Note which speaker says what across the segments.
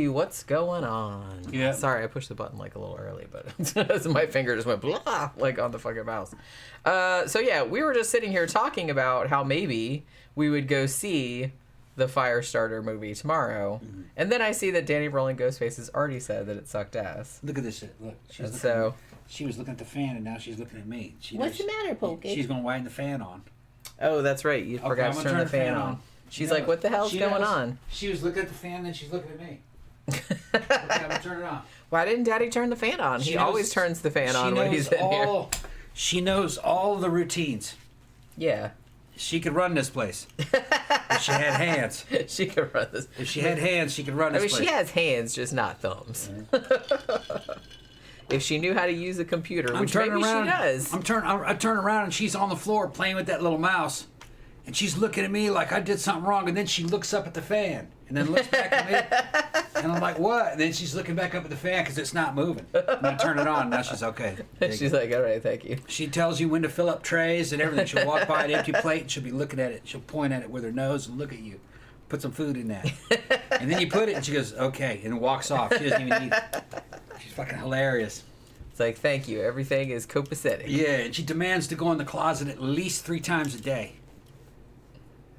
Speaker 1: you what's going on.
Speaker 2: Yeah.
Speaker 1: Sorry, I pushed the button like a little early, but my finger just went blah like on the fucking mouse. So yeah, we were just sitting here talking about how maybe we would go see the Firestarter movie tomorrow, and then I see that Danny Rolling Ghostface has already said that it sucked ass.
Speaker 2: Look at this shit. Look, she was looking at the fan, and now she's looking at me.
Speaker 3: What's the matter, Pokey?
Speaker 2: She's gonna wind the fan on.
Speaker 1: Oh, that's right. You forgot to turn the fan on. She's like, "What the hell's going on?"
Speaker 2: She was looking at the fan, and she's looking at me. Okay, I'm gonna turn it on.
Speaker 1: Why didn't Daddy turn the fan on? He always turns the fan on when he's in here.
Speaker 2: She knows all the routines.
Speaker 1: Yeah.
Speaker 2: She could run this place. If she had hands.
Speaker 1: She could run this.
Speaker 2: If she had hands, she could run this place.
Speaker 1: She has hands, just not thumbs. If she knew how to use a computer, which maybe she does.
Speaker 2: I turn around and she's on the floor playing with that little mouse. And she's looking at me like I did something wrong. And then she looks up at the fan. And then looks back at me. And I'm like, what? And then she's looking back up at the fan because it's not moving. And I turn it on. Now she's okay.
Speaker 1: She's like, all right, thank you.
Speaker 2: She tells you when to fill up trays and everything. She'll walk by an empty plate and she'll be looking at it. She'll point at it with her nose and look at you. Put some food in that. And then you put it and she goes, okay. And walks off. She doesn't even eat it. She's fucking hilarious.
Speaker 1: It's like, thank you. Everything is copacetic.
Speaker 2: Yeah, and she demands to go in the closet at least 3 times a day.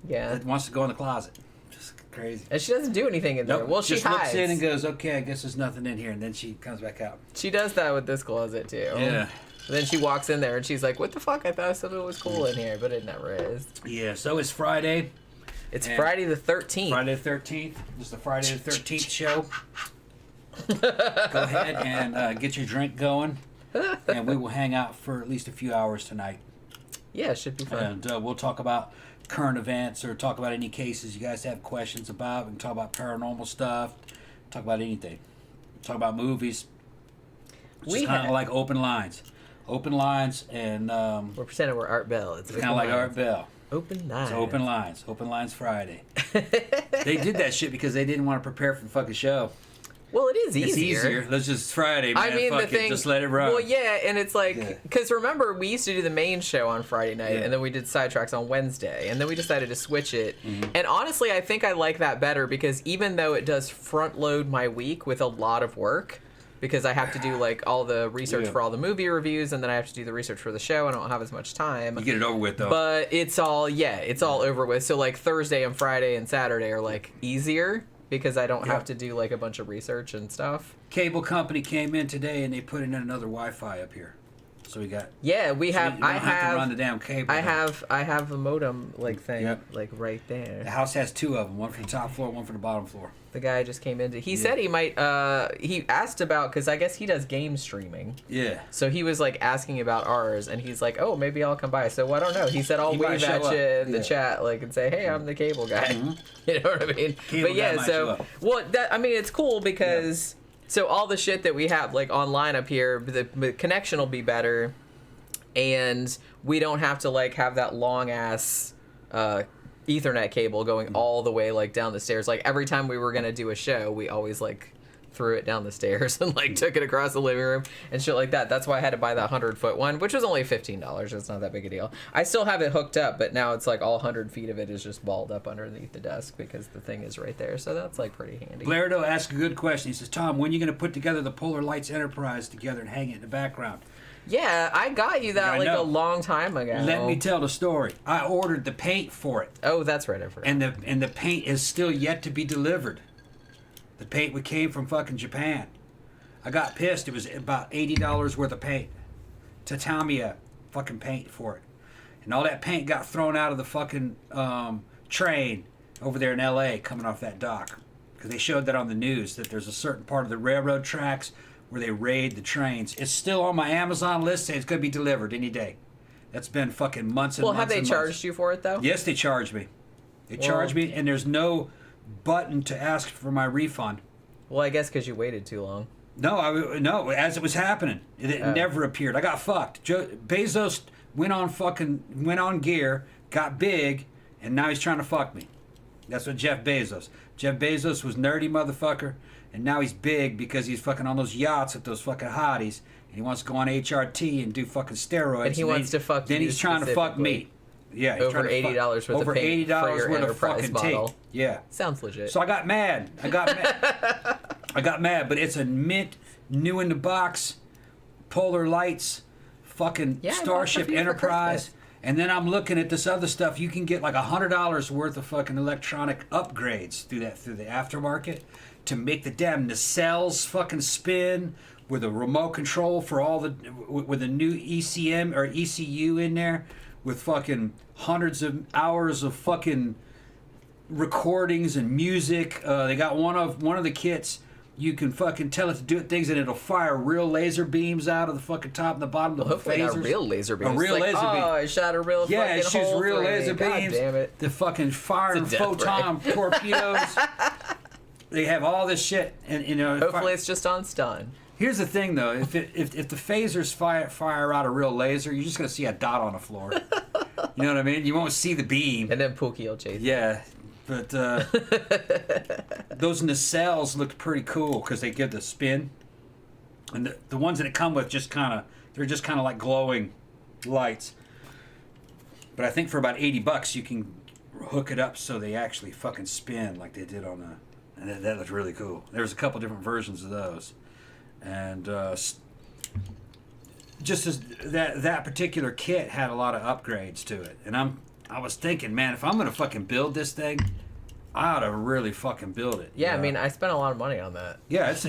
Speaker 1: Yeah.
Speaker 2: That wants to go in the closet. Just crazy.
Speaker 1: And she doesn't do anything in there. Well, she
Speaker 2: just
Speaker 1: hides.
Speaker 2: Looks in and goes, okay, I guess there's nothing in here. And then she comes back out.
Speaker 1: She does that with this closet, too.
Speaker 2: Yeah.
Speaker 1: Then she walks in there and she's like, what the fuck? I thought something was cool in here, but it never is.
Speaker 2: Yeah, so it's Friday.
Speaker 1: It's Friday the 13th.
Speaker 2: Friday the 13th. This is the Friday the 13th show. Go ahead and get your drink going. And we will hang out for at least a few hours tonight.
Speaker 1: Yeah, it should be fun.
Speaker 2: And we'll talk about current events or talk about any cases you guys have questions about. We can talk about paranormal stuff. Talk about anything. Talk about movies. Just kind of like open lines. Open lines and...
Speaker 1: we're pretending we're Art Bell. It's
Speaker 2: kind of like Art Bell.
Speaker 1: Open lines.
Speaker 2: It's open lines. Open lines Friday. They did that shit because they didn't want to prepare for the fucking show.
Speaker 1: Well, it is easier.
Speaker 2: It's easier. Let's just Friday, man.
Speaker 1: I mean,
Speaker 2: fuck it. Just let it run.
Speaker 1: Well, yeah, and it's like, because remember, we used to do the main show on Friday night, and then we did Sidetracks on Wednesday, and then we decided to switch it. And honestly, I think I like that better because even though it does front load my week with a lot of work, because I have to do like all the research for all the movie reviews, and then I have to do the research for the show, and I don't have as much time.
Speaker 2: You get it over with, though.
Speaker 1: But it's all over with. So like Thursday and Friday and Saturday are like easier. Because I don't have to do like a bunch of research and stuff.
Speaker 2: Cable company came in today and they put in another Wi-Fi up here. So we got.
Speaker 1: Yeah, we have.
Speaker 2: So you don't have to run the damn cable.
Speaker 1: I have a modem like thing like right there.
Speaker 2: The house has 2 of them, one for the top floor, one for the bottom floor.
Speaker 1: The guy just came in. He said he might. He asked about because I guess he does game streaming.
Speaker 2: Yeah.
Speaker 1: So he was like asking about ours, and he's like, "Oh, maybe I'll come by." So I don't know. He said I'll wave at you in the chat, like, and say, "Hey, I'm the cable guy." You know what I mean?
Speaker 2: Cable
Speaker 1: but yeah, so I mean, it's cool because so all the shit that we have like online up here, the connection will be better, and we don't have to like have that long ass. Ethernet cable going all the way like down the stairs. Like every time we were gonna do a show, we always like threw it down the stairs and like took it across the living room and shit like that. That's why I had to buy that 100-foot one, which was only $15. It's not that big a deal. I still have it hooked up, but now it's like all 100 feet of it is just balled up underneath the desk because the thing is right there. So that's like pretty handy.
Speaker 2: Blairdo asked a good question. He says, "Tom, when are you gonna put together the Polar Lights Enterprise together and hang it in the background?"
Speaker 1: Yeah, I got you that like a long time ago.
Speaker 2: Let me tell the story. I ordered the paint for it.
Speaker 1: Oh, that's right, I forgot.
Speaker 2: And the paint is still yet to be delivered. The paint came from fucking Japan. I got pissed. It was about $80 worth of paint. Tatamiya fucking paint for it. And all that paint got thrown out of the fucking train over there in L.A. coming off that dock. Because they showed that on the news, that there's a certain part of the railroad tracks where they raid the trains. It's still on my Amazon list saying it's going to be delivered any day. That's been fucking months and months and months.
Speaker 1: Well, have they charged you for it, though?
Speaker 2: Yes, they charged me. They charged me, and there's no button to ask for my refund.
Speaker 1: Well, I guess because you waited too long.
Speaker 2: No, as it was happening. It never appeared. I got fucked. Bezos went on gear, got big, and now he's trying to fuck me. That's what Jeff Bezos. Jeff Bezos was nerdy motherfucker. And now he's big because he's fucking on those yachts with those fucking hotties. And he wants to go on HRT and do fucking steroids.
Speaker 1: And he wants to fuck
Speaker 2: Then he's trying to fuck me. Yeah, he's
Speaker 1: over $80 worth of paint for your
Speaker 2: worth of
Speaker 1: Enterprise
Speaker 2: fucking
Speaker 1: model.
Speaker 2: tape. Yeah.
Speaker 1: Sounds legit.
Speaker 2: So I got mad. I got mad, but it's a mint, new in the box, polar lights, fucking Starship Enterprise. And then I'm looking at this other stuff. You can get like $100 worth of fucking electronic upgrades through the aftermarket to make the damn nacelles fucking spin with a remote control for all the with a new ECM or ECU in there with fucking hundreds of hours of fucking recordings and music. They got one of the kits. You can fucking tell it to do things, and it'll fire real laser beams out of the fucking top and the bottom of the phasers.
Speaker 1: Hopefully not real laser beams.
Speaker 2: A real laser beam.
Speaker 1: Oh, I shot a real fucking
Speaker 2: it shoots
Speaker 1: hole
Speaker 2: real
Speaker 1: through
Speaker 2: laser
Speaker 1: me. God
Speaker 2: beams.
Speaker 1: damn it.
Speaker 2: The fucking firing photon torpedoes. They have all this shit, and you know.
Speaker 1: Hopefully it's just on stun.
Speaker 2: Here's the thing, though. If the phasers fire out a real laser, you're just gonna see a dot on the floor. You know what I mean? You won't see the beam.
Speaker 1: And then Pookie will chase.
Speaker 2: Yeah. But those nacelles looked pretty cool because they give the spin, and the ones that it come with they're just kind of like glowing lights. But I think for about $80 you can hook it up so they actually fucking spin like they did on the, and that looked really cool. There's a couple different versions of those, and just as that particular kit had a lot of upgrades to it, and I was thinking, man, if I'm gonna fucking build this thing, I ought to really fucking build it.
Speaker 1: Yeah, I mean, I spent a lot of money on that.
Speaker 2: Yeah, it's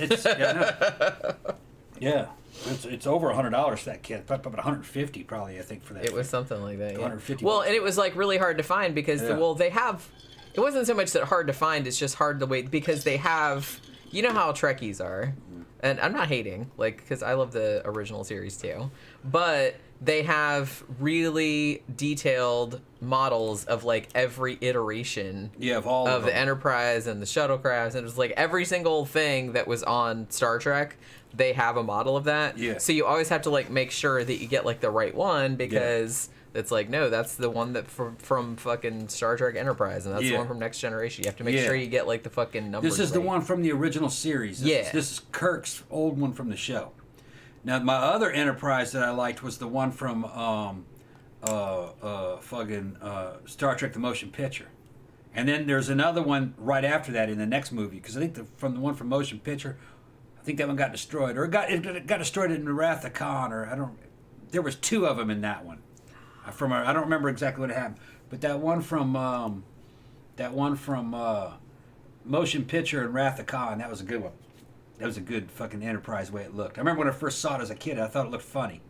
Speaker 2: over $100 for that kit. About $150 probably, I think, for that.
Speaker 1: It was something like that. Yeah.
Speaker 2: $150.
Speaker 1: Well, and it was like really hard to find because they have. It wasn't so much that hard to find; it's just hard to wait because they have. You know how Trekkies are, and I'm not hating, like, because I love the original series too, but they have really detailed models of like every iteration
Speaker 2: of
Speaker 1: the Enterprise and the shuttlecrafts, and it was like every single thing that was on Star Trek, they have a model of that.
Speaker 2: Yeah.
Speaker 1: So you always have to like make sure that you get like the right one because it's like, no, that's the one that from fucking Star Trek Enterprise, and that's the one from Next Generation. You have to make sure you get like the fucking numbers.
Speaker 2: This is the one from the original series. This is Kirk's old one from the show. Now, my other Enterprise that I liked was the one from Star Trek: The Motion Picture, and then there's another one right after that in the next movie because I think from the one from Motion Picture, I think that one got destroyed or it got destroyed in the Wrath of Khan there was two of them in that one. I don't remember exactly what happened, but that one from Motion Picture and Wrath of Khan, that was a good one. That was a good fucking Enterprise way it looked. I remember when I first saw it as a kid, I thought it looked funny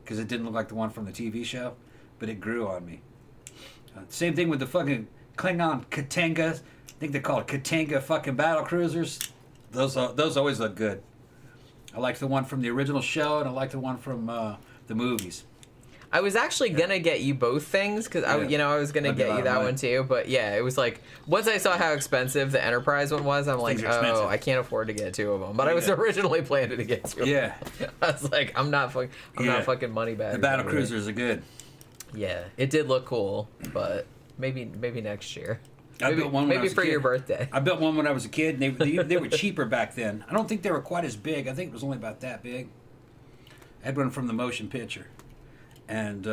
Speaker 2: because it didn't look like the one from the TV show, but it grew on me. Same thing with the fucking Klingon Katanga. I think they call it Katanga fucking battle cruisers. Those always look good. I like the one from the original show, and I like the one from the movies.
Speaker 1: I was actually gonna get you both things because I was gonna get you that one too, but it was like once I saw how expensive the Enterprise one was, I'm like, oh, I can't afford to get two of them. But I was originally planning to get two.
Speaker 2: Yeah,
Speaker 1: I was like, I'm not fucking money bag.
Speaker 2: The battle cruisers are good.
Speaker 1: Yeah, it did look cool, but maybe next year.
Speaker 2: I built one when I was
Speaker 1: for
Speaker 2: a kid.
Speaker 1: Your birthday.
Speaker 2: I built one when I was a kid, and they were cheaper back then. I don't think they were quite as big. I think it was only about that big. I had one from the Motion Picture. And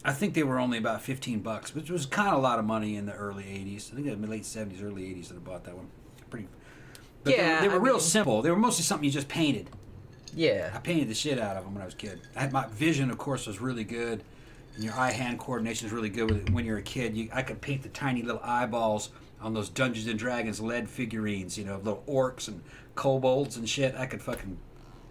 Speaker 2: I think they were only about $15, which was kind of a lot of money in the early 80s. I think it was late 70s, early 80s that I bought that one. Pretty. But they were real simple. They were mostly something you just painted.
Speaker 1: Yeah.
Speaker 2: I painted the shit out of them when I was a kid. My vision, of course, was really good. And your eye-hand coordination is really good with it. When you're a kid, I could paint the tiny little eyeballs on those Dungeons & Dragons lead figurines, little orcs and kobolds and shit. I could fucking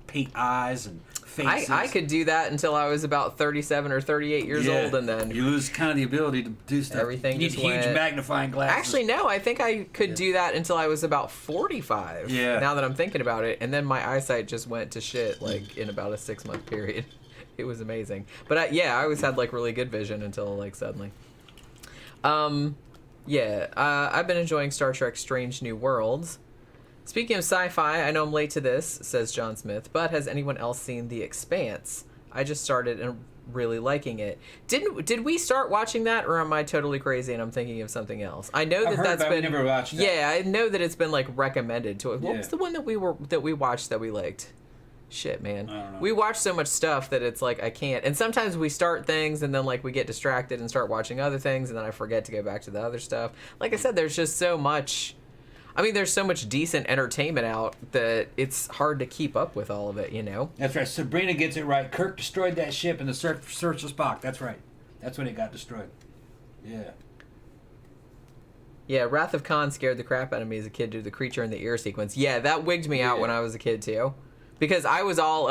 Speaker 2: paint eyes and faces.
Speaker 1: I could do that until I was about 37 or 38 years old, and then
Speaker 2: you lose kind of the ability to do stuff.
Speaker 1: Everything
Speaker 2: you need huge magnifying glasses.
Speaker 1: Actually, no. I think I could do that until I was about 45.
Speaker 2: Yeah.
Speaker 1: Now that I'm thinking about it, and then my eyesight just went to shit like in about a 6-month period. It was amazing, but I always had like really good vision until like suddenly. I've been enjoying Star Trek: Strange New Worlds. Speaking of sci-fi, I know I'm late to this, says John Smith, but has anyone else seen The Expanse? I just started and really liking it. Did we start watching that, or am I totally crazy and I'm thinking of something else? I know that's been.
Speaker 2: Never watched that.
Speaker 1: Yeah, I know that it's been like recommended to us. What was the one that we watched that we liked? Shit, man.
Speaker 2: I don't know.
Speaker 1: We watch so much stuff that it's like I can't. And sometimes we start things and then like we get distracted and start watching other things and then I forget to go back to the other stuff. Like I said, there's just so much. I mean, there's so much decent entertainment out that it's hard to keep up with all of it, you know?
Speaker 2: That's right. Sabrina gets it right. Kirk destroyed that ship in the search for Spock. That's right. That's when it got destroyed. Yeah.
Speaker 1: Yeah, Wrath of Khan scared the crap out of me as a kid due to the creature in the ear sequence. Yeah, that wigged me out when I was a kid, too. Because I was all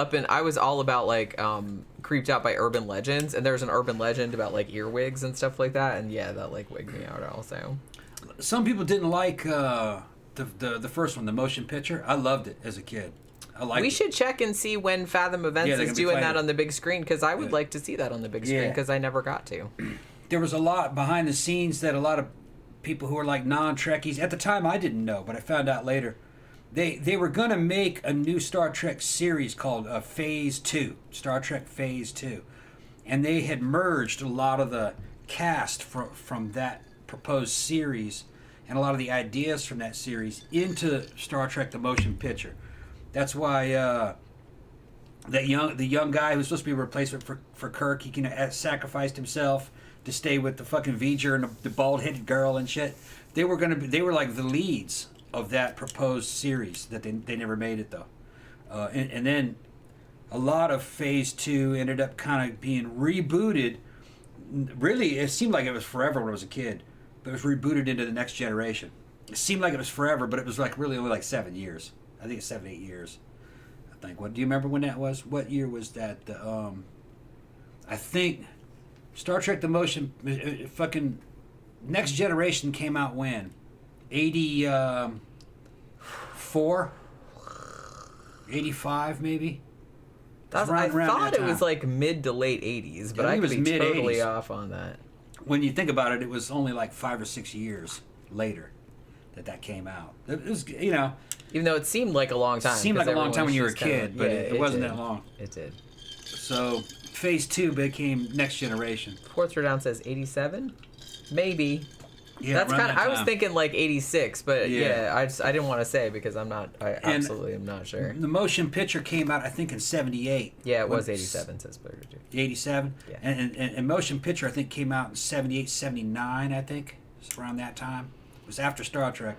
Speaker 1: about, like, creeped out by urban legends, and there's an urban legend about, like, earwigs and stuff like that, and yeah, that, like, wigged me out also.
Speaker 2: Some people didn't like the first one, the motion picture. I loved it as a kid.
Speaker 1: We should check and see when Fathom Events is doing that on the big screen, because I would like to see that on the big screen, because I never got to.
Speaker 2: There was a lot behind the scenes that a lot of people who were like non-Trekkies, at the time I didn't know, but I found out later, they were going to make a new Star Trek series called Phase 2, Star Trek Phase 2. And they had merged a lot of the cast from that proposed series and a lot of the ideas from that series into Star Trek the Motion Picture. That's why the young guy who was supposed to be a replacement for Kirk, he sacrificed himself to stay with the fucking V'ger and the bald-headed girl and shit. They were like the leads of that proposed series that they never made it though. And then a lot of Phase 2 ended up kind of being rebooted. Really, it seemed like it was forever when I was a kid, but it was rebooted into the Next Generation. It seemed like it was forever, but it was like really only like 7 years. I think it's 7-8 years. I think. What do you remember when that was? What year was that? I think Star Trek the Motion fucking Next Generation came out when? 84? 85 maybe?
Speaker 1: I thought it was like mid to late 80s, but I could be totally off on that.
Speaker 2: When you think about it, it was only like 5 or 6 years later that came out. It was, you know...
Speaker 1: Even though it seemed like a long time.
Speaker 2: It seemed like a long time when you were a kid, but it wasn't that long.
Speaker 1: It did.
Speaker 2: So, Phase 2 became Next Generation.
Speaker 1: Ports Down says 87? Maybe.
Speaker 2: Yeah,
Speaker 1: that's kind of. I was thinking like 86, but yeah, I didn't want to say because I absolutely am not sure.
Speaker 2: The motion picture came out, I think, in 78.
Speaker 1: Yeah, it was 87, says Player 2.
Speaker 2: 87?
Speaker 1: Yeah.
Speaker 2: And motion picture, I think, came out in 78, 79, I think. It's around that time. It was after Star Trek.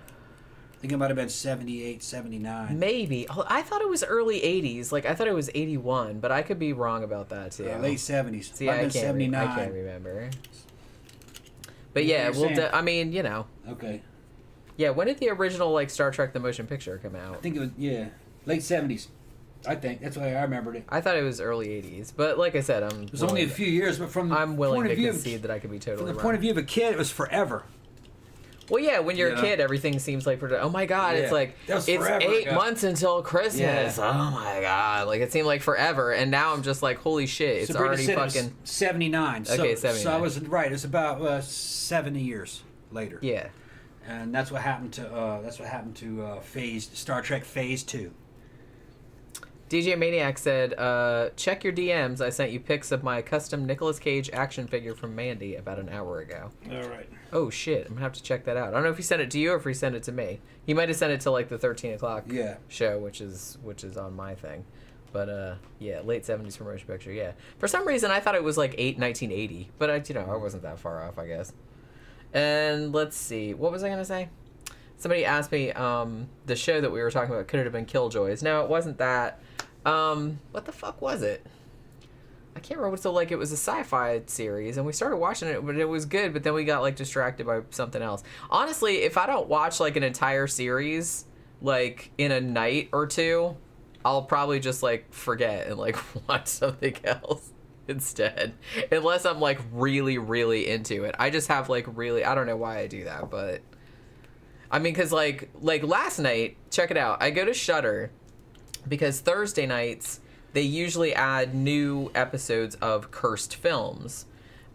Speaker 2: I think it might have been 78, 79.
Speaker 1: Maybe. I thought it was early 80s. Like, I thought it was 81, but I could be wrong about that, too.
Speaker 2: Late 70s.
Speaker 1: See, I can't remember. But yeah, I mean, you know.
Speaker 2: Okay.
Speaker 1: Yeah, when did the original, like, Star Trek the Motion Picture come out?
Speaker 2: I think it was, late 70s. I think. That's why I remembered it.
Speaker 1: I thought it was early 80s. But like I said,
Speaker 2: it was only a few years, but
Speaker 1: I'm willing to concede that I could be totally wrong.
Speaker 2: From the point of view of a kid, it was forever.
Speaker 1: Well, yeah, when you're a kid, everything seems like, oh my God, it's like, it's 8 months until Christmas. Oh my God. Like, it seemed like forever. And now I'm just like, holy shit, it's already fucking.
Speaker 2: It was 79.
Speaker 1: Okay, 79.
Speaker 2: So I was right. It's about 70 years later.
Speaker 1: Yeah.
Speaker 2: And that's what happened to, Star Trek Phase 2.
Speaker 1: DJ Maniac said, check your DMs. I sent you pics of my custom Nicolas Cage action figure from Mandy about an hour ago.
Speaker 2: All right.
Speaker 1: Oh, shit. I'm going to have to check that out. I don't know if he sent it to you or if he sent it to me. He might have sent it to, like, the 13 o'clock show, which is on my thing. But, yeah, late 70s promotion picture, yeah. For some reason, I thought it was, like, 1980. But, I wasn't that far off, I guess. And let's see. What was I going to say? Somebody asked me, the show that we were talking about, could it have been Killjoys? No, it wasn't that. What the fuck was it? I can't remember. So, like, it was a sci-fi series, and we started watching it, but it was good, but then we got, like, distracted by something else. Honestly, if I don't watch, like, an entire series, like, in a night or two, I'll probably just, like, forget and, like, watch something else instead. Unless I'm, like, really, really into it. I just have, like, really... I don't know why I do that, but... I mean, because, like last night, check it out. I go to Shudder, because Thursday nights... they usually add new episodes of cursed films.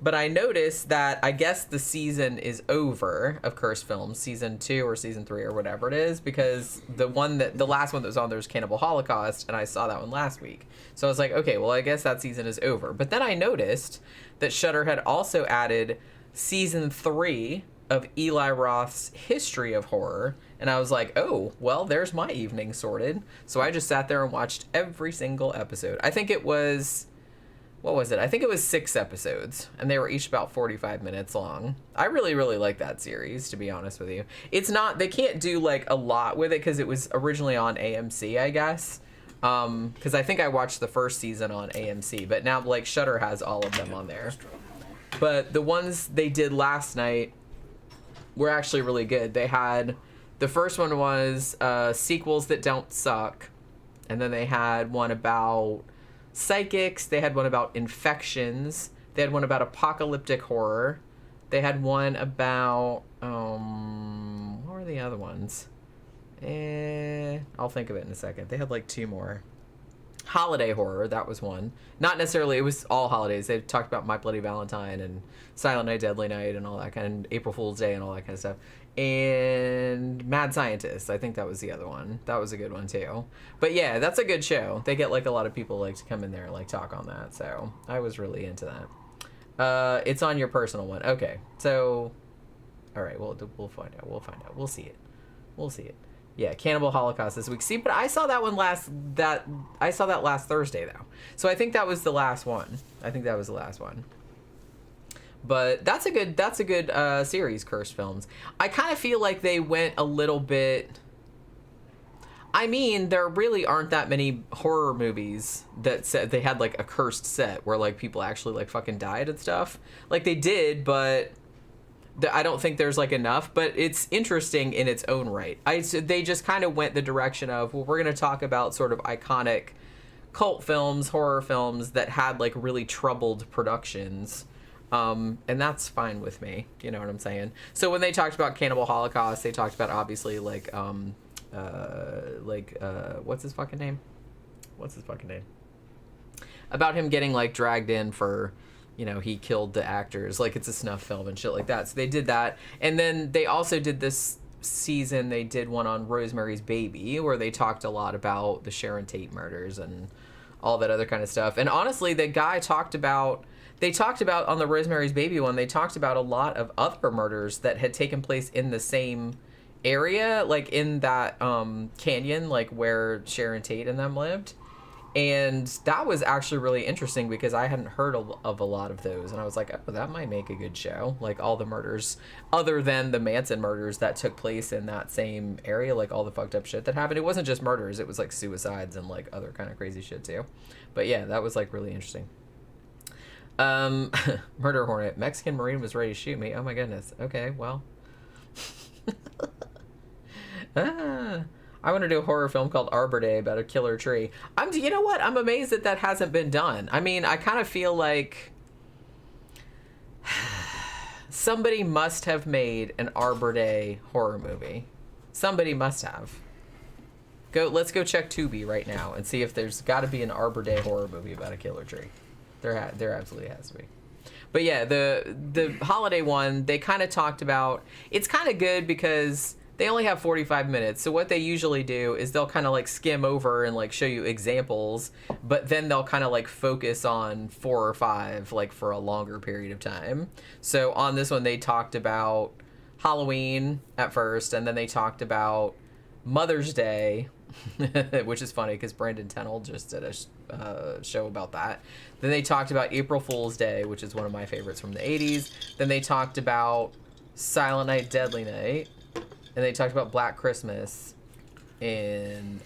Speaker 1: But I noticed that I guess the season is over of cursed films, season 2 or season 3 or whatever it is, because the last one that was on there was Cannibal Holocaust, and I saw that one last week. So I was like, okay, well, I guess that season is over. But then I noticed that Shudder had also added season 3 of Eli Roth's History of Horror, and I was like, oh, well, there's my evening sorted. So I just sat there and watched every single episode. I think it was what was it? I think it was 6 episodes, and they were each about 45 minutes long. I really, really like that series, to be honest with you. It's not, they can't do like a lot with it because it was originally on AMC, I guess. Because I think I watched the first season on AMC, but now like Shudder has all of them on there. But the ones they did last night were actually really good. They had, the first one was sequels that don't suck, and then they had one about psychics, they had one about infections, they had one about apocalyptic horror, they had one about what were the other ones? I'll think of it in a second. They had like 2 more. Holiday horror, that was one. Not necessarily, it was all holidays. They talked about My Bloody Valentine and Silent Night, Deadly Night and all that kind of, April Fool's Day and all that kind of stuff. And Mad Scientist, I think that was the other one. That was a good one too. But yeah, that's a good show. They get like a lot of people like to come in there and like talk on that. So I was really into that. It's on your personal one. Okay, so all right, we'll find out. We'll see it. Yeah, Cannibal Holocaust this week. See, but I saw that one last Thursday though. So I think that was the last one. But that's a good series, Cursed Films. I kind of feel like they went a little bit. I mean, there really aren't that many horror movies that said they had like a cursed set where like people actually like fucking died and stuff. Like they did, but I don't think there's like enough, but it's interesting in its own right. They just kind of went the direction of, well, we're going to talk about sort of iconic cult films, horror films that had like really troubled productions. And that's fine with me. You know what I'm saying? So when they talked about Cannibal Holocaust, they talked about obviously like what's his fucking name? About him getting like dragged in for, you know, he killed the actors, like it's a snuff film and shit like that. So they did that. And then they also did this season, they did one on Rosemary's Baby where they talked a lot about the Sharon Tate murders and all that other kind of stuff. And honestly, the guy talked about on the Rosemary's Baby one, they talked about a lot of other murders that had taken place in the same area, like in that canyon, like where Sharon Tate and them lived. And that was actually really interesting because I hadn't heard of a lot of those. And I was like, oh, that might make a good show. Like all the murders, other than the Manson murders that took place in that same area, like all the fucked up shit that happened. It wasn't just murders. It was like suicides and like other kind of crazy shit too. But yeah, that was like really interesting. Murder Hornet. Mexican Marine was ready to shoot me. Oh my goodness. Okay, well. I want to do a horror film called Arbor Day about a killer tree. You know what? I'm amazed that hasn't been done. I mean, I kind of feel like somebody must have made an Arbor Day horror movie. Somebody must have. Let's go check Tubi right now and see if there's got to be an Arbor Day horror movie about a killer tree. There absolutely has to be. But yeah, the holiday one, they kind of talked about. It's kind of good because they only have 45 minutes. So what they usually do is they'll kind of like skim over and like show you examples, but then they'll kind of like focus on 4 or 5 like for a longer period of time. So on this one, they talked about Halloween at first, and then they talked about Mother's Day, which is funny because Brandon Tennell just did a show about that. Then they talked about April Fool's Day, which is one of my favorites from the 80s. Then they talked about Silent Night, Deadly Night. And they talked about Black Christmas, and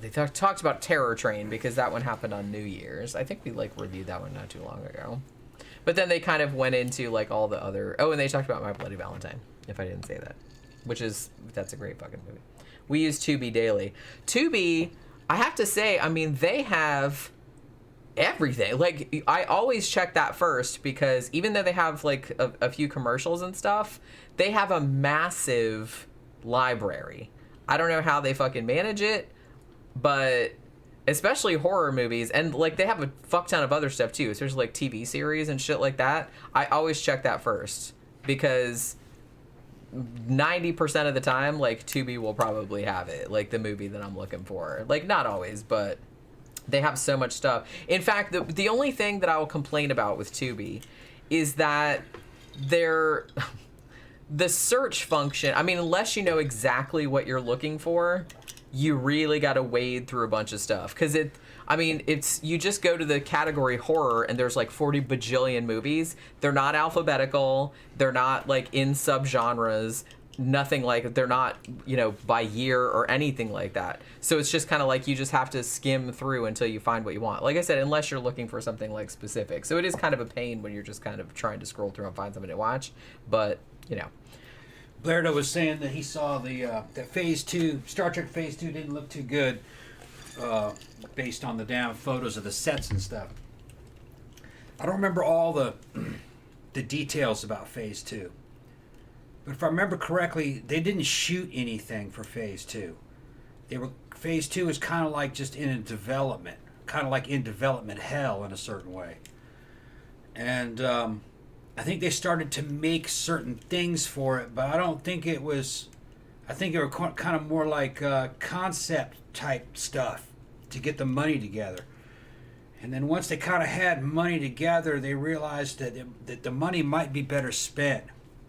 Speaker 1: they talked about Terror Train because that one happened on New Year's. I think we like reviewed that one not too long ago. But then they kind of went into like all the other. Oh, and they talked about My Bloody Valentine, if I didn't say that, that's a great fucking movie. We use Tubi daily. Tubi, I have to say, I mean, they have everything. Like, I always check that first because even though they have like a few commercials and stuff, they have a massive library. I don't know how they fucking manage it, but especially horror movies, and like they have a fuck ton of other stuff too, especially like TV series and shit like that. I always check that first because 90% of the time, like Tubi will probably have it, like the movie that I'm looking for. Like not always, but they have so much stuff. In fact, the only thing that I will complain about with Tubi is that the search function, I mean, unless you know exactly what you're looking for, you really got to wade through a bunch of stuff. Because it's you just go to the category horror and there's like 40 bajillion movies. They're not alphabetical. They're not like in subgenres. Nothing like, they're not, by year or anything like that. So it's just kind of like you just have to skim through until you find what you want. Like I said, unless you're looking for something like specific. So it is kind of a pain when you're just kind of trying to scroll through and find something to watch. But,
Speaker 2: Blairdo was saying that he saw that Phase 2, Star Trek Phase 2 didn't look too good based on the damn photos of the sets and stuff. I don't remember all the details about Phase 2. But if I remember correctly, they didn't shoot anything for Phase 2. Phase 2 is kind of like just in development. Kind of like in development hell in a certain way. And I think they started to make certain things for it, but I don't think it was... I think it were kind of more like concept type stuff to get the money together. And then once they kind of had money together, they realized that the money might be better spent.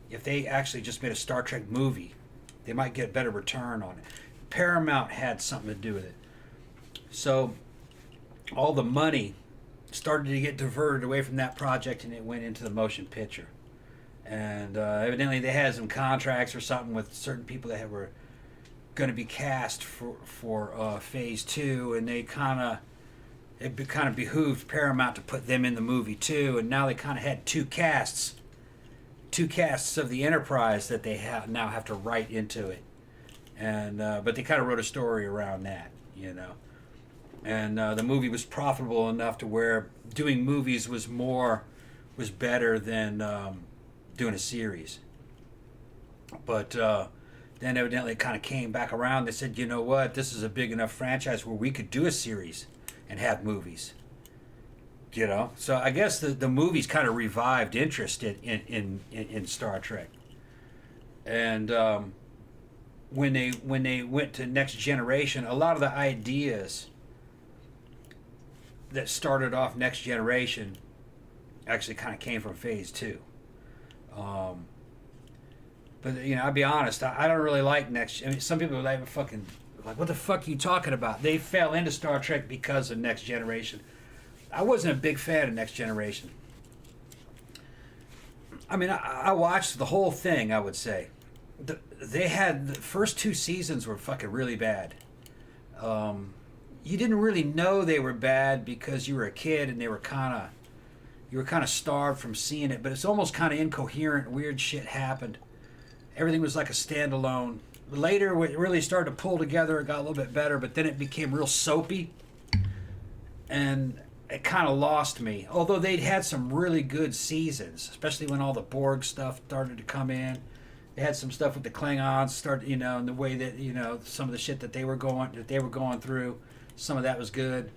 Speaker 2: If they actually just made a Star Trek movie, they might get a better return on it. Paramount had something to do with it. So all the money started to get diverted away from that project, and it went into the motion picture. And evidently they had some contracts or something with certain people that were going to be cast for Phase 2, and it kind of behooved Paramount to put them in the movie too. And now they kind of had two casts of the Enterprise that they now have to write into it, and but they kind of wrote a story around that, and the movie was profitable enough to where doing movies was better than doing a series. But then evidently it kind of came back around. They said, you know what, this is a big enough franchise where we could do a series and have movies. So I guess the movies kind of revived interest in Star Trek. And when they went to Next Generation, a lot of the ideas that started off Next Generation actually kind of came from Phase 2. But I'll be honest, I don't really like some people are like what the fuck are you talking about? They fell into Star Trek because of Next Generation. I wasn't a big fan of Next Generation. I mean, I watched the whole thing, I would say. They had... The first 2 seasons were fucking really bad. You didn't really know they were bad because you were a kid and you were kind of starved from seeing it, but it's almost kind of incoherent, weird shit happened. Everything was like a standalone. Later, it really started to pull together, it got a little bit better, but then it became real soapy. And... it kind of lost me. Although they'd had some really good seasons, especially when all the Borg stuff started to come in. They had some stuff with the Klingons, and the way that some of the shit that they were going through. Some of that was good,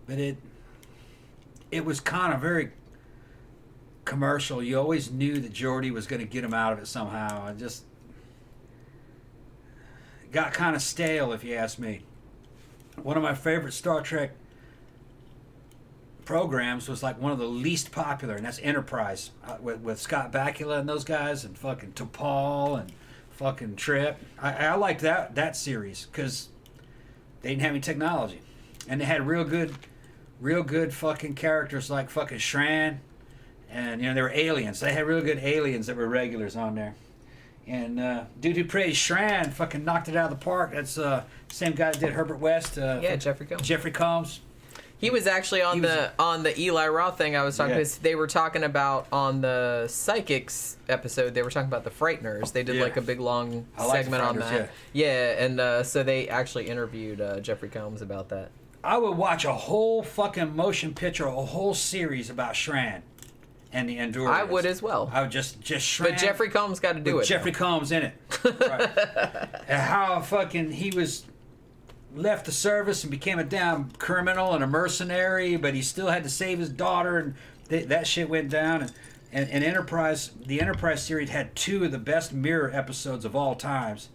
Speaker 2: but it was kind of very commercial. You always knew that Geordi was going to get him out of it somehow. It just got kind of stale, if you ask me. One of my favorite Star Trek programs was like one of the least popular, and that's Enterprise with Scott Bakula and those guys, and fucking T'Pol and fucking Trip. I liked that series because they didn't have any technology, and they had real good fucking characters like fucking Shran, and they were aliens. They had real good aliens that were regulars on there. And dude who praised Shran fucking knocked it out of the park. That's same guy that did Herbert West.
Speaker 1: Jeffrey Combs.
Speaker 2: Jeffrey Combs.
Speaker 1: He was actually on the Eli Roth thing I was talking because they were talking about on the Psychics episode. They were talking about the Frighteners. They did like a big long segment on that. And so they actually interviewed Jeffrey Combs about that.
Speaker 2: I would watch a whole fucking motion picture, a whole series about Shran and the Andorians.
Speaker 1: I would as well.
Speaker 2: I would just Shran.
Speaker 1: But Jeffrey Combs got to do it.
Speaker 2: Jeffrey Combs in it. Right. And how fucking he was... left the service and became a damn criminal and a mercenary, but he still had to save his daughter, and that shit went down. And Enterprise, the Enterprise series had 2 of the best mirror episodes of all times.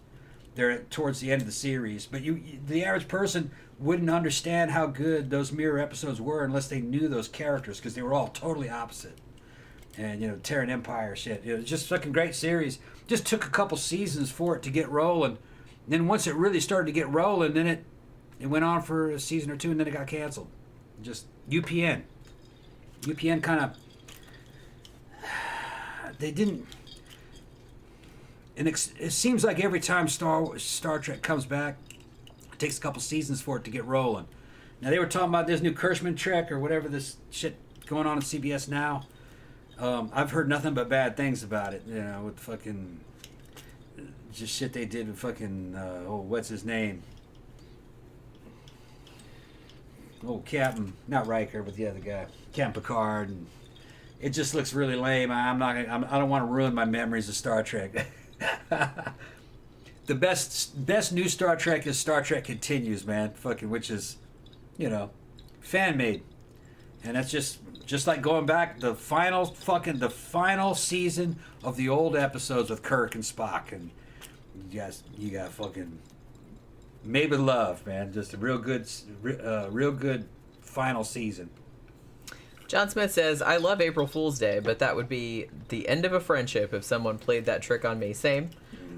Speaker 2: They're towards the end of the series, but the average person wouldn't understand how good those mirror episodes were unless they knew those characters, because they were all totally opposite. And Terran Empire shit, it was just fucking great series. Just took a couple seasons for it to get rolling. Then once it really started to get rolling, then it went on for a season or two, and then it got canceled. Just UPN. UPN kind of... They didn't... And it seems like every time Star Trek comes back, it takes a couple seasons for it to get rolling. Now, they were talking about this new Kirschman Trek or whatever this shit going on CBS now. I've heard nothing but bad things about it, you know, with fucking... Just shit they did with fucking... what's his name? Captain... Not Riker, but the other guy. Captain Picard. And it just looks really lame. I don't want to ruin my memories of Star Trek. The best new Star Trek is Star Trek Continues, man. Fucking, which is, you know, fan made, and that's just like going back the final season of the old episodes with Kirk and Spock, and you got fucking made with love, man. Just a real good final season.
Speaker 1: John Smith says, I love April Fool's Day, but that would be the end of a friendship if someone played that trick on me. Same.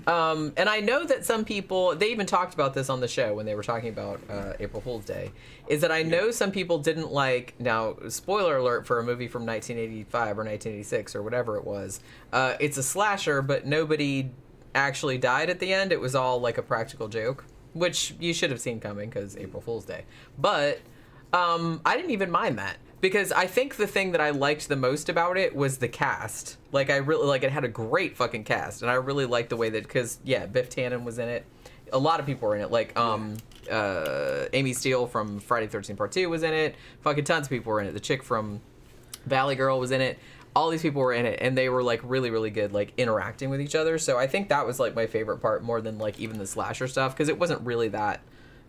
Speaker 1: And I know that some people, they even talked about this on the show when they were talking about April Fool's Day, is that I know some people didn't like, now, spoiler alert for a movie from 1985 or 1986 or whatever it was, it's a slasher, but nobody actually died at the end. It was all like a practical joke, which you should have seen coming because April Fool's Day. But I didn't even mind that. Because I think the thing that I liked the most about it was the cast. Like, I really, like, it had a great fucking cast. And I really liked the way that, because, yeah, Biff Tannen was in it. A lot of people were in it. Like, Amy Steele from Friday the 13th Part 2 was in it. Fucking tons of people were in it. The chick from Valley Girl was in it. All these people were in it. And they were, like, really, really good, like, interacting with each other. So I think that was, like, my favorite part more than, like, even the slasher stuff. Because it wasn't really that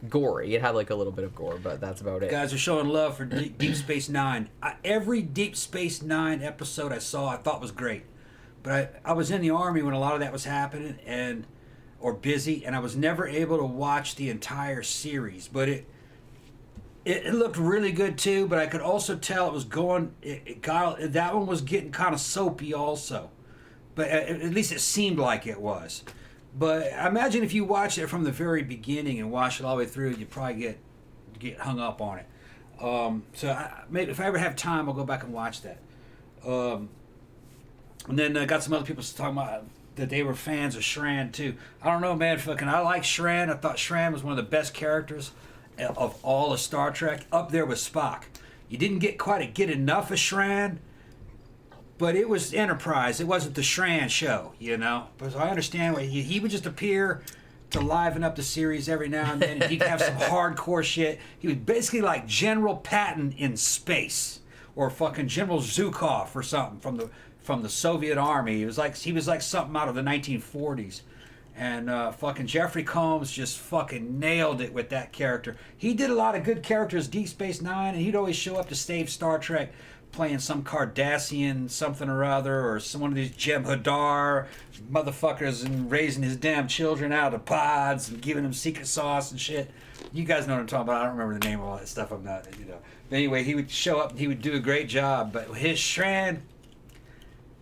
Speaker 1: gory. It had like a little bit of gore, but that's about it.
Speaker 2: Guys are showing love for Deep Space Nine. Every Deep Space Nine episode I saw, I thought was great. But I was in the Army when a lot of that was happening, or busy, and I was never able to watch the entire series. But it looked really good too. But I could also tell it was going. That one was getting kind of soapy also. But at least it seemed like it was. But I imagine if you watch it from the very beginning and watch it all the way through, you'd probably get hung up on it. So maybe if I ever have time, I'll go back and watch that. And then I got some other people talking about that they were fans of Shran too. I don't know, man. Fucking, I like Shran. I thought Shran was one of the best characters of all of Star Trek, up there with Spock. You didn't get enough of Shran. But it was Enterprise. It wasn't the Shran show, you know. But I understand why he would just appear to liven up the series every now and then. And he'd have some hardcore shit. He was basically like General Patton in space, or fucking General Zhukov or something from the Soviet Army. He was like something out of the 1940s. And fucking Jeffrey Combs just fucking nailed it with that character. He did a lot of good characters, Deep Space Nine, and he'd always show up to save Star Trek, playing some Cardassian something or other, or one of these Jem'Hadar motherfuckers, and raising his damn children out of pods and giving them secret sauce and shit. You guys know what I'm talking about. I don't remember the name of all that stuff. I'm not, you know. But anyway, he would show up and he would do a great job. But his Shran,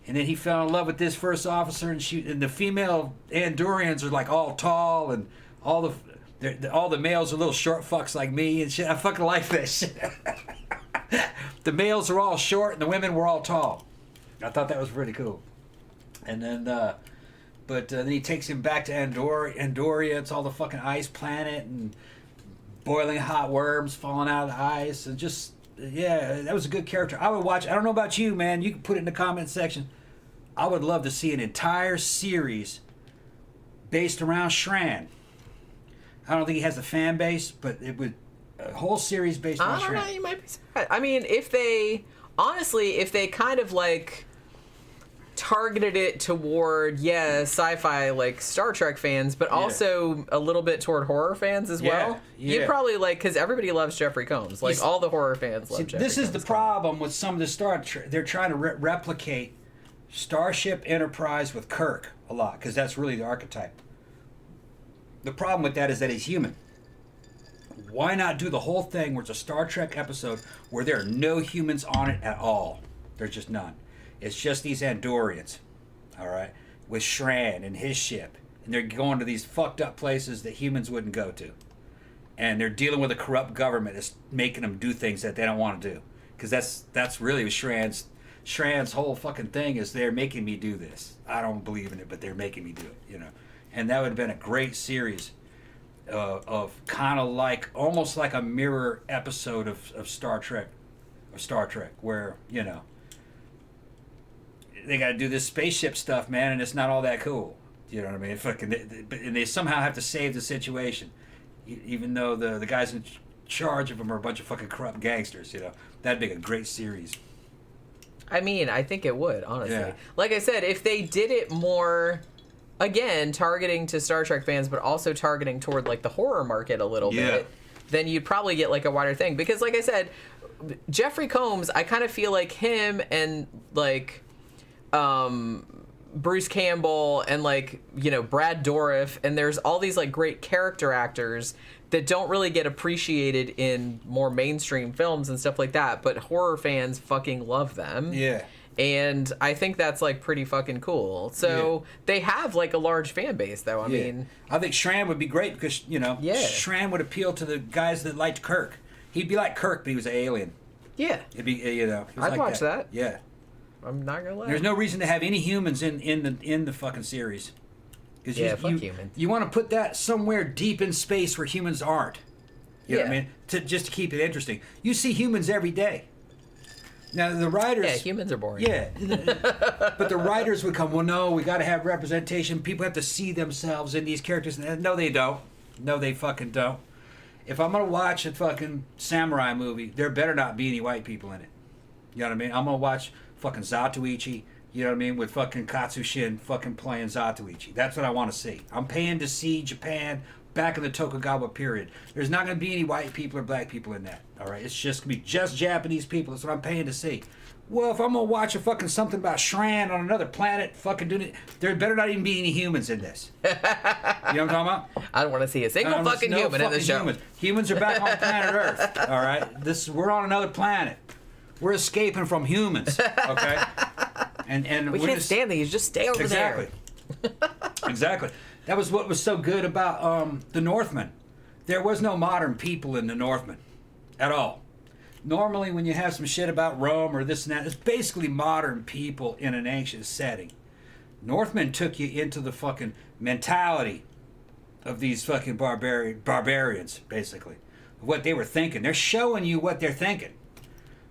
Speaker 2: and then he fell in love with this first officer, and the female Andorians are like all tall, and all the males are little short fucks like me and shit. I fucking like that shit. The males are all short and the women were all tall. I thought that was pretty cool. And then, then he takes him back to Andoria. It's all the fucking ice planet and boiling hot worms falling out of the ice. And just, yeah, that was a good character. I would watch. I don't know about you, man. You can put it in the comment section. I would love to see an entire series based around Shran. I don't think he has a fan base, but it would... A whole series based on Shran. I don't know,
Speaker 1: you might be surprised. I mean, if they kind of like targeted it toward, sci-fi, like Star Trek fans, but also a little bit toward horror fans as well. Yeah. You'd probably like, because everybody loves Jeffrey Combs. Like, all the horror fans love Jeffrey Combs.
Speaker 2: This is the problem with some of the Star Trek. They're trying to replicate Starship Enterprise with Kirk a lot, because that's really the archetype. The problem with that is that he's human. Why not do the whole thing where it's a Star Trek episode where there are no humans on it at all? There's just none. It's just these Andorians, all right, with Shran and his ship. and they're going to these fucked up places that humans wouldn't go to, and they're dealing with a corrupt government that's making them do things that they don't want to do, because that's really what Shran's whole fucking thing is. They're making me do this. I don't believe in it, but they're making me do it, and that would have been a great series of kind of like almost like a mirror episode of Star Trek, where they got to do this spaceship stuff, man, and it's not all that cool. You know what I mean? And they somehow have to save the situation, even though the guys in charge of them are a bunch of fucking corrupt gangsters. That'd be a great series.
Speaker 1: I mean, I think it would, honestly.
Speaker 2: Yeah.
Speaker 1: Like I said, if they did it more, again, targeting to Star Trek fans, but also targeting toward like the horror market a little bit, then you'd probably get like a wider thing. Because like I said, Jeffrey Combs, I kind of feel like him and like Bruce Campbell and like Brad Dourif, and there's all these like great character actors that don't really get appreciated in more mainstream films and stuff like that, but horror fans fucking love them.
Speaker 2: Yeah.
Speaker 1: And I think that's like pretty fucking cool. So they have like a large fan base, though. I mean,
Speaker 2: I think Shran would be great because Shran would appeal to the guys that liked Kirk. He'd be like Kirk, but he was an alien.
Speaker 1: Yeah.
Speaker 2: It'd be
Speaker 1: I'd watch that.
Speaker 2: Yeah.
Speaker 1: I'm not gonna lie.
Speaker 2: There's no reason to have any humans in the fucking series.
Speaker 1: Yeah, fuck humans.
Speaker 2: You want to put that somewhere deep in space where humans aren't. You know what I mean? Just to keep it interesting. You see humans every day. Now the writers.
Speaker 1: Yeah, humans are boring.
Speaker 2: Yeah, but the writers would come. Well, no, we got to have representation. People have to see themselves in these characters. No, they don't. No, they fucking don't. If I'm gonna watch a fucking samurai movie, there better not be any white people in it. You know what I mean? I'm gonna watch fucking Zatoichi. You know what I mean? With fucking Katsushin fucking playing Zatoichi. That's what I want to see. I'm paying to see Japan back in the Tokugawa period. There's not going to be any white people or black people in that. All right? It's just going to be just Japanese people. That's what I'm paying to see. Well, if I'm going to watch a fucking something about Shran on another planet fucking doing it, there better not even be any humans in this. You know what I'm talking about?
Speaker 1: I don't want to see a single fucking human in the show.
Speaker 2: Humans are back on planet Earth. All right? We're on another planet. We're escaping from humans. Okay? And
Speaker 1: we can't stand these. Just stay over there.
Speaker 2: Exactly. That was what was so good about the Northmen. There was no modern people in the Northmen at all. Normally, when you have some shit about Rome or this and that, it's basically modern people in an ancient setting. Northmen took you into the fucking mentality of these fucking barbarians, basically, of what they were thinking. They're showing you what they're thinking.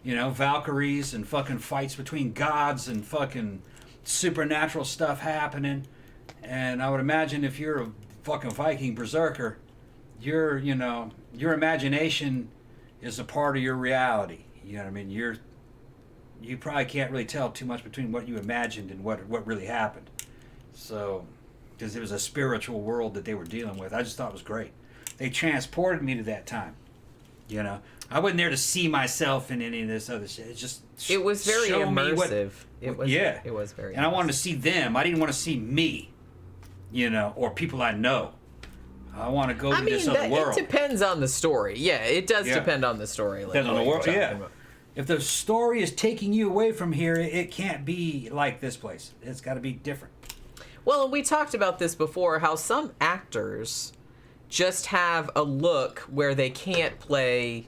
Speaker 2: Valkyries and fucking fights between gods and fucking supernatural stuff happening. And I would imagine if you're a fucking Viking berserker, your imagination is a part of your reality. You know what I mean? You probably can't really tell too much between what you imagined and what really happened. So, because it was a spiritual world that they were dealing with. I just thought it was great. They transported me to that time. I wasn't there to see myself in any of this other shit.
Speaker 1: It was very immersive. It was very.
Speaker 2: And I wanted to see them. I didn't want to see me, or people I know. I want to go to this other world.
Speaker 1: It depends on the story. Yeah, it does depend on the story.
Speaker 2: Depends on the world. Yeah. If the story is taking you away from here, it can't be like this place. It's got to be different.
Speaker 1: Well, and we talked about this before. How some actors just have a look where they can't play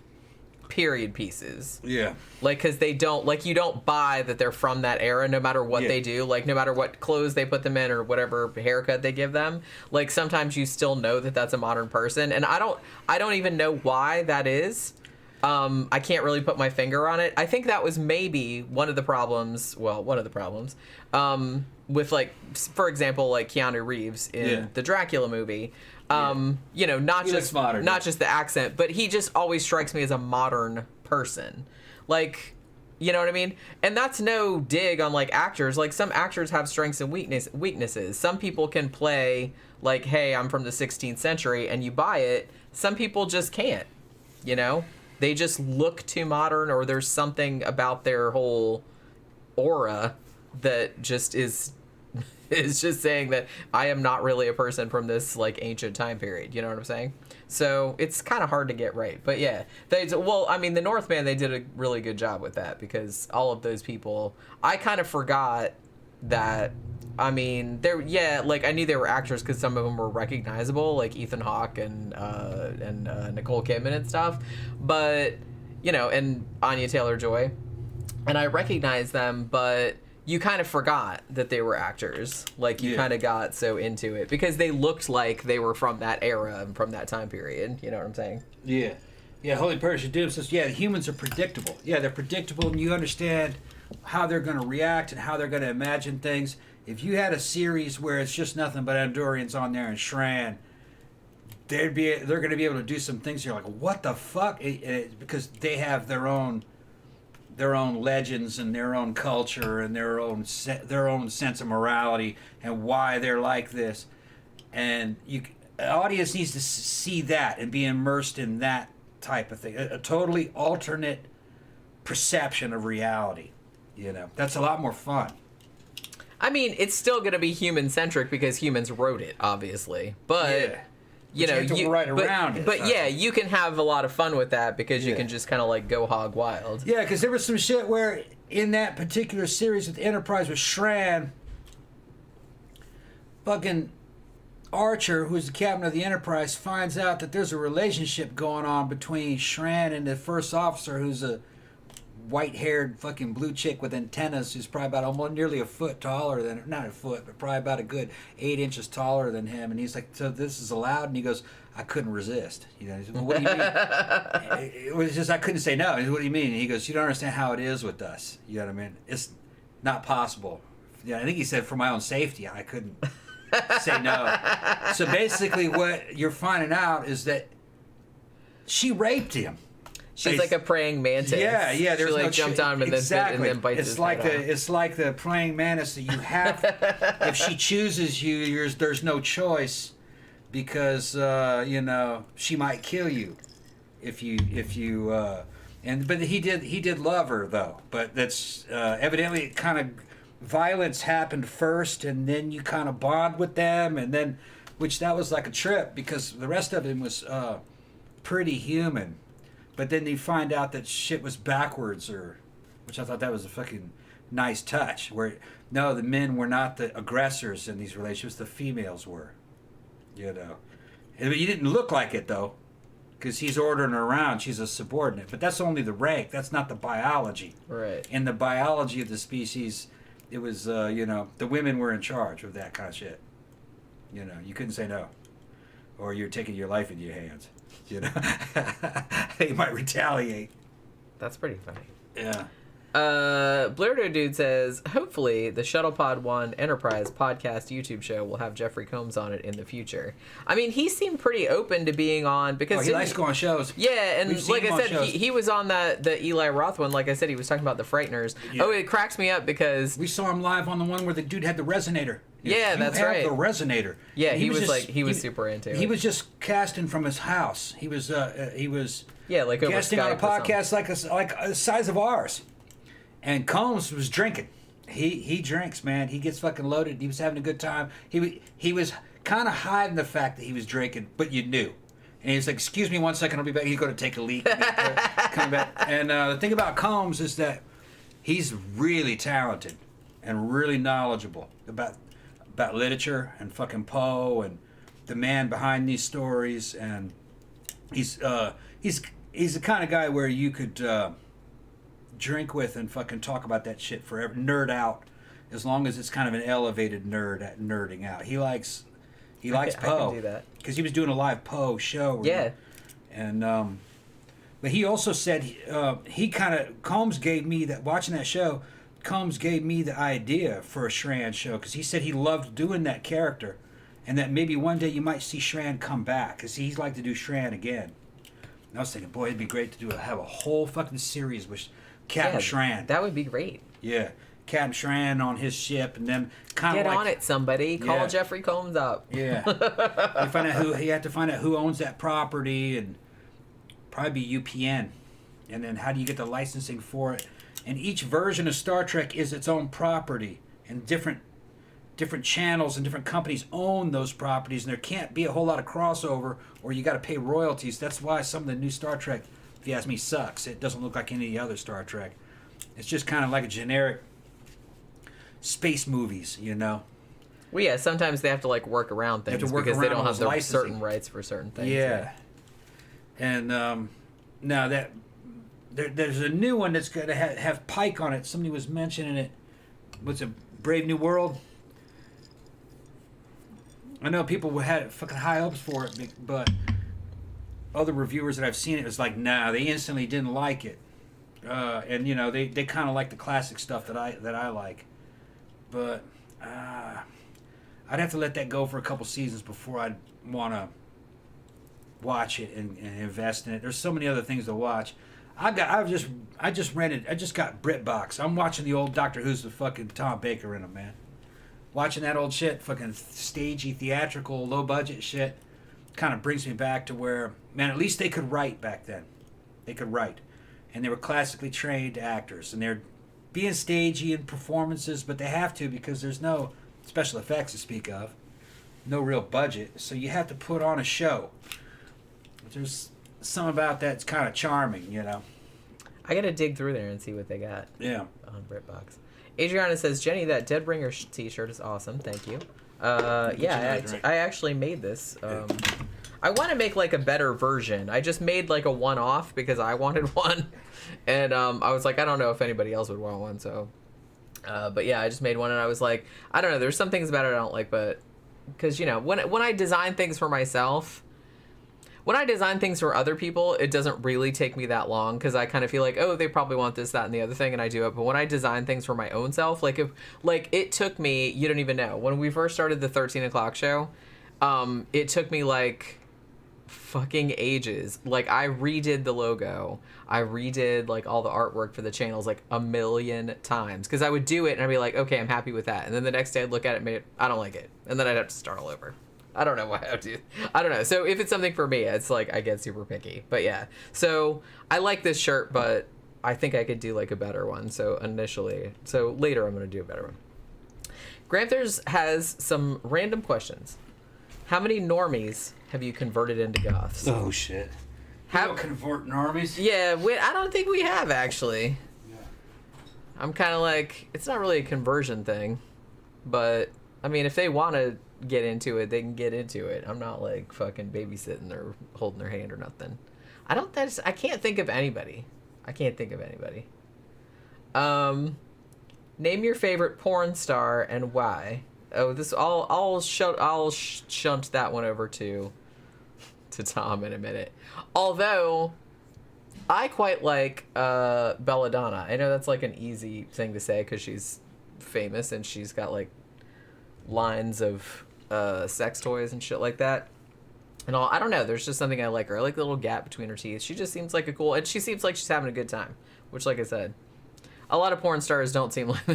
Speaker 1: period pieces.
Speaker 2: Yeah.
Speaker 1: Like, because they don't, like, you don't buy that they're from that era no matter what they do. Like, no matter what clothes they put them in or whatever haircut they give them. Like, sometimes you still know that that's a modern person. And I don't even know why that is. I can't really put my finger on it. I think that was maybe one of the problems. Well, one of the problems. With, like, for example, like Keanu Reeves in the Dracula movie. Not just the accent, but he just always strikes me as a modern person. Like, you know what I mean? And that's no dig on, like, actors. Like, some actors have strengths and weaknesses. Some people can play, like, hey, I'm from the 16th century, and you buy it. Some people just can't, They just look too modern, or there's something about their whole aura that just is just saying that I am not really a person from this, like, ancient time period. You know what I'm saying? So it's kind of hard to get right. But yeah, the Northman, they did a really good job with that, because all of those people, I kind of forgot that, I mean, like I knew they were actors because some of them were recognizable, like Ethan Hawke and Nicole Kidman and stuff, but and Anya Taylor-Joy, and I recognized them, but you kind of forgot that they were actors. Like you kind of got so into it because they looked like they were from that era and from that time period. You know what I'm saying?
Speaker 2: Yeah. Yeah, Holy Persian Doom says, the humans are predictable. Yeah, they're predictable, and you understand how they're going to react and how they're going to imagine things. If you had a series where it's just nothing but Andorians on there and Shran, they're going to be able to do some things. You're like, what the fuck? Because they have their own legends and their own culture and their own sense of morality and why they're like this. And the audience needs to see that and be immersed in that type of thing. A totally alternate perception of reality. That's a lot more fun.
Speaker 1: I mean, it's still going to be human-centric because humans wrote it, obviously. But, you
Speaker 2: write around it.
Speaker 1: But you can have a lot of fun with that because you can just kind of like go hog wild.
Speaker 2: Yeah, because there was some shit where in that particular series with Enterprise with Shran, fucking Archer, who's the captain of the Enterprise, finds out that there's a relationship going on between Shran and the first officer, who's a white-haired fucking blue chick with antennas, who's probably about almost nearly a foot taller than, not a foot, but probably about a good 8 inches taller than him. And he's like, so this is allowed? And he goes, I couldn't resist. He said, well, what do you mean? It was just, I couldn't say no. He said, what do you mean? And he goes, you don't understand how it is with us. You know what I mean? It's not possible. Yeah, I think he said, for my own safety, I couldn't say no. So basically what you're finding out is that she raped him.
Speaker 1: She's like a praying mantis.
Speaker 2: Yeah. There's
Speaker 1: she jumped on him and then bites his head off.
Speaker 2: It's like the praying mantis that you have. If she chooses you, there's no choice, because she might kill you if you. But he did love her though. But that's evidently kind of violence happened first, and then you kind of bond with them, and then that was like a trip because the rest of him was pretty human. But then you find out that shit was backwards, which I thought that was a fucking nice touch. Where no, the men were not the aggressors in these relationships; the females were. And you didn't look like it though, because he's ordering her around. She's a subordinate, but that's only the rank. That's not the biology.
Speaker 1: Right.
Speaker 2: In the biology of the species, it was the women were in charge of that kind of shit. You couldn't say no, or you're taking your life into your hands. They might retaliate.
Speaker 1: That's pretty funny.
Speaker 2: Yeah.
Speaker 1: Blurdo Dude says, hopefully the Shuttlepod 1 Enterprise podcast YouTube show will have Jeffrey Combs on it in the future. I mean, he seemed pretty open to being on because
Speaker 2: he likes going on shows.
Speaker 1: Yeah, and like I said, he was on the Eli Roth one. Like I said, he was talking about the Frighteners. Yeah. Oh, it cracks me up because
Speaker 2: we saw him live on the one where the dude had the resonator.
Speaker 1: Yeah, that's right.
Speaker 2: The resonator.
Speaker 1: Yeah, he was super into it.
Speaker 2: He was just casting from his house. He was
Speaker 1: like over
Speaker 2: casting
Speaker 1: Skype
Speaker 2: on a podcast like the size of ours. And Combs was drinking. He drinks, man. He gets fucking loaded. He was having a good time. He was kind of hiding the fact that he was drinking, but you knew. And he was like, "Excuse me, 1 second, I'll be back." He's going to take a leak. Come back. And the thing about Combs is that he's really talented and really knowledgeable about literature and fucking Poe and the man behind these stories. And he's the kind of guy where you could drink with and fucking talk about that shit forever, nerd out, as long as it's kind of an elevated nerd at nerding out. He likes Poe.
Speaker 1: I can do that
Speaker 2: because he was doing a live Poe show.
Speaker 1: Yeah.
Speaker 2: And but he also said he kind of Combs gave me that watching that show. Combs gave me the idea for a Shran show because he said he loved doing that character, and that maybe one day you might see Shran come back because he'd like to do Shran again. And I was thinking, boy, it'd be great to have a whole fucking series with Captain Shran.
Speaker 1: That would be great.
Speaker 2: Yeah, Captain Shran on his ship, and then kind of
Speaker 1: get on it, somebody. Call Jeffrey Combs up.
Speaker 2: Yeah, you have to find out who owns that property, and probably be UPN, and then how do you get the licensing for it? And each version of Star Trek is its own property, and different channels and different companies own those properties, and there can't be a whole lot of crossover, or you got to pay royalties. That's why some of the new Star Trek, if you ask me, sucks. It doesn't look like any other Star Trek. It's just kind of like a generic space movies, you know.
Speaker 1: Well, yeah, sometimes they have to like work around things because they don't have the certain rights for certain things.
Speaker 2: Yeah. And now that there's a new one that's going to have Pike on it. Somebody was mentioning it. What's it? Brave New World. I know people had fucking high hopes for it, but other reviewers that I've seen it was like, nah, they instantly didn't like it. And you know, they kind of like the classic stuff that I like. But I'd have to let that go for a couple seasons before I'd want to watch it and invest in it. There's so many other things to watch. I just got BritBox. I'm watching the old Doctor Who's with fucking Tom Baker in them, man. Watching that old shit, fucking stagey, theatrical, low budget shit, kind of brings me back to where, man, at least they could write back then. They could write, and they were classically trained actors, and they're being stagey in performances, but they have to because there's no special effects to speak of, no real budget, so you have to put on a show. But there's something about that's kind of charming, you know.
Speaker 1: I gotta dig through there and see what they got.
Speaker 2: Yeah.
Speaker 1: On BritBox. Adriana says, Jenny, that Dead Ringer t-shirt is awesome. Thank you. Yeah, I actually made this. I want to make like a better version. I just made like a one-off because I wanted one, and I was like, I don't know if anybody else would want one. So, but yeah, I just made one, and I was like, I don't know. There's some things about it I don't like, but because you know, when I design things for myself. When I design things for other people, it doesn't really take me that long because I kind of feel like, oh, they probably want this, that, and the other thing, and I do it. But when I design things for my own self, like it took me, you don't even know. When we first started the 13 o'clock show, it took me like fucking ages. Like I redid the logo. I redid like all the artwork for the channels like a million times because I would do it and I'd be like, okay, I'm happy with that. And then the next day I'd look at it and I don't like it. And then I'd have to start all over. I don't know why I do. I don't know. So if it's something for me, it's like I get super picky. But yeah. So I like this shirt, but I think I could do like a better one. So later I'm going to do a better one. Gramthars has some random questions. How many normies have you converted into goths?
Speaker 2: Oh shit. How convert normies?
Speaker 1: Yeah, I don't think we have actually.
Speaker 2: Yeah.
Speaker 1: I'm kind of like, it's not really a conversion thing, but I mean, if they want to get into it, they can get into it. I'm not like fucking babysitting or holding their hand or nothing. I can't think of anybody. Name your favorite porn star and why. Oh, I'll shunt that one over to Tom in a minute. Although I quite like Belladonna. I know that's like an easy thing to say because she's famous and she's got like lines of sex toys and shit like that. And all, I don't know, there's just something I like her. I like the little gap between her teeth. She just seems like and she seems like she's having a good time, which, like I said, a lot of porn stars don't seem like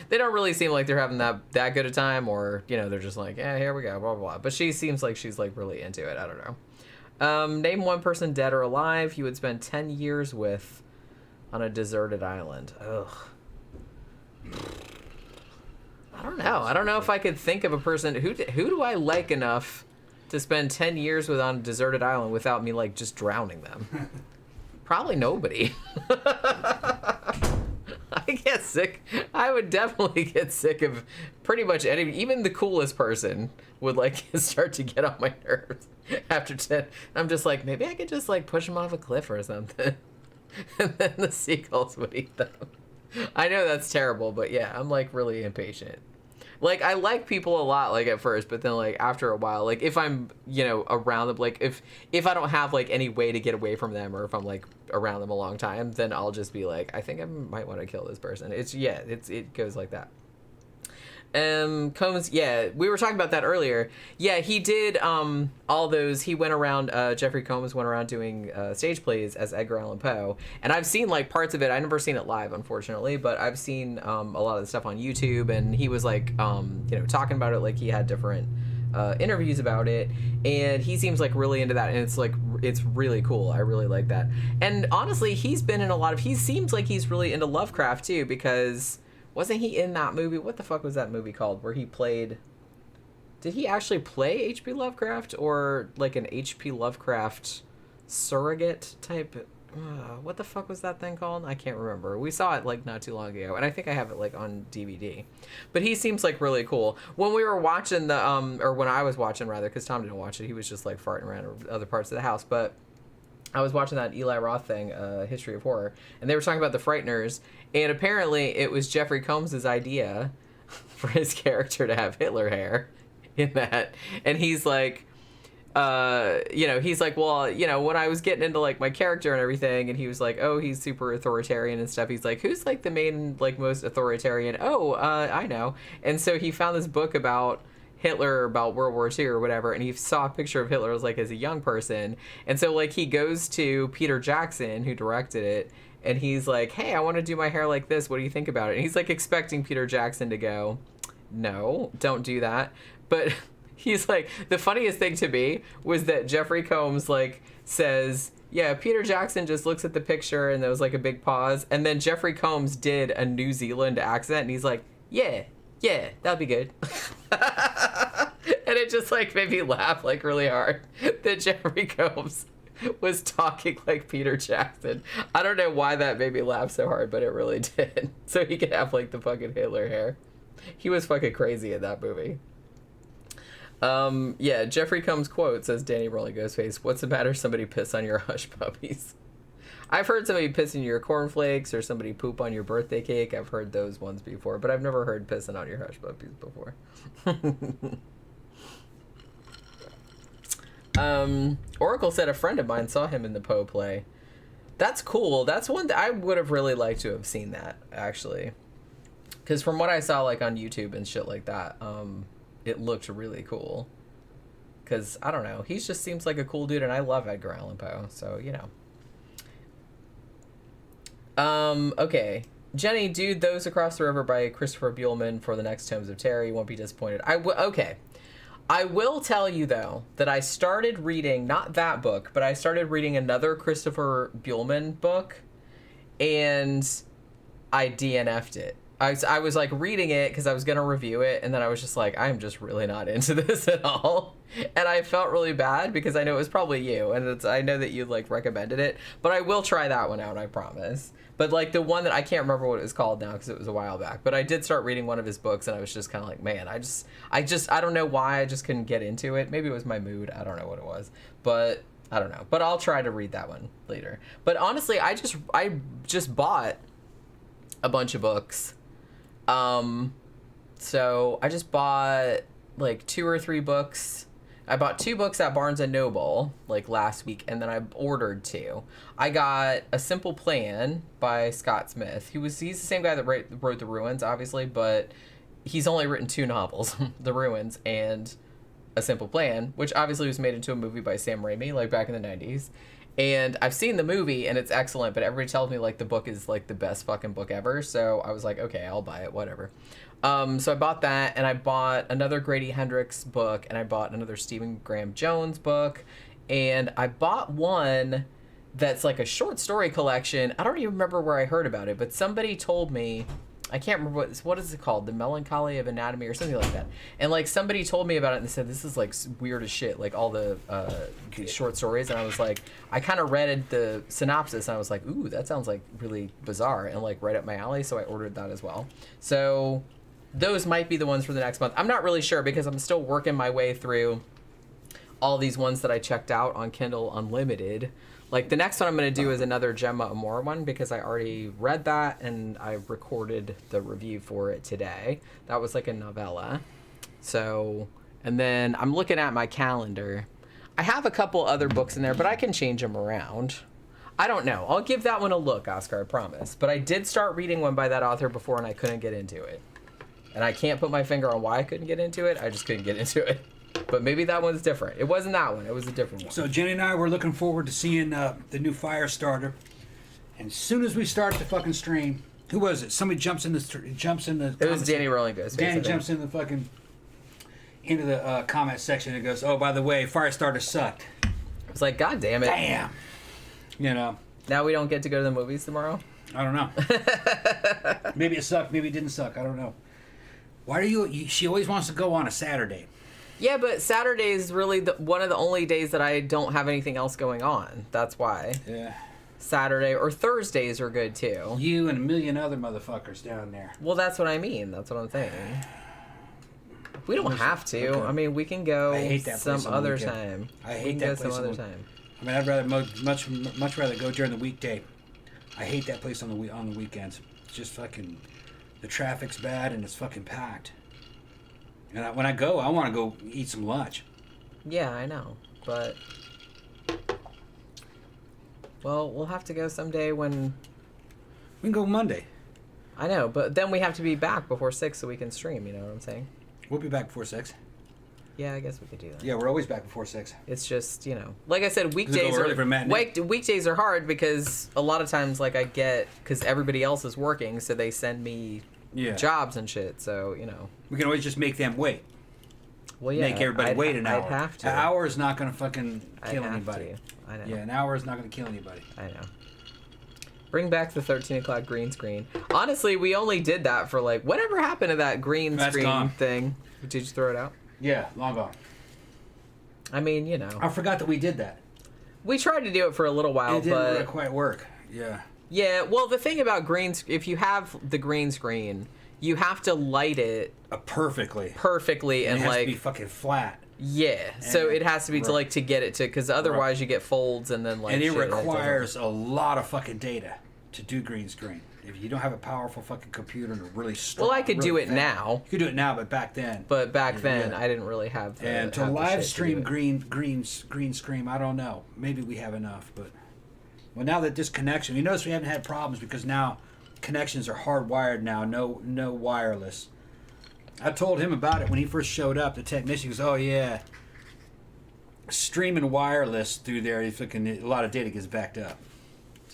Speaker 1: they don't really seem like they're having that good a time, or, you know, they're just like, yeah, here we go, blah, blah, blah. But she seems like she's like really into it. I don't know. Name one person, dead or alive, you would spend 10 years with on a deserted island. Ugh. I don't know. I don't know if I could think of a person. Who do I like enough to spend 10 years with on a deserted island without me, like, just drowning them? Probably nobody. I get sick. I would definitely get sick of pretty much even the coolest person would, like, start to get on my nerves after 10. I'm just like, maybe I could just, like, push them off a cliff or something. And then the seagulls would eat them. I know that's terrible, but yeah, I'm, like, really impatient. Like, I like people a lot, like, at first, but then, like, after a while, like, if I'm, you know, around them, like, if I don't have, like, any way to get away from them, or if I'm, like, around them a long time, then I'll just be like, I think I might want to kill this person. It goes like that. Combs, yeah, we were talking about that earlier. Yeah, he did, all those, he went around, Jeffrey Combs went around doing, stage plays as Edgar Allan Poe, and I've seen, like, parts of it. I've never seen it live, unfortunately, but I've seen, a lot of the stuff on YouTube, and he was, like, you know, talking about it, like, he had different, interviews about it, and he seems, like, really into that, and it's, like, it's really cool. I really like that. And honestly, he's been in he seems like he's really into Lovecraft, too, because wasn't he in that movie? What the fuck was that movie called? Where he played... Did he actually play H.P. Lovecraft? Or, like, an H.P. Lovecraft surrogate type what the fuck was that thing called? I can't remember. We saw it like not too long ago, and I think I have it like on DVD. But he seems like really cool. When we were watching the or when I was watching rather, because Tom didn't watch it, he was just like farting around other parts of the house. But I was watching that Eli Roth thing, History of Horror, and they were talking about the Frighteners, and apparently it was Jeffrey Combs' idea for his character to have Hitler hair in that, and he's like. He's like, well, when I was getting into like my character and everything, and he was like, oh, he's super authoritarian and stuff. He's like, who's like the main, like most authoritarian? Oh, I know. And so he found this book about Hitler, about World War II or whatever, and he saw a picture of Hitler like as a young person. And so like he goes to Peter Jackson, who directed it, and he's like, hey, I want to do my hair like this. What do you think about it? And he's like expecting Peter Jackson to go, no, don't do that. But he's like, the funniest thing to me was that Jeffrey Combs like says, yeah, Peter Jackson just looks at the picture, and there was like a big pause, and then Jeffrey Combs did a New Zealand accent, and he's like, yeah, that'd be good. And it just like made me laugh like really hard that Jeffrey Combs was talking like Peter Jackson. I don't know why that made me laugh so hard, but it really did. So he could have like the fucking Hitler hair. He was fucking crazy in that movie. Yeah, Jeffrey Combs quote says, Danny rolling Ghostface, what's the matter? Somebody piss on your hush puppies. I've heard somebody pissing your cornflakes or somebody poop on your birthday cake. I've heard those ones before, but I've never heard pissing on your hush puppies before. Oracle said a friend of mine saw him in the Poe play. That's cool. That's one that I would have really liked to have seen that, actually. Because from what I saw like on YouTube and shit like that, it looked really cool. Because, I don't know, he just seems like a cool dude, and I love Edgar Allan Poe, so, okay. Jenny, dude, Those Across the River by Christopher Buehlman for the next Tomes of Terror. You won't be disappointed. Okay. I will tell you, though, that I started reading, not that book, but I started reading another Christopher Buehlman book, and I DNF'd it. I was like reading it because I was going to review it, and then I was just like, I'm just really not into this at all. And I felt really bad because I know it was probably you, and I know that you like recommended it, but I will try that one out, I promise. But like the one that I can't remember what it was called now because it was a while back, but I did start reading one of his books, and I was just kind of like, man, I don't know why I just couldn't get into it. Maybe it was my mood. I don't know what it was, but I don't know. But I'll try to read that one later. But honestly, I just bought a bunch of books. So I just bought like 2 or 3 books. I bought 2 books at Barnes & Noble like last week, and then I ordered 2. I got A Simple Plan by Scott Smith. He's the same guy that wrote The Ruins, obviously, but he's only written 2 novels, The Ruins and A Simple Plan, which obviously was made into a movie by Sam Raimi, like back in the 90s. And I've seen the movie, and it's excellent, but everybody tells me, like, the book is, like, the best fucking book ever, so I was like, okay, I'll buy it, whatever. So I bought that, and I bought another Grady Hendrix book, and I bought another Stephen Graham Jones book, and I bought one that's, like, a short story collection. I don't even remember where I heard about it, but somebody told me... I can't remember what is it called? The Melancholy of Anatomy or something like that. And like somebody told me about it and they said this is like weird as shit, like all the short stories. And I was like, I kind of read the synopsis and I was like, ooh, that sounds like really bizarre and like right up my alley. So I ordered that as well. So those might be the ones for the next month. I'm not really sure because I'm still working my way through all these ones that I checked out on Kindle Unlimited. Like, the next one I'm going to do is another Gemma Amor one because I already read that and I recorded the review for it today. That was like a novella. So, and then I'm looking at my calendar. I have a couple other books in there, but I can change them around. I don't know. I'll give that one a look, Oscar, I promise. But I did start reading one by that author before and I couldn't get into it. And I can't put my finger on why I couldn't get into it. I just couldn't get into it. But maybe that one's different. It wasn't that one. It was a different one.
Speaker 2: So Jenny and I were looking forward to seeing the new Firestarter. And as soon as we start the fucking stream, who was it? Somebody jumps in the.
Speaker 1: It was Danny Rolling Ghost.
Speaker 2: Danny jumps into the comment section and goes, "Oh, by the way, Firestarter sucked."
Speaker 1: I was like, God damn it!
Speaker 2: Damn. You know.
Speaker 1: Now we don't get to go to the movies tomorrow.
Speaker 2: I don't know. Maybe it sucked. Maybe it didn't suck. I don't know. Why are you? She always wants to go on a Saturday.
Speaker 1: Yeah, but Saturday is really one of the only days that I don't have anything else going on. That's why.
Speaker 2: Yeah.
Speaker 1: Saturday, or Thursdays are good too.
Speaker 2: You and a million other motherfuckers down there.
Speaker 1: Well, that's what I mean. That's what I'm saying. We don't have to.
Speaker 2: Okay.
Speaker 1: I mean, we can go
Speaker 2: I hate that
Speaker 1: some
Speaker 2: place on the
Speaker 1: other
Speaker 2: weekend.
Speaker 1: time.
Speaker 2: I hate
Speaker 1: we can
Speaker 2: that
Speaker 1: go
Speaker 2: place
Speaker 1: some
Speaker 2: on
Speaker 1: other
Speaker 2: the-
Speaker 1: time.
Speaker 2: I mean, I'd rather much rather go during the weekday. I hate that place on the weekends. It's just fucking, the traffic's bad and it's fucking packed. And when I go, I want to go eat some lunch.
Speaker 1: Yeah, I know, but well, we'll have to go someday when.
Speaker 2: We can go Monday.
Speaker 1: I know, but then we have to be back before 6 so we can stream. You know what I'm saying?
Speaker 2: We'll be back before 6.
Speaker 1: Yeah, I guess we could do that.
Speaker 2: Yeah, we're always back before 6.
Speaker 1: It's just, you know, like I said,
Speaker 2: Does it go early for matinee?
Speaker 1: weekdays are hard because a lot of times, like, because everybody else is working, so they send me jobs and shit. So, you know,
Speaker 2: We can always just make them wait.
Speaker 1: well, yeah,
Speaker 2: Make everybody wait an hour.
Speaker 1: I'd have to.
Speaker 2: An hour is not going to fucking kill
Speaker 1: I'd have
Speaker 2: anybody.
Speaker 1: to. I know.
Speaker 2: Yeah, an hour is not going to kill anybody.
Speaker 1: I know. Bring back the 13 o'clock green screen. Honestly, we only did that for like, whatever happened to that green
Speaker 2: That's
Speaker 1: screen
Speaker 2: gone.
Speaker 1: thing? Did you throw it out?
Speaker 2: Yeah, long gone.
Speaker 1: I mean, you know,
Speaker 2: I forgot that we did that.
Speaker 1: we tried to do it for a little while,
Speaker 2: It didn't
Speaker 1: but
Speaker 2: really quite work. Yeah.
Speaker 1: yeah. Well, the thing about if you have the green screen, you have to light it
Speaker 2: Perfectly.
Speaker 1: perfectly
Speaker 2: And
Speaker 1: and
Speaker 2: it has
Speaker 1: like
Speaker 2: to be fucking flat.
Speaker 1: yeah. So
Speaker 2: And-
Speaker 1: it has to be to
Speaker 2: right.
Speaker 1: like to get it to because otherwise you get folds and then like
Speaker 2: And it
Speaker 1: shit, that doesn't-
Speaker 2: requires a lot of fucking data to do green screen. If you don't have a powerful fucking computer and a really strong...
Speaker 1: Well, I could do
Speaker 2: really
Speaker 1: it
Speaker 2: fast-
Speaker 1: now,
Speaker 2: You could do it now, but back then...
Speaker 1: but back then
Speaker 2: Yeah.
Speaker 1: I didn't really have. The,
Speaker 2: And to
Speaker 1: have the
Speaker 2: live
Speaker 1: shit to
Speaker 2: stream
Speaker 1: do it.
Speaker 2: green screen, I don't know. Maybe we have enough, but... Well, now that this connection... You notice we haven't had problems because now connections are hardwired now. No wireless. I told him about it when he first showed up. The technician goes, oh, yeah. Streaming wireless through there, a lot of data gets backed up.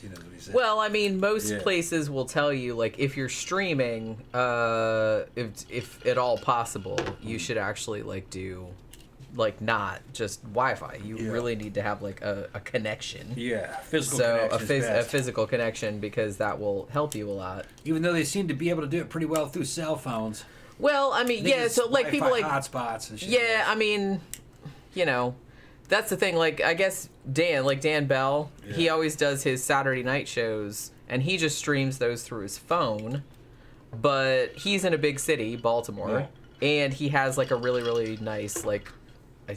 Speaker 2: You know what he said.
Speaker 1: Well, I mean, most
Speaker 2: Yeah.
Speaker 1: places will tell you like if you're streaming, if at all possible, you should actually like do, like not just Wi-Fi. You
Speaker 2: Yeah.
Speaker 1: really need to have like a connection.
Speaker 2: Yeah, physical
Speaker 1: So
Speaker 2: connection is
Speaker 1: a
Speaker 2: best.
Speaker 1: physical connection because that will help you a lot.
Speaker 2: Even though they seem to be able to do it pretty well through cell phones.
Speaker 1: Well, I mean,
Speaker 2: They
Speaker 1: yeah.
Speaker 2: get
Speaker 1: So like people
Speaker 2: Wi-Fi
Speaker 1: like
Speaker 2: hotspots and shit.
Speaker 1: yeah. I mean, you know. That's the thing, like, I guess Dan Bell, he
Speaker 2: Yeah.
Speaker 1: always does his Saturday night shows, and he just streams those through his phone, but he's in a big city, Baltimore, and he has, like, a really, really nice, like,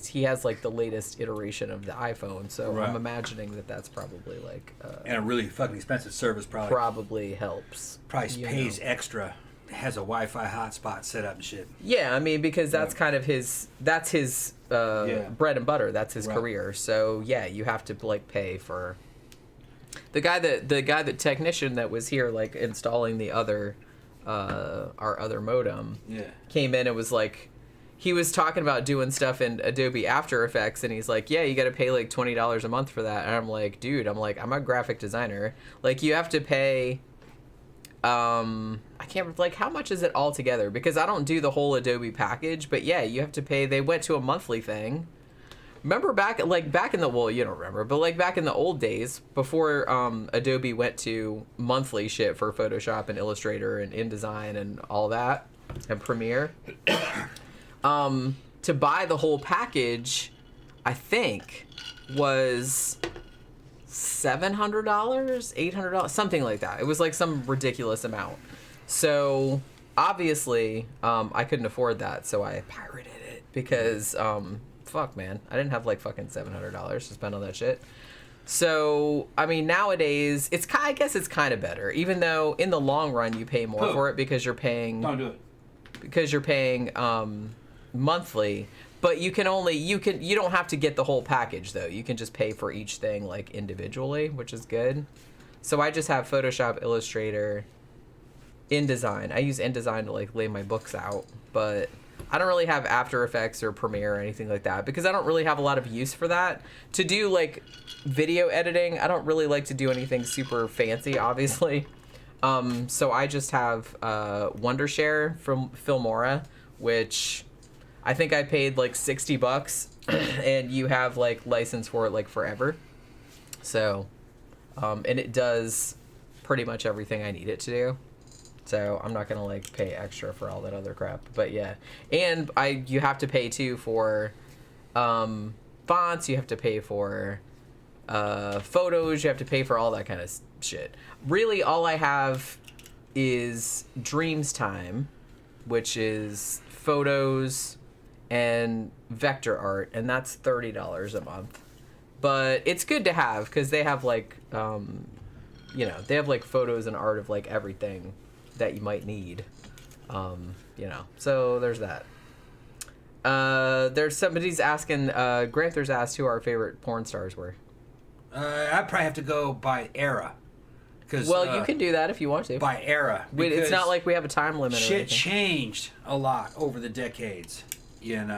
Speaker 1: he has, like, the latest iteration of the iPhone, so
Speaker 2: Right.
Speaker 1: I'm imagining that that's probably, like,
Speaker 2: And a really fucking expensive service probably.
Speaker 1: probably helps.
Speaker 2: Probably
Speaker 1: you
Speaker 2: pays
Speaker 1: know.
Speaker 2: extra. Has a Wi-Fi hotspot set up and shit.
Speaker 1: Yeah, I mean, because that's
Speaker 2: Yeah.
Speaker 1: kind of his
Speaker 2: Yeah.
Speaker 1: bread and butter. That's his
Speaker 2: Right.
Speaker 1: career. So yeah, you have to like pay for the technician that was here like installing the other our other modem
Speaker 2: Yeah.
Speaker 1: came in and was like he was talking about doing stuff in Adobe After Effects and he's like, yeah, you got to pay like $20 a month for that. And I'm like, dude, I'm a graphic designer. Like you have to pay I can't like how much is it all together because I don't do the whole Adobe package, but yeah, you have to pay. They went to a monthly thing. Remember back in the well, you don't remember, but like back in the old days before Adobe went to monthly shit for Photoshop and Illustrator and InDesign and all that and Premiere. To buy the whole package, I think was $700, $800, something like that. It was like some ridiculous amount. So obviously, I couldn't afford that, so I pirated it because, fuck, man, I didn't have like fucking $700 to spend on that shit. So I mean, nowadays I guess it's kind of better, even though in the long run you pay more for it because you're paying.
Speaker 2: Don't do it.
Speaker 1: Because you're paying monthly. But you don't have to get the whole package though. You can just pay for each thing like individually, which is good. So I just have Photoshop, Illustrator, InDesign. I use InDesign to like lay my books out, but I don't really have After Effects or Premiere or anything like that because I don't really have a lot of use for that. To do like video editing, I don't really like to do anything super fancy, obviously. So I just have Wondershare from Filmora, which I think I paid like $60 and you have like license for it like forever. So, and it does pretty much everything I need it to do. So I'm not gonna like pay extra for all that other crap. But yeah, and you have to pay too for fonts. You have to pay for photos. You have to pay for all that kind of shit. Really, all I have is Dreams Time, which is photos and vector art, and that's $30 a month. But it's good to have because they have like, they have like photos and art of like everything that you might need. So there's that. There's somebody's asking, Granthars asked who our favorite porn stars were.
Speaker 2: I'd probably have to go by era.
Speaker 1: Well, you can do that if you want to.
Speaker 2: By era.
Speaker 1: It's not like we have a time limit or anything.
Speaker 2: Shit changed a lot over the decades, And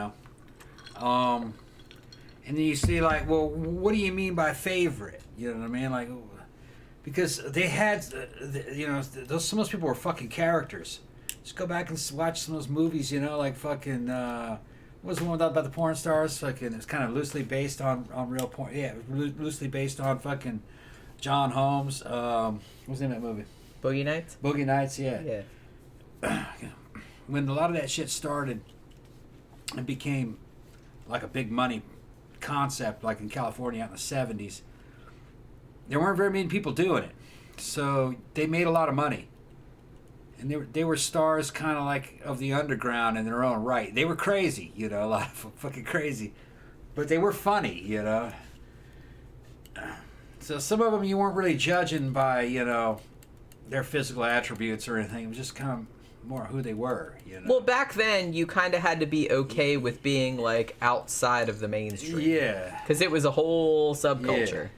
Speaker 2: then you see, like, well, what do you mean by favorite? You know what I mean? Like, because they had, some of those people were fucking characters. Just go back and watch some of those movies, like fucking, what was the one about the porn stars? Fucking, it's kind of loosely based on real porn. Yeah, loosely based on fucking John Holmes. What's the name of that movie?
Speaker 1: Boogie Nights?
Speaker 2: Boogie Nights, yeah.
Speaker 1: Yeah.
Speaker 2: When a lot of that shit started, it became like a big money concept, like in California out in the 70s. There weren't very many people doing it. So they made a lot of money. And they were stars kind of like of the underground in their own right. They were crazy, a lot of fucking crazy. But they were funny, So some of them you weren't really judging by, their physical attributes or anything. It was just kind of more who they were,
Speaker 1: Well, back then, you kind of had to be okay with being, like, outside of the mainstream.
Speaker 2: Yeah.
Speaker 1: Because it was a whole subculture.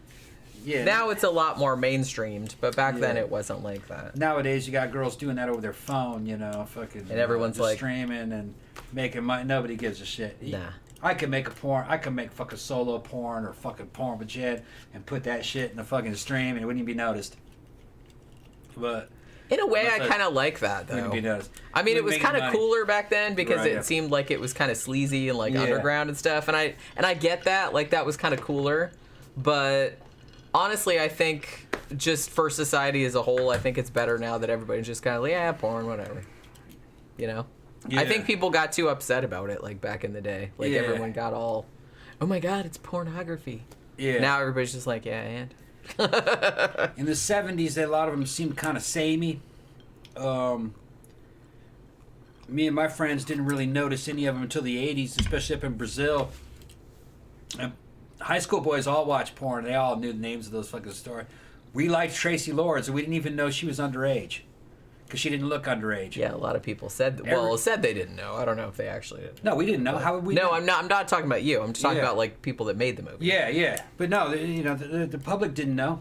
Speaker 2: Yeah.
Speaker 1: Now it's a lot more mainstreamed, but back then it wasn't like that.
Speaker 2: Nowadays, you got girls doing that over their phone, fucking...
Speaker 1: And everyone's
Speaker 2: just
Speaker 1: like...
Speaker 2: streaming and making money. Nobody gives a shit.
Speaker 1: Nah.
Speaker 2: I can make fucking solo porn or fucking porn with Jed and put that shit in the fucking stream and it wouldn't even be noticed. But...
Speaker 1: In a way, I kind of like that, though. I mean, it was kind of cooler back then because it seemed like it was kind of sleazy and like underground and stuff. And I get that, like that was kind of cooler. But honestly, I think just for society as a whole, I think it's better now that everybody's just kind of like, porn, whatever. Yeah. I think people got too upset about it, like back in the day. Like everyone got all, oh my god, it's pornography. Yeah. Now everybody's just like, and.
Speaker 2: In the 70s, a lot of them seemed kind of samey. Me and my friends didn't really notice any of them until the 80s, especially up in Brazil. High school boys all watched porn. They all knew the names of those fucking stars. We liked Tracy Lords, and we didn't even know she was underage. Because she didn't look underage.
Speaker 1: Yeah, a lot of people said said they didn't know. I don't know if they actually did.
Speaker 2: No, we didn't know. How would we know?
Speaker 1: I'm not talking about you. I'm just talking about like people that made the movie.
Speaker 2: Yeah. But no, the public didn't know.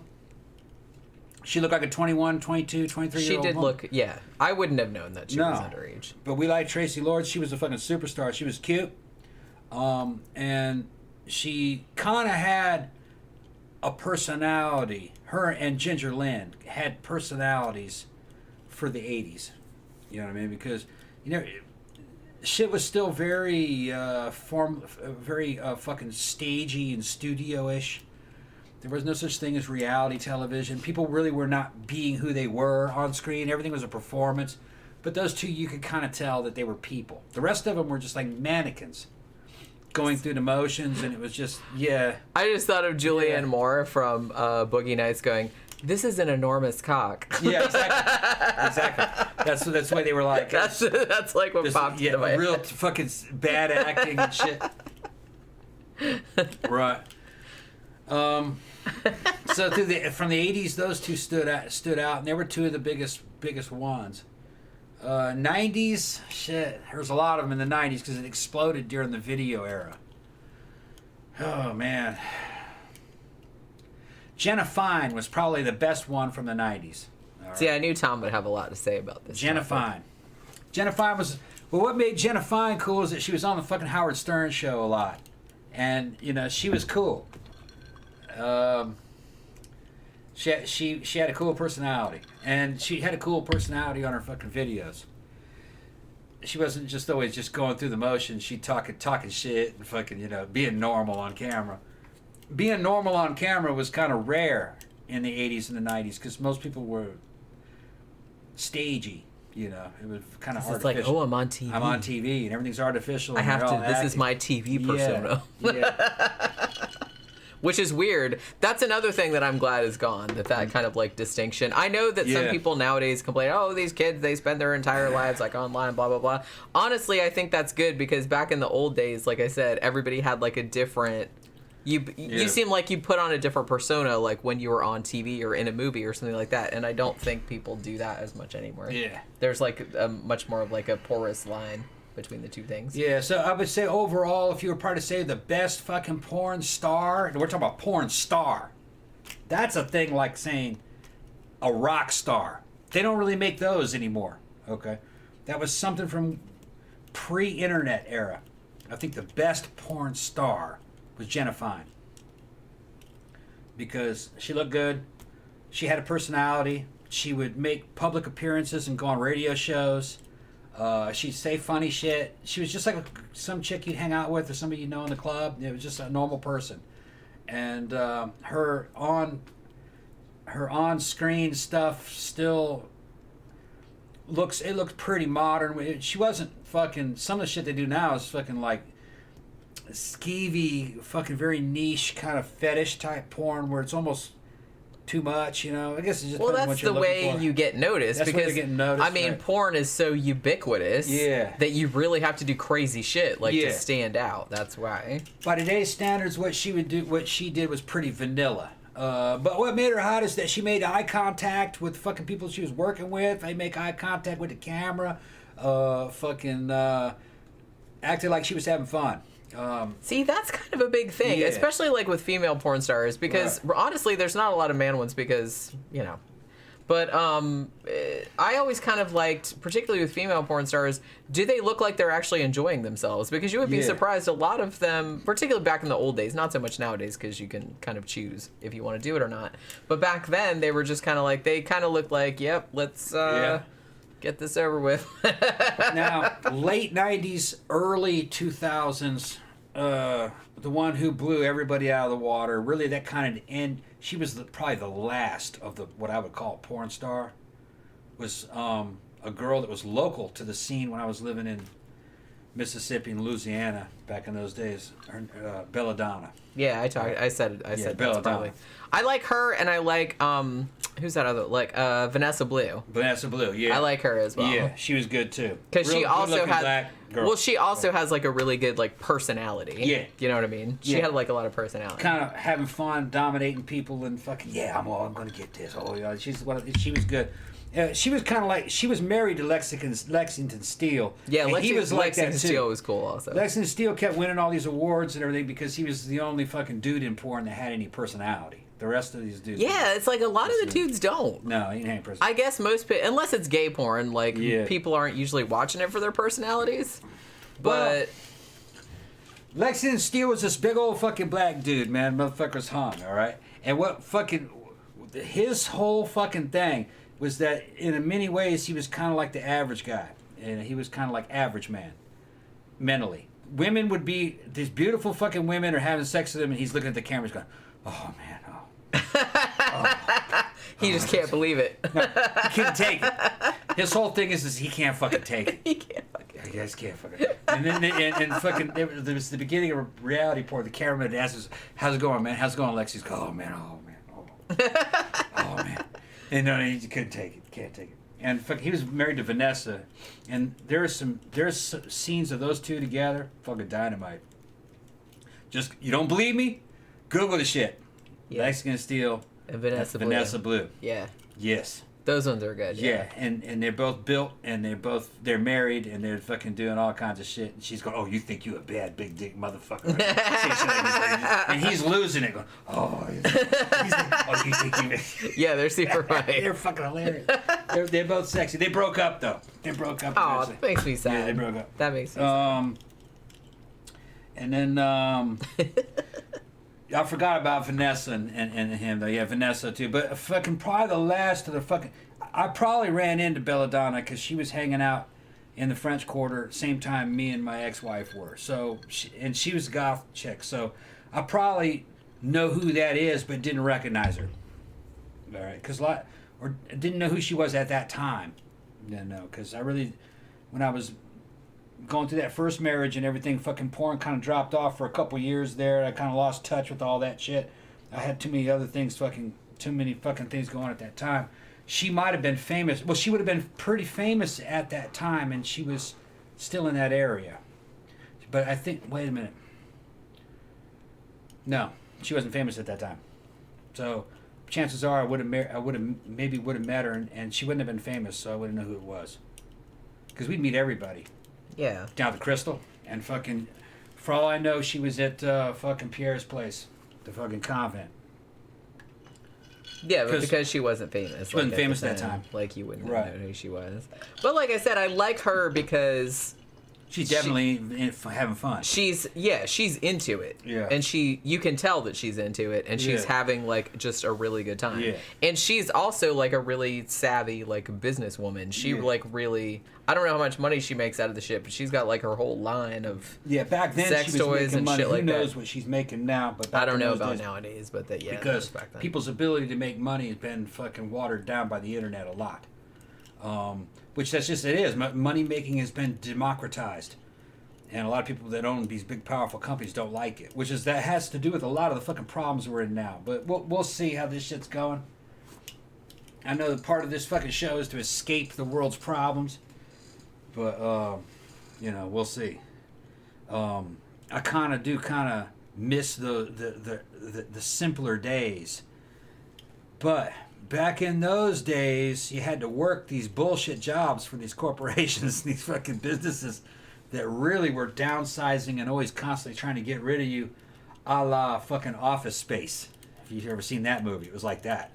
Speaker 2: She looked like a 21, 22, 23-year-old
Speaker 1: She did look, I wouldn't have known that she was underage.
Speaker 2: But we liked Tracy Lords. She was a fucking superstar. She was cute. And she kind of had a personality. Her and Ginger Lynn had personalities for the 80s. You know what I mean? Because, shit was still very fucking stagey and studio-ish. There was no such thing as reality television. People really were not being who they were on screen. Everything was a performance. But those two, you could kind of tell that they were people. The rest of them were just like mannequins going through the motions, and it was just,
Speaker 1: I just thought of Julianne Moore from Boogie Nights going, this is an enormous cock.
Speaker 2: Yeah, exactly. That's the way they were like.
Speaker 1: That's like what popped into my head.
Speaker 2: Real fucking bad acting and shit. Right. So from the 80s, those two stood out, and they were two of the biggest ones. 90s, shit. There was a lot of them in the 90s because it exploded during the video era. Oh man. Jenna Fine was probably the best one from the 90s.
Speaker 1: Right. See, I knew Tom would have a lot to say about this.
Speaker 2: Jenna Fine was... Well, what made Jenna Fine cool is that she was on the fucking Howard Stern show a lot. And, she was cool. She had a cool personality. And she had a cool personality on her fucking videos. She wasn't just always just going through the motions. She talking shit and fucking, being normal on camera. Being normal on camera was kind of rare in the 80s and the 90s because most people were stagey, It was kind of artificial.
Speaker 1: It's like, I'm on TV.
Speaker 2: I'm on TV, and everything's artificial.
Speaker 1: I have to. This is my TV persona.
Speaker 2: Yeah.
Speaker 1: which is weird. That's another thing that I'm glad is gone, that kind of like distinction. I know that some people nowadays complain, oh, these kids, they spend their entire lives like online, blah, blah, blah. Honestly, I think that's good because back in the old days, like I said, everybody had like a different... You seem like you put on a different persona like when you were on TV or in a movie or something like that, and I don't think people do that as much anymore. Yeah. There's like a much more of like a porous line between the two things.
Speaker 2: Yeah, so I would say overall, if you were probably to say the best fucking porn star, and we're talking about porn star, that's a thing like saying a rock star. They don't really make those anymore, okay? That was something from pre-internet era. I think the best porn star was Jenna Fine. Because she looked good, she had a personality, she would make public appearances and go on radio shows, she'd say funny shit. She was just like some chick you'd hang out with or somebody you know in the club. It was just a normal person. And her on-screen stuff still looks pretty modern. She wasn't fucking, some of the shit they do now is fucking like skeevy, fucking very niche kind of fetish type porn where it's almost too much, you know. I guess it's just
Speaker 1: that's the way you get noticed.
Speaker 2: That's
Speaker 1: because
Speaker 2: getting noticed,
Speaker 1: I mean, porn is so ubiquitous that you really have to do crazy shit to stand out. That's why.
Speaker 2: By today's standards, what she did was pretty vanilla. But what made her hot is that she made eye contact with fucking people she was working with. They make eye contact with the camera. Acted like she was having fun.
Speaker 1: See, that's kind of a big thing, especially like with female porn stars, because honestly, there's not a lot of man ones because, you know. But I always kind of liked, particularly with female porn stars, do they look like they're actually enjoying themselves? Because you would be surprised, a lot of them, particularly back in the old days, not so much nowadays because you can kind of choose if you want to do it or not. But back then, they were just kind of like, they kind of looked like, yep, let's get this over with.
Speaker 2: Now, late 90s, early 2000s, the one who blew everybody out of the water, really that kind of end, she was probably the last of the what I would call porn star, was a girl that was local to the scene when I was living in Mississippi and Louisiana back in those days. Belladonna.
Speaker 1: Yeah, I said
Speaker 2: Belladonna.
Speaker 1: Probably. I like her, and I like who's that other, like Vanessa Blue.
Speaker 2: Vanessa Blue, yeah.
Speaker 1: I like her as well.
Speaker 2: Yeah, she was good too.
Speaker 1: Because she also has
Speaker 2: black girl.
Speaker 1: Well, she also has like a really good like personality. Yeah, you know what I mean. She had like a lot of personality.
Speaker 2: Kind of having fun, dominating people, and fucking I'm gonna get this. Oh yeah, she was good. She was kind of like, she was married to Lexington Steele.
Speaker 1: Yeah, he was like Lexington Steele was cool also.
Speaker 2: Lexington Steele kept winning all these awards and everything because he was the only fucking dude in porn that had any personality. The rest of these dudes.
Speaker 1: Yeah, it's like a lot of the dudes don't.
Speaker 2: No, he ain't personality.
Speaker 1: I guess unless it's gay porn, like people aren't usually watching it for their personalities. But
Speaker 2: Lexington Steele was this big old fucking black dude, man. Motherfucker's hung, all right? And what fucking, his whole fucking thing was that in many ways he was kind of like the average guy. And he was kind of like average man, mentally. Women would be, these beautiful fucking women are having sex with him and he's looking at the cameras going, oh man,
Speaker 1: he just can't believe it.
Speaker 2: No, he can't take it. His whole thing is he can't fucking take it.
Speaker 1: He can't fucking.
Speaker 2: He just can't fucking. And then there was the beginning of a reality porn. The cameraman asks us, "How's it going, man? How's it going, Lex?" He's going, "Oh man, oh man." And no, he couldn't take it. Can't take it. And he was married to Vanessa, and there's scenes of those two together. Fucking dynamite. Just, you don't believe me? Google the shit. Yeah. Lexington Steele
Speaker 1: and Vanessa
Speaker 2: Blue.
Speaker 1: Yeah.
Speaker 2: Yes.
Speaker 1: Those ones are good.
Speaker 2: Yeah, and they're both built, and they're married, and they're fucking doing all kinds of shit. And she's going, "Oh, you think you a bad big dick motherfucker?" And he's losing it, going, "Oh, you think you?"
Speaker 1: Yeah, they're super funny.
Speaker 2: They're fucking hilarious. They're both sexy. They broke up though.
Speaker 1: Oh, it makes me sad.
Speaker 2: Yeah, they broke up.
Speaker 1: That makes me sad.
Speaker 2: And then I forgot about Vanessa and him though. Yeah, Vanessa too. But fucking probably the last of the fucking. I probably ran into Belladonna because she was hanging out in the French Quarter same time me and my ex-wife were. So she was a goth chick. So I probably know who that is, but didn't recognize her. All right, or didn't know who she was at that time. No, because I really, when I was going through that first marriage and everything, fucking porn kind of dropped off for a couple years there. I kind of lost touch with all that shit. I had too many things going on at that time. She might have been famous. Well, she would have been pretty famous at that time, and she was still in that area. But I think, wait a minute. No, she wasn't famous at that time. So chances are I would have met her, and she wouldn't have been famous, so I wouldn't know who it was. Because we'd meet everybody.
Speaker 1: Yeah.
Speaker 2: Down at the Crystal, and fucking, for all I know, she was at fucking Pierre's place, the fucking convent.
Speaker 1: Yeah, but because she wasn't famous.
Speaker 2: She wasn't famous at that time.
Speaker 1: Like, you wouldn't know who she was. But like I said, I like her because...
Speaker 2: She's definitely having fun.
Speaker 1: She's into it.
Speaker 2: Yeah.
Speaker 1: And you can tell that she's into it, and she's having, like, just a really good time.
Speaker 2: Yeah.
Speaker 1: And she's also, like, a really savvy, like, businesswoman. She, like, really... I don't know how much money she makes out of the shit, but she's got, like, her whole line of
Speaker 2: back then
Speaker 1: sex
Speaker 2: she was
Speaker 1: toys
Speaker 2: making
Speaker 1: and
Speaker 2: money.
Speaker 1: shit like
Speaker 2: Who knows
Speaker 1: that.
Speaker 2: what she's making now, but
Speaker 1: I don't know about nowadays, but
Speaker 2: because
Speaker 1: back then.
Speaker 2: people's ability to make money has been fucking watered down by the internet a lot. Which that's just it is. Money making has been democratized. And a lot of people that own these big, powerful companies don't like it. That has to do with a lot of the fucking problems we're in now. But we'll see how this shit's going. I know that part of this fucking show is to escape the world's problems. But, we'll see. I kind of miss the simpler days. But back in those days, you had to work these bullshit jobs for these corporations, these fucking businesses that really were downsizing and always constantly trying to get rid of you, a la fucking Office Space. If you've ever seen that movie, it was like that.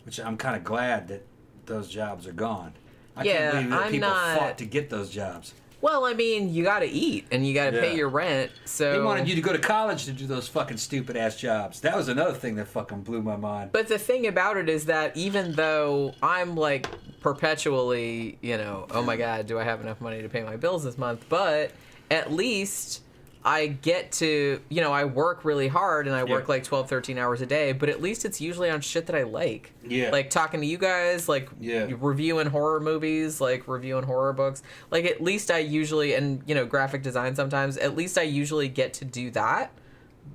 Speaker 2: Which I'm kind of glad that those jobs are gone. I can't believe that people fought to get those jobs.
Speaker 1: Well, I mean, you gotta eat, and you gotta pay your rent, so...
Speaker 2: They wanted you to go to college to do those fucking stupid-ass jobs. That was another thing that fucking blew my mind.
Speaker 1: But the thing about it is that even though I'm, like, perpetually, oh my god, do I have enough money to pay my bills this month? But at least I get to, I work really hard, and I work, like, 12, 13 hours a day, but at least it's usually on shit that I like.
Speaker 2: Yeah.
Speaker 1: Like, talking to you guys, like, reviewing horror movies, like, reviewing horror books. Like, at least I usually, and, graphic design sometimes, at least I usually get to do that,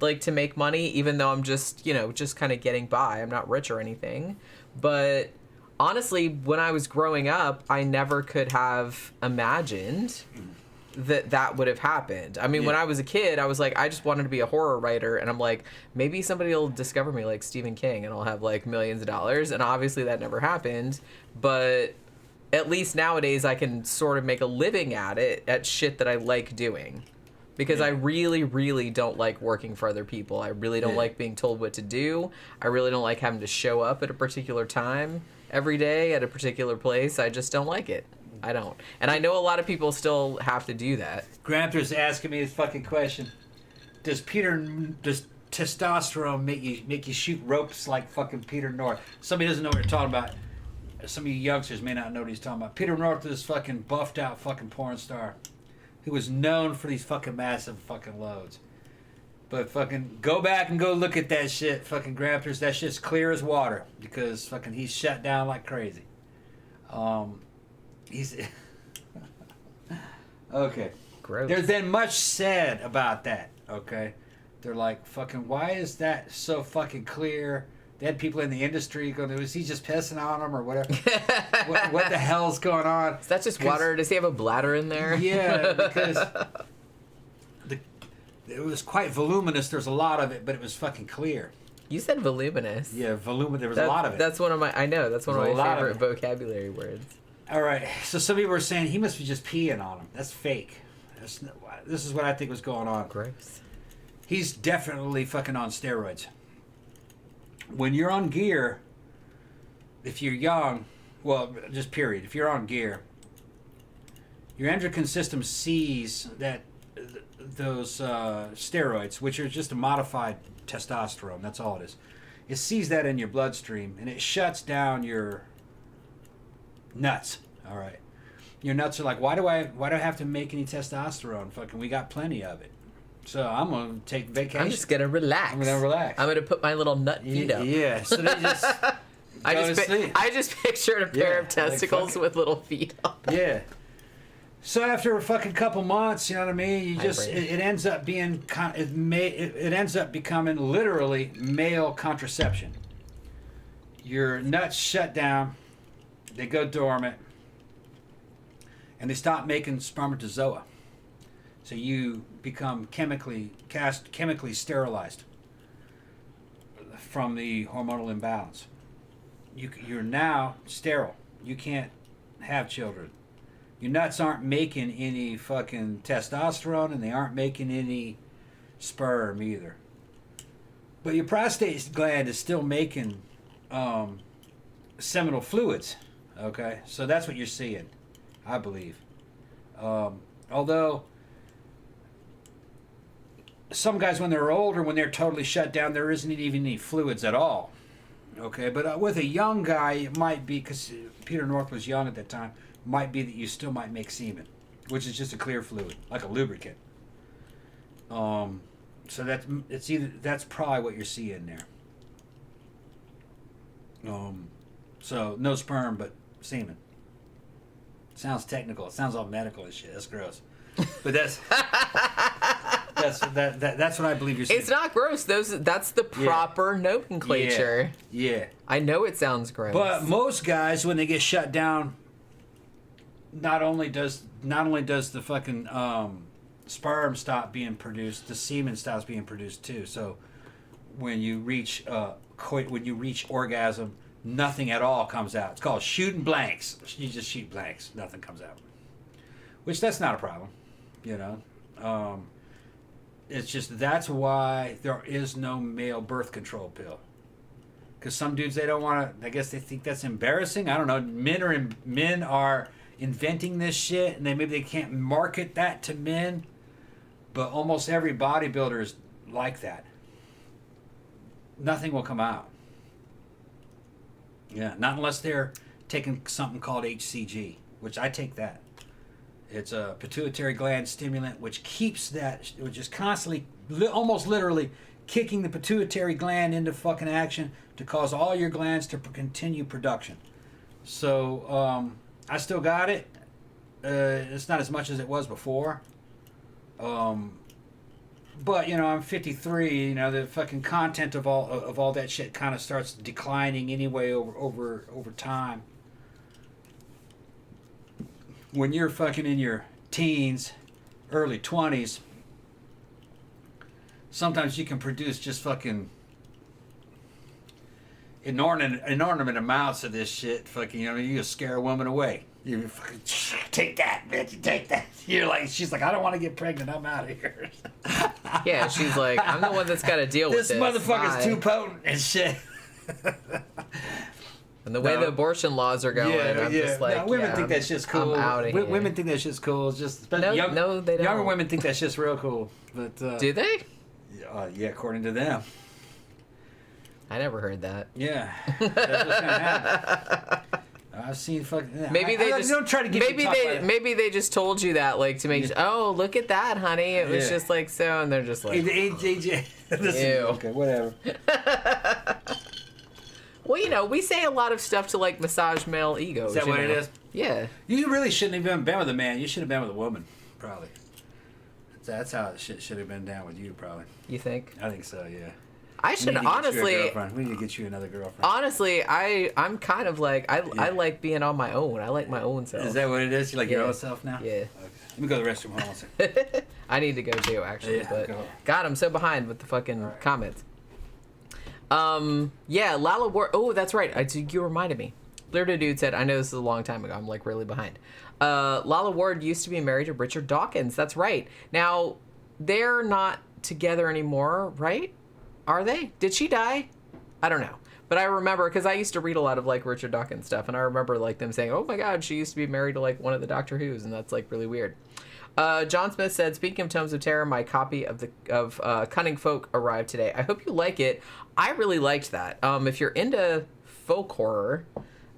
Speaker 1: like, to make money, even though I'm just, just kind of getting by. I'm not rich or anything. But honestly, when I was growing up, I never could have imagined that would have happened. I mean, when I was a kid, I was like, I just wanted to be a horror writer, and I'm like, maybe somebody will discover me like Stephen King, and I'll have like millions of dollars, and obviously that never happened, but at least nowadays I can sort of make a living at shit that I like doing. Because I really, really don't like working for other people. I really don't like being told what to do. I really don't like having to show up at a particular time every day at a particular place. I just don't like it. I don't. And I know a lot of people still have to do that.
Speaker 2: Gramthars asking me this fucking question. Does testosterone make you shoot ropes like fucking Peter North? Somebody doesn't know what you're talking about. Some of you youngsters may not know what he's talking about. Peter North is fucking buffed out fucking porn star who was known for these fucking massive fucking loads. But fucking go back and go look at that shit, fucking Gramthars. That shit's clear as water because fucking he's shut down like crazy. He's okay.
Speaker 1: Gross.
Speaker 2: There's been much said about that. Okay, they're like, fucking, why is that so fucking clear? They had people in the industry going, was he just pissing on them or whatever? what the hell's going on?
Speaker 1: Is that just water? Does he have a bladder in there?
Speaker 2: Yeah, because it was quite voluminous. There's a lot of it, but it was fucking clear.
Speaker 1: You said voluminous.
Speaker 2: Yeah, voluminous. There was a lot of it.
Speaker 1: That's one of my. I know that's one of my favorite vocabulary words.
Speaker 2: All right, so some people were saying he must be just peeing on him. That's fake. This is what I think was going on.
Speaker 1: Gross.
Speaker 2: He's definitely fucking on steroids. When you're on gear, if you're young, well, just period, if you're on gear, your endocrine system sees that those steroids, which are just a modified testosterone, that's all it is. It sees that in your bloodstream, and it shuts down your nuts. All right, your nuts are like, why do I have to make any testosterone? Fucking, we got plenty of it. So I'm gonna take vacation.
Speaker 1: I'm just gonna relax.
Speaker 2: I'm gonna
Speaker 1: put my little nut feet up.
Speaker 2: Yeah. So they just.
Speaker 1: I just pictured a pair of testicles with little feet up.
Speaker 2: Yeah. So after a fucking couple months, you know what I mean? You just it ends up being it ends up becoming literally male contraception. Your nuts shut down, they go dormant, and they stop making spermatozoa. So you become chemically sterilized from the hormonal imbalance. You're now sterile. You can't have children. Your nuts aren't making any fucking testosterone, and they aren't making any sperm either. But your prostate gland is still making seminal fluids. Okay, so that's what you're seeing, I believe. Although some guys, when they're older, when they're totally shut down, there isn't even any fluids at all. Okay, but with a young guy, it might be, because Peter North was young at that time, might be that you still might make semen, which is just a clear fluid, like a lubricant. So that's probably what you're seeing there. So no sperm, but semen. Sounds technical. It sounds all medical and shit. That's gross. But that's what I believe you're saying.
Speaker 1: It's not gross. That's the proper nomenclature.
Speaker 2: Yeah.
Speaker 1: I know it sounds gross.
Speaker 2: But most guys, when they get shut down, not only does the fucking sperm stop being produced, the semen stops being produced too. So when you reach orgasm, nothing at all comes out. It's called shooting blanks. You just shoot blanks. Nothing comes out. Which that's not a problem, you know. It's just that's why there is no male birth control pill. Because some dudes, they don't want to. I guess they think that's embarrassing. I don't know. Men are inventing this shit, and maybe they can't market that to men. But almost every bodybuilder is like that. Nothing will come out. Yeah, not unless they're taking something called HCG, which I take that. It's a pituitary gland stimulant, which keeps that, which is constantly, almost literally, kicking the pituitary gland into fucking action to cause all your glands to continue production. So I still got it. It's not as much as it was before. But you know, I'm 53. You know, the fucking content of all that shit kind of starts declining anyway over time. When you're fucking in your teens, early 20s, sometimes you can produce just fucking inordinate amounts of this shit. Fucking, you know, you just scare a woman away. You fucking take that, bitch. You take that. You're like, she's like, I don't want to get pregnant. I'm out of here.
Speaker 1: Yeah, she's like, I'm the one that's got to deal with
Speaker 2: this. This motherfucker's too potent and shit.
Speaker 1: And the way the abortion laws are going, I'm just like,
Speaker 2: no, women think that shit's cool.
Speaker 1: I'm out of here.
Speaker 2: Women think that shit's cool. It's just
Speaker 1: no, they don't.
Speaker 2: Younger women think that shit's real cool. But
Speaker 1: do they?
Speaker 2: Yeah, according to them.
Speaker 1: I never heard that.
Speaker 2: Yeah, that's what's gonna happen. I've seen fucking.
Speaker 1: Maybe they just
Speaker 2: don't try to get.
Speaker 1: Maybe they just told you that, like, to make. Oh, look at that, honey. It was just like so, and they're just like.
Speaker 2: AJ.
Speaker 1: Ew.
Speaker 2: Okay, whatever.
Speaker 1: Well, you know, we say a lot of stuff to like massage male egos.
Speaker 2: Is that what it is?
Speaker 1: Yeah.
Speaker 2: You really shouldn't have even been with a man. You should have been with a woman, probably. That's how it should have been down with you, probably.
Speaker 1: You think?
Speaker 2: I think so. Yeah.
Speaker 1: I should honestly.
Speaker 2: We need to get you another girlfriend.
Speaker 1: Honestly, I'm kind of like I like being on my own. I like my own self.
Speaker 2: Is that what it is? You like your own self now?
Speaker 1: Yeah.
Speaker 2: Okay. Let me go to the restroom. Hold on a second.
Speaker 1: I need to go too, actually.
Speaker 2: Yeah,
Speaker 1: but
Speaker 2: go.
Speaker 1: God, I'm so behind with the fucking comments. Yeah, Lala Ward. Oh, that's right. You reminded me. Lirda Dude said, I know this is a long time ago. I'm like really behind. Lala Ward used to be married to Richard Dawkins. That's right. Now, they're not together anymore, right? Are they? Did she die? I don't know. But I remember, because I used to read a lot of like Richard Dawkins stuff, and I remember like them saying, oh my God, she used to be married to like one of the Doctor Who's, and that's like really weird. John Smith said, speaking of Tomes of Terror, my copy of Cunning Folk arrived today. I hope you like it. I really liked that. If you're into folk horror,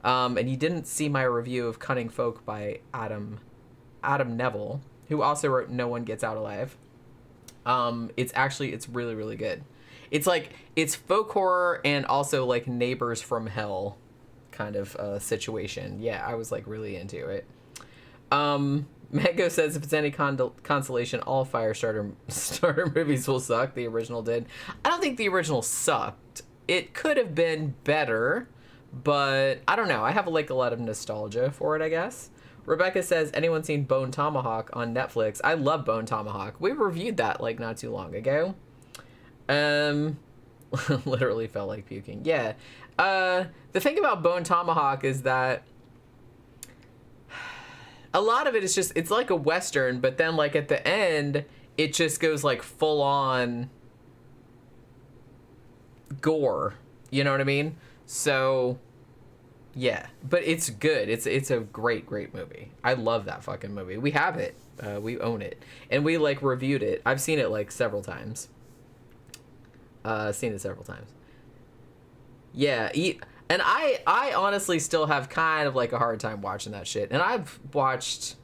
Speaker 1: and you didn't see my review of Cunning Folk by Adam Neville, who also wrote No One Gets Out Alive, it's really, really good. It's folk horror and also like Neighbors from Hell kind of situation. Yeah, I was like really into it. Mango says if it's any consolation, all starter movies will suck. The original did. I don't think the original sucked. It could have been better, but I don't know. I have like a lot of nostalgia for it, I guess. Rebecca says, anyone seen Bone Tomahawk on Netflix? I love Bone Tomahawk. We reviewed that like not too long ago. Literally felt like puking. Yeah. The thing about Bone Tomahawk is that a lot of it is just, it's like a Western, but then like at the end, it just goes like full on gore. You know what I mean? So yeah, but it's good. It's a great movie. I love that fucking movie. We have it. We own it. And we like reviewed it. I've seen it like several times. Yeah, and I honestly still have kind of like a hard time watching that shit. And I've watched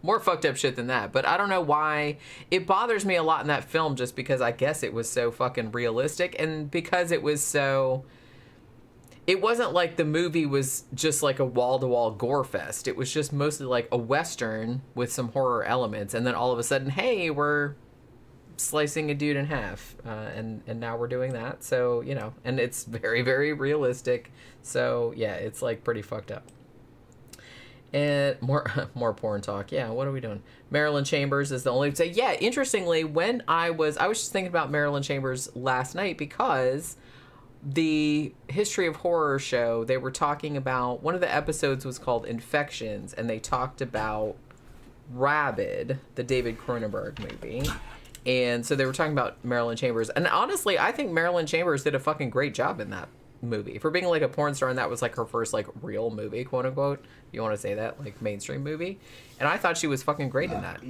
Speaker 1: more fucked up shit than that, but I don't know why it bothers me a lot in that film, just because I guess it was so fucking realistic, and because it was so, it wasn't like the movie was just like a wall-to-wall gore fest. It was just mostly like a Western with some horror elements, and then all of a sudden, hey, we're slicing a dude in half, and now we're doing that. So, you know, and it's very, very realistic. So yeah, it's like pretty fucked up. And more porn talk. Yeah, what are we doing? Marilyn Chambers is the only say. Yeah, interestingly, when I was just thinking about Marilyn Chambers last night, because the History of Horror show, they were talking about, one of the episodes was called Infections, and they talked about Rabid, the David Cronenberg movie. And so they were talking about Marilyn Chambers. And honestly, I think Marilyn Chambers did a fucking great job in that movie. For being like a porn star, and that was like her first like real movie, quote unquote, if you want to say that, like mainstream movie. And I thought she was fucking great in that.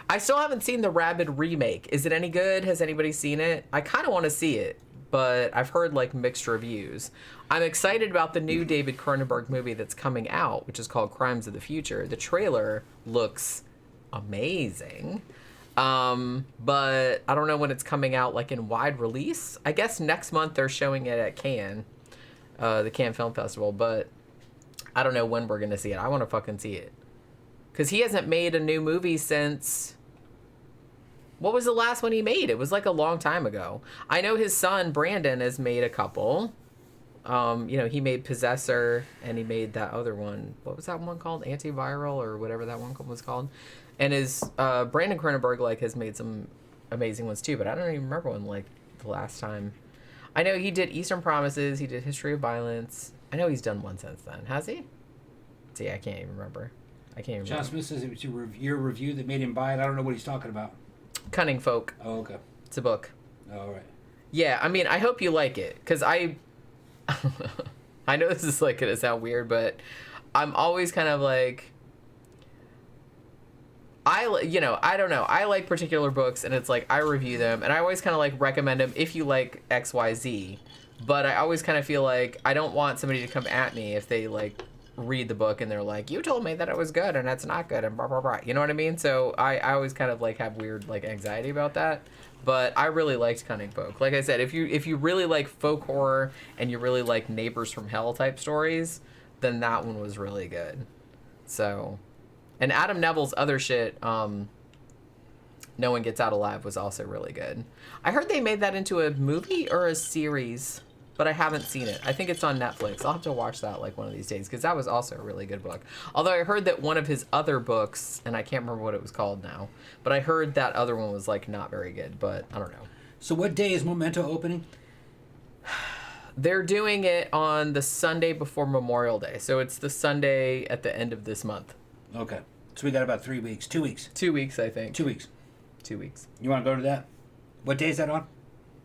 Speaker 1: I still haven't seen the Rabid remake. Is it any good? Has anybody seen it? I kind of want to see it, but I've heard like mixed reviews. I'm excited about the new David Cronenberg movie that's coming out, which is called Crimes of the Future. The trailer looks amazing. But I don't know when it's coming out, like in wide release. I guess next month they're showing it at Cannes, the Cannes Film Festival, but I don't know when we're gonna see it. I want to fucking see it, because he hasn't made a new movie since, what was the last one he made? It was like a long time ago. I know his son Brandon has made a couple. You know, he made Possessor, and he made that other one. What was that one called? Antiviral, or whatever that one was called. And his Brandon Cronenberg like has made some amazing ones too, but I don't even remember when like the last time. I know he did Eastern Promises, he did History of Violence. I know he's done one since then. Has he? See, I can't even remember.
Speaker 2: John Smith says it was your review that made him buy it. I don't know what he's talking about.
Speaker 1: Cunning Folk.
Speaker 2: Oh, okay.
Speaker 1: It's a book.
Speaker 2: Oh, all right.
Speaker 1: Yeah, I mean, I hope you like it, because I know this is like gonna sound weird, but I'm always kind of like, I don't know. I like particular books, and it's like I review them, and I always kind of like recommend them if you like XYZ. But I always kind of feel like I don't want somebody to come at me if they like read the book and they're like, you told me that it was good and that's not good and blah blah blah. You know what I mean? So I always kind of like have weird like anxiety about that. But I really liked Cunning Folk. Like I said, if you really like folk horror and you really like Neighbors from Hell type stories, then that one was really good. So. And Adam Neville's other shit, No One Gets Out Alive, was also really good. I heard they made that into a movie or a series, but I haven't seen it. I think it's on Netflix. I'll have to watch that like one of these days, because that was also a really good book. Although I heard that one of his other books, and I can't remember what it was called now, but I heard that other one was like not very good, but I don't know.
Speaker 2: So what day is Memento opening?
Speaker 1: They're doing it on the Sunday before Memorial Day. So it's the Sunday at the end of this month.
Speaker 2: Okay. So we got about 3 weeks. 2 weeks.
Speaker 1: 2 weeks, I think.
Speaker 2: 2 weeks.
Speaker 1: 2 weeks.
Speaker 2: You want to go to that? What day is that on?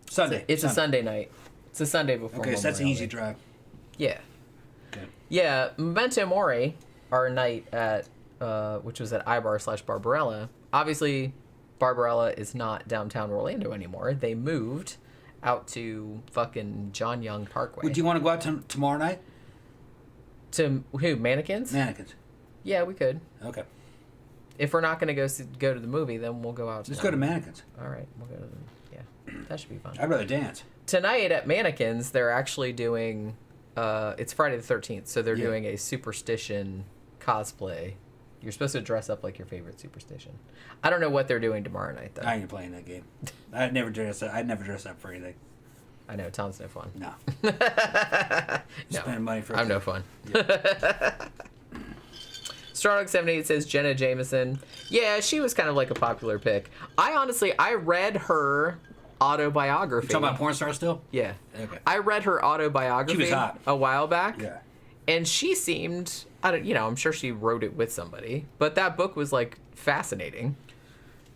Speaker 2: Sunday.
Speaker 1: It's a Sunday night. It's a Sunday before
Speaker 2: Okay, so that's an easy drive.
Speaker 1: Yeah.
Speaker 2: Okay.
Speaker 1: Yeah, Memento Mori, our night at, which was at Ibar/Barbarella. Obviously, Barbarella is not downtown Orlando anymore. They moved out to fucking John Young Parkway.
Speaker 2: Do you want to go out tomorrow night?
Speaker 1: To who? Mannequins?
Speaker 2: Mannequins.
Speaker 1: Yeah, we could.
Speaker 2: Okay.
Speaker 1: If we're not going to go to the movie, then we'll go out.
Speaker 2: Let's go to Mannequins.
Speaker 1: All right, we'll go to them. Yeah, that should be fun.
Speaker 2: I'd rather dance.
Speaker 1: Tonight at Mannequins, they're actually doing, it's Friday the 13th, so they're doing a Superstition cosplay You're supposed to dress up like your favorite superstition. I don't know what they're doing tomorrow night, though.
Speaker 2: I ain't playing that game. I'd never dress up for anything.
Speaker 1: I know, Tom's no fun.
Speaker 2: No.
Speaker 1: No.
Speaker 2: Spending money for
Speaker 1: I'm no fun. Yeah. Stardog78 says Jenna Jameson. Yeah, she was kind of like a popular pick. I read her autobiography.
Speaker 2: You talking about porn star still?
Speaker 1: Yeah.
Speaker 2: Okay.
Speaker 1: I read her autobiography
Speaker 2: She was hot.
Speaker 1: a while back.
Speaker 2: Yeah.
Speaker 1: And she seemed, I'm sure she wrote it with somebody, but that book was like fascinating.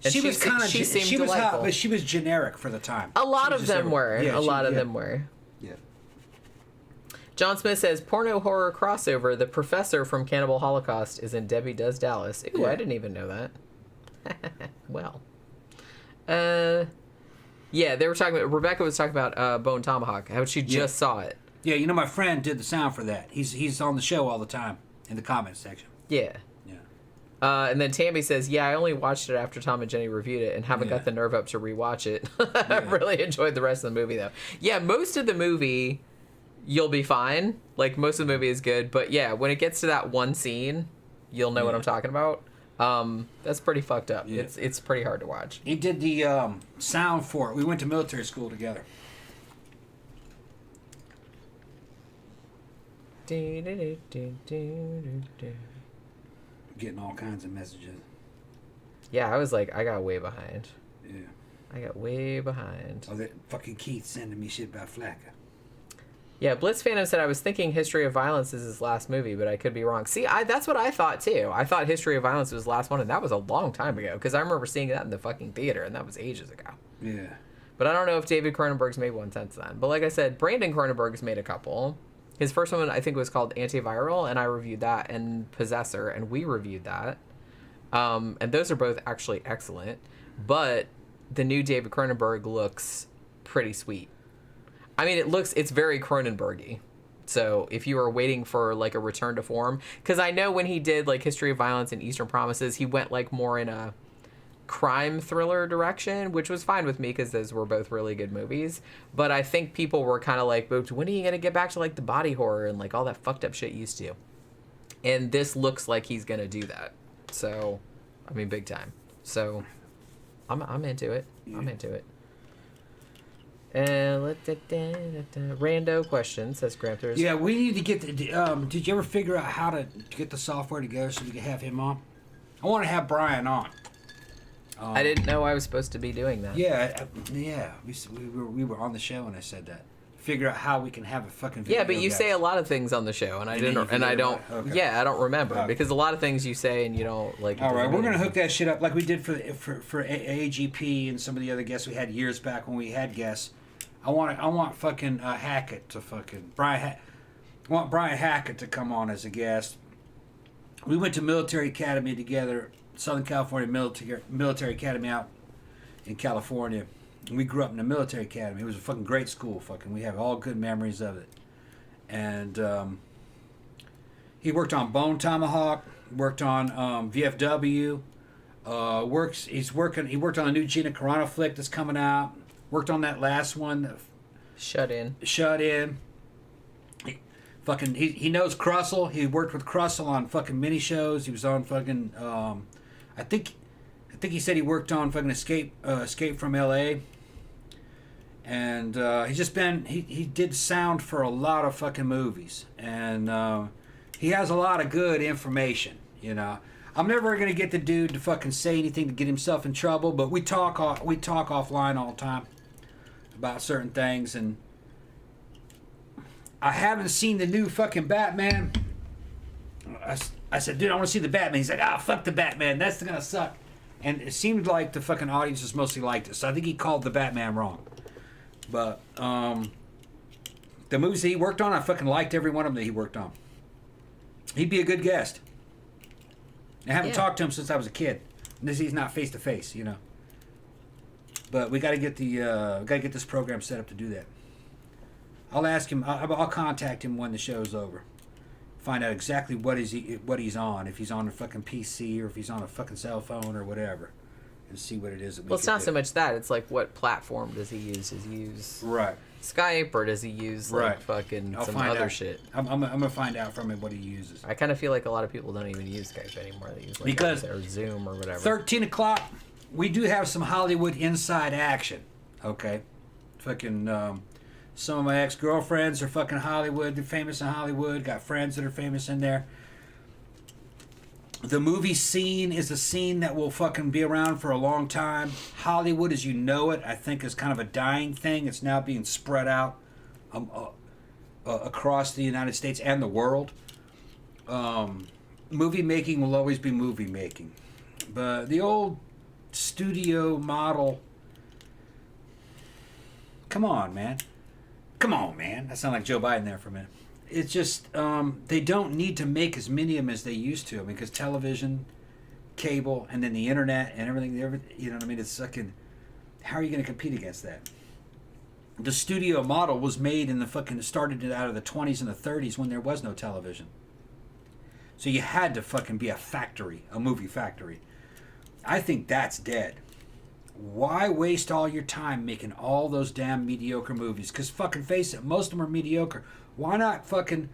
Speaker 1: And
Speaker 2: she was kind of
Speaker 1: she seemed
Speaker 2: she was
Speaker 1: delightful.
Speaker 2: hot, but she was generic for the time.
Speaker 1: A lot of them were.
Speaker 2: Yeah,
Speaker 1: a lot of them were.
Speaker 2: Yeah.
Speaker 1: John Smith says, porno horror crossover. The professor from Cannibal Holocaust is in Debbie Does Dallas. Ooh,
Speaker 2: Yeah.
Speaker 1: I didn't even know that. Well. Yeah, they were talking about, Rebecca was talking about Bone Tomahawk, how she just saw it.
Speaker 2: Yeah, my friend did the sound for that. He's on the show all the time in the comments section.
Speaker 1: Yeah.
Speaker 2: Yeah.
Speaker 1: And then Tammy says, yeah, I only watched it after Tom and Jenny reviewed it and haven't got the nerve up to rewatch it. I really enjoyed the rest of the movie, though. Yeah, most of the movie, you'll be fine. Like, most of the movie is good. But, yeah, when it gets to that one scene, you'll know what I'm talking about. That's pretty fucked up.
Speaker 2: Yeah.
Speaker 1: It's pretty hard to watch.
Speaker 2: He did the sound for it. We went to military school together. Getting all kinds of messages.
Speaker 1: Yeah, I was like, I got way behind.
Speaker 2: Yeah.
Speaker 1: I got way behind.
Speaker 2: Oh, that fucking Keith sending me shit about Flacca.
Speaker 1: Yeah, Blitz Phantom said, I was thinking History of Violence is his last movie, but I could be wrong. See, that's what I thought, too. I thought History of Violence was his last one, and that was a long time ago, because I remember seeing that in the fucking theater, and that was ages ago.
Speaker 2: Yeah.
Speaker 1: But I don't know if David Cronenberg's made one since then. But like I said, Brandon Cronenberg's made a couple. His first one, I think, was called Antiviral, and I reviewed that, and Possessor, and we reviewed that. And those are both actually excellent. But the new David Cronenberg looks pretty sweet. I mean, it's very Cronenberg-y. So if you are waiting for, like, a return to form... Because I know when he did, like, History of Violence and Eastern Promises, he went, like, more in a crime thriller direction, which was fine with me because those were both really good movies. But I think people were kind of like, when are you going to get back to, like, the body horror and, like, all that fucked up shit you used to? And this looks like he's going to do that. So, I mean, big time. So, I'm into it.
Speaker 2: Yeah.
Speaker 1: I'm into it. Rando question, says Gramthars.
Speaker 2: Yeah, we need to get the... did you ever figure out how to get the software together so we can have him on? I want to have Brian on.
Speaker 1: I didn't know I was supposed to be doing that.
Speaker 2: Yeah. We were on the show and I said that. Figure out how we can have a fucking video.
Speaker 1: Yeah, but you
Speaker 2: guys.
Speaker 1: say a lot of things on the show, and I didn't, and I don't.
Speaker 2: Okay.
Speaker 1: Yeah, I don't remember
Speaker 2: Okay.
Speaker 1: because a lot of things you say and you don't like.
Speaker 2: All right, we're gonna hook that shit up like we did for AGP and some of the other guests we had years back when we had guests. I want fucking Hackett to fucking I want Brian Hackett to come on as a guest. We went to military academy together, Southern California military academy out in California. And we grew up in the military academy. It was a fucking great school. Fucking, we have all good memories of it. And he worked on Bone Tomahawk, worked on VFW. He worked on a new Gina Carano flick that's coming out. Worked on that last one,
Speaker 1: Shut In.
Speaker 2: He knows Crussell. He worked with Crussell on fucking mini shows. He was on fucking I think he said he worked on fucking Escape from L.A. And he did sound for a lot of fucking movies, and he has a lot of good information. You know, I'm never gonna get the dude to fucking say anything to get himself in trouble, but we talk offline all the time about certain things, and I haven't seen the new fucking Batman. I said, dude, I want to see the Batman. He's like, fuck the Batman. That's gonna suck. And it seemed like the fucking audience just mostly liked it. So I think he called the Batman wrong. But the movies that he worked on, I fucking liked every one of them that he worked on. He'd be a good guest. I haven't talked to him since I was a kid. He's not face to face, you know. But we got to get this program set up to do that. I'll ask him. I'll contact him when the show's over. Find out exactly what he's on. If he's on a fucking PC or if he's on a fucking cell phone or whatever, and see what it is that we
Speaker 1: Well, it's
Speaker 2: can
Speaker 1: not
Speaker 2: do.
Speaker 1: so much that. It's like, what platform does he use? Does he use
Speaker 2: Right.
Speaker 1: Skype, or does he use like
Speaker 2: Right.
Speaker 1: fucking
Speaker 2: I'll
Speaker 1: some
Speaker 2: find
Speaker 1: other
Speaker 2: out.
Speaker 1: shit?
Speaker 2: I'm gonna find out from him what he uses.
Speaker 1: I kind of feel like a lot of people don't even use Skype anymore. They use like
Speaker 2: Because
Speaker 1: or Zoom or whatever.
Speaker 2: 13 o'clock, we do have some Hollywood inside action. Okay, fucking some of my ex-girlfriends are fucking Hollywood. They're famous in Hollywood. Got friends that are famous in there. The movie scene is a scene that will fucking be around for a long time. Hollywood, as you know it, I think is kind of a dying thing. It's now being spread out across the United States and the world. Movie making will always be movie making. But the old studio model... Come on, man. Come on, man. That sounded like Joe Biden there for a minute. It's just, they don't need to make as many of them as they used to. I mean, because television, cable, and then the internet and everything, you know what I mean? It's fucking, how are you going to compete against that? The studio model was made in the fucking, started out of the 20s and the 30s when there was no television. So you had to fucking be a factory, a movie factory. I think that's dead. Why waste all your time making all those damn mediocre movies? Because fucking face it, most of them are mediocre. Why not fucking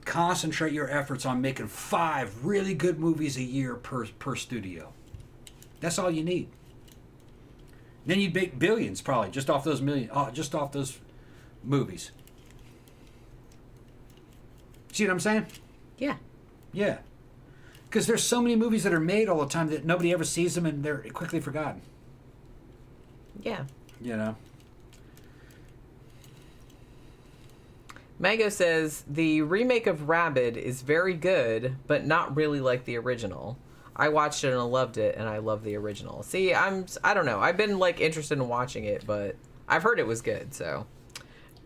Speaker 2: concentrate your efforts on making 5 really good movies a year per studio? That's all you need. Then you'd make billions probably just off those movies. See what I'm saying?
Speaker 1: Yeah.
Speaker 2: Yeah. Because there's so many movies that are made all the time that nobody ever sees them and they're quickly forgotten.
Speaker 1: Yeah.
Speaker 2: You know?
Speaker 1: Mango says the remake of Rabid is very good, but not really like the original. I watched it and I loved it, and I love the original. See, I don't know. I've been like interested in watching it, but I've heard it was good. So,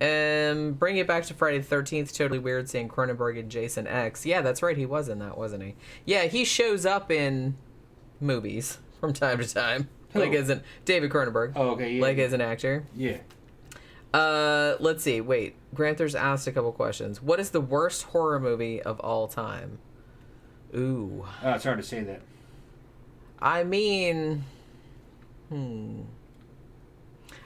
Speaker 1: bring it back to Friday the 13th. Totally weird seeing Cronenberg and Jason X. Yeah, that's right. He was in that, wasn't he? Yeah, he shows up in movies from time to time.
Speaker 2: Who?
Speaker 1: Like as an David Cronenberg.
Speaker 2: Oh, okay, yeah.
Speaker 1: Like as an actor.
Speaker 2: Yeah.
Speaker 1: Let's see. Wait. Granthars asked a couple questions. What is the worst horror movie of all time? Ooh.
Speaker 2: Oh, it's hard to say that.
Speaker 1: I mean,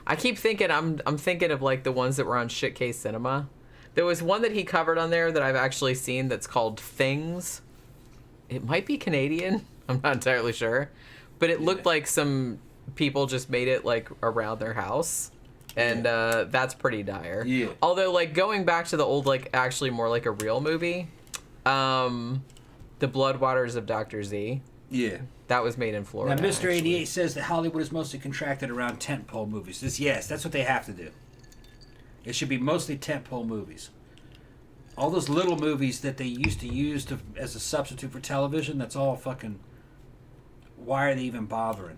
Speaker 1: I keep thinking I'm thinking of like the ones that were on Shitcase Cinema. There was one that he covered on there that I've actually seen that's called Things. It might be Canadian. I'm not entirely sure, but it looked like some people just made it like around their house. And that's pretty dire.
Speaker 2: Yeah.
Speaker 1: Although, like, going back to the old, like, actually more like a real movie, The Blood Waters of Dr. Z.
Speaker 2: Yeah.
Speaker 1: That was made in Florida.
Speaker 2: Now, Mr.
Speaker 1: actually.
Speaker 2: 88 says that Hollywood is mostly contracted around tentpole movies. Yes, that's what they have to do. It should be mostly tentpole movies. All those little movies that they used to use as a substitute for television, that's all fucking... Why are they even bothering?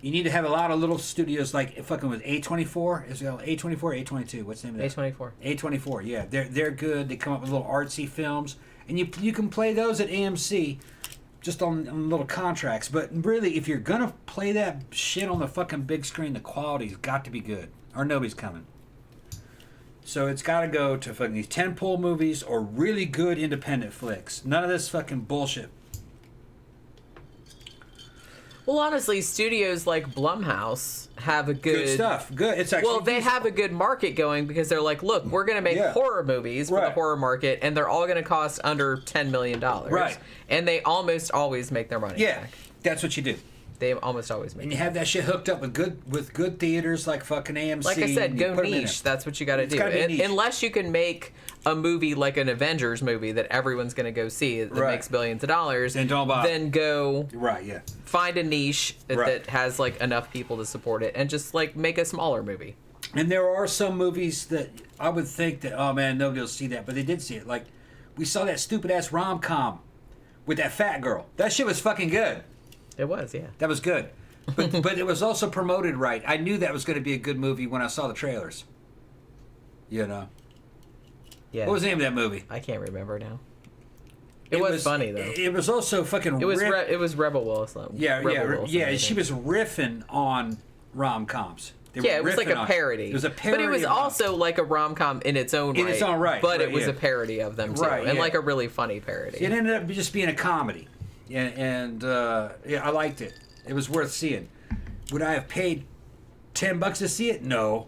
Speaker 2: You need to have a lot of little studios like fucking with A24. Is it A24 or A22? What's the name of that?
Speaker 1: A24.
Speaker 2: A24, yeah. They're good. They come up with little artsy films. And you can play those at AMC just on little contracts. But really, if you're going to play that shit on the fucking big screen, the quality's got to be good. Or nobody's coming. So it's got to go to fucking these tentpole movies or really good independent flicks. None of this fucking bullshit.
Speaker 1: Well, honestly, studios like Blumhouse have a good
Speaker 2: stuff. Good. It's actually
Speaker 1: well, they
Speaker 2: useful.
Speaker 1: have a good market going because they're like, look, we're going to make horror movies for the
Speaker 2: Right.
Speaker 1: horror market, and they're all going to cost under $10 million.
Speaker 2: Right.
Speaker 1: And they almost always make their money back.
Speaker 2: That's what you do.
Speaker 1: They almost always make
Speaker 2: And
Speaker 1: it.
Speaker 2: you have that shit hooked up with good theaters like fucking AMC.
Speaker 1: Like I said,
Speaker 2: and you
Speaker 1: go
Speaker 2: put 'em in
Speaker 1: niche.
Speaker 2: there.
Speaker 1: That's what you got to
Speaker 2: It's
Speaker 1: do.
Speaker 2: gotta be niche.
Speaker 1: Unless you can make a movie like an Avengers movie that everyone's going to go see that
Speaker 2: Right.
Speaker 1: makes billions of dollars,
Speaker 2: Then don't bother.
Speaker 1: then go
Speaker 2: Right, yeah.
Speaker 1: find a niche
Speaker 2: Right.
Speaker 1: that has like enough people to support it and just like make a smaller movie.
Speaker 2: And there are some movies that I would think that, oh man, nobody will see that, but they did see it. Like, we saw that stupid ass rom-com with that fat girl. That shit was fucking good.
Speaker 1: It was, yeah.
Speaker 2: That was good. But it was also promoted right. I knew that was going to be a good movie when I saw the trailers. You know?
Speaker 1: Yeah.
Speaker 2: What was the name of that movie?
Speaker 1: I can't remember now. It was funny though.
Speaker 2: It was also fucking.
Speaker 1: It was Rebel Wilson.
Speaker 2: Yeah,
Speaker 1: Rebel Wilson, I
Speaker 2: She
Speaker 1: think.
Speaker 2: was riffing on rom-coms.
Speaker 1: Yeah, it was like a parody.
Speaker 2: It was a parody.
Speaker 1: But it was
Speaker 2: of
Speaker 1: also like a rom-com in its own right.
Speaker 2: In its own right,
Speaker 1: But
Speaker 2: right,
Speaker 1: it was
Speaker 2: yeah.
Speaker 1: a parody of them too.
Speaker 2: Right,
Speaker 1: And
Speaker 2: yeah.
Speaker 1: like a really funny parody.
Speaker 2: It ended up just being a comedy. And I liked it. It was worth seeing. Would I have paid $10 to see it? No.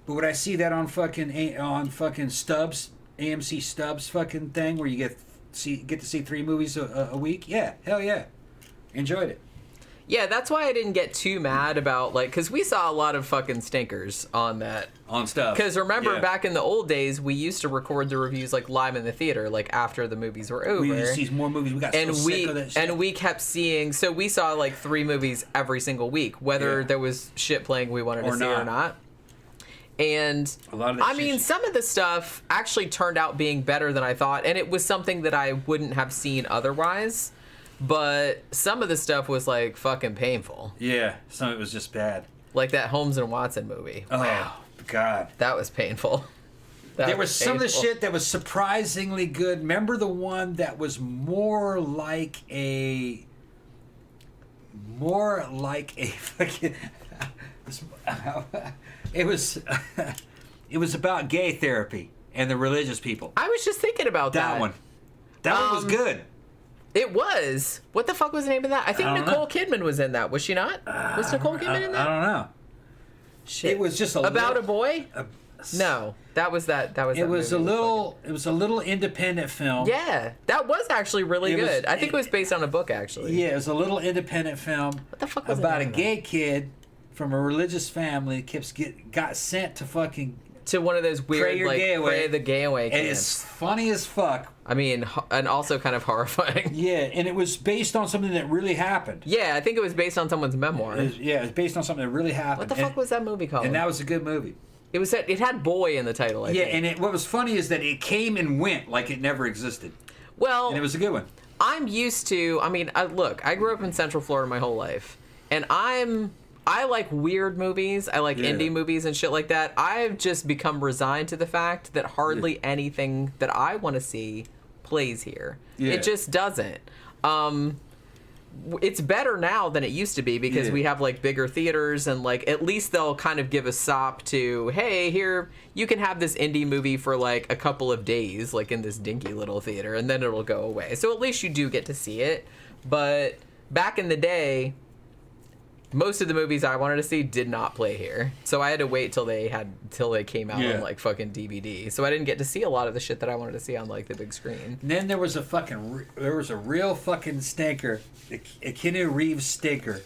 Speaker 2: But would I see that on fucking Stubs, AMC Stubs fucking thing where you get to see 3 movies a week? Yeah, hell yeah. Enjoyed it.
Speaker 1: Yeah, that's why I didn't get too mad about, like, because we saw a lot of fucking stinkers on that.
Speaker 2: On stuff.
Speaker 1: Because remember, back in the old days, we used to record the reviews, like, live in the theater, like, after the movies were over.
Speaker 2: We used to see more movies. We got so sick of that shit.
Speaker 1: And we kept seeing, so we saw, like, 3 movies every single week, whether there was shit playing we wanted to see or not. And,
Speaker 2: a lot of that
Speaker 1: some of the stuff actually turned out being better than I thought, and it was something that I wouldn't have seen otherwise. But some of the stuff was, like, fucking painful.
Speaker 2: Yeah, some of it was just bad.
Speaker 1: Like that Holmes and Watson movie.
Speaker 2: Oh,
Speaker 1: wow.
Speaker 2: God.
Speaker 1: That was painful.
Speaker 2: There was some of the shit that was surprisingly good. Remember the one that was more like a fucking... It was about gay therapy and the religious people.
Speaker 1: I was just thinking about that.
Speaker 2: That one. That one was good.
Speaker 1: It was. What the fuck was the name of that? I think Nicole Kidman was in that. Was she not? Was Nicole Kidman in that?
Speaker 2: I don't know.
Speaker 1: Shit.
Speaker 2: It was just
Speaker 1: about a boy. No, that was that.
Speaker 2: It was a little independent film.
Speaker 1: Yeah, that was actually really good. I think it was based on a book, actually.
Speaker 2: Yeah, it was a little independent film.
Speaker 1: What the fuck was
Speaker 2: about a gay kid from a religious family got sent to fucking
Speaker 1: to one of those weird pray the gay away camps.
Speaker 2: And it's funny as fuck.
Speaker 1: I mean, and also kind of horrifying.
Speaker 2: Yeah, and it was based on something that really happened.
Speaker 1: Yeah, I think it was based on someone's memoir.
Speaker 2: It was based on something that really happened.
Speaker 1: What the fuck was that movie called?
Speaker 2: And that was a good movie.
Speaker 1: It had boy in the title, I think.
Speaker 2: And what was funny is that it came and went like it never existed.
Speaker 1: Well,
Speaker 2: and it was a good one.
Speaker 1: I'm used to, look, I grew up in Central Florida my whole life, and I like weird movies. I like indie movies and shit like that. I've just become resigned to the fact that hardly anything that I want to see plays here. Yeah. It just doesn't. It's better now than it used to be because we have like bigger theaters and like at least they'll kind of give a sop to, hey, here you can have this indie movie for like a couple of days, like in this dinky little theater, and then it'll go away. So at least you do get to see it. But back in the day, most of the movies I wanted to see did not play here, so I had to wait till they came out on like fucking DVD. So I didn't get to see a lot of the shit that I wanted to see on like the big screen.
Speaker 2: And then there was a real fucking stinker, a Keanu Reeves stinker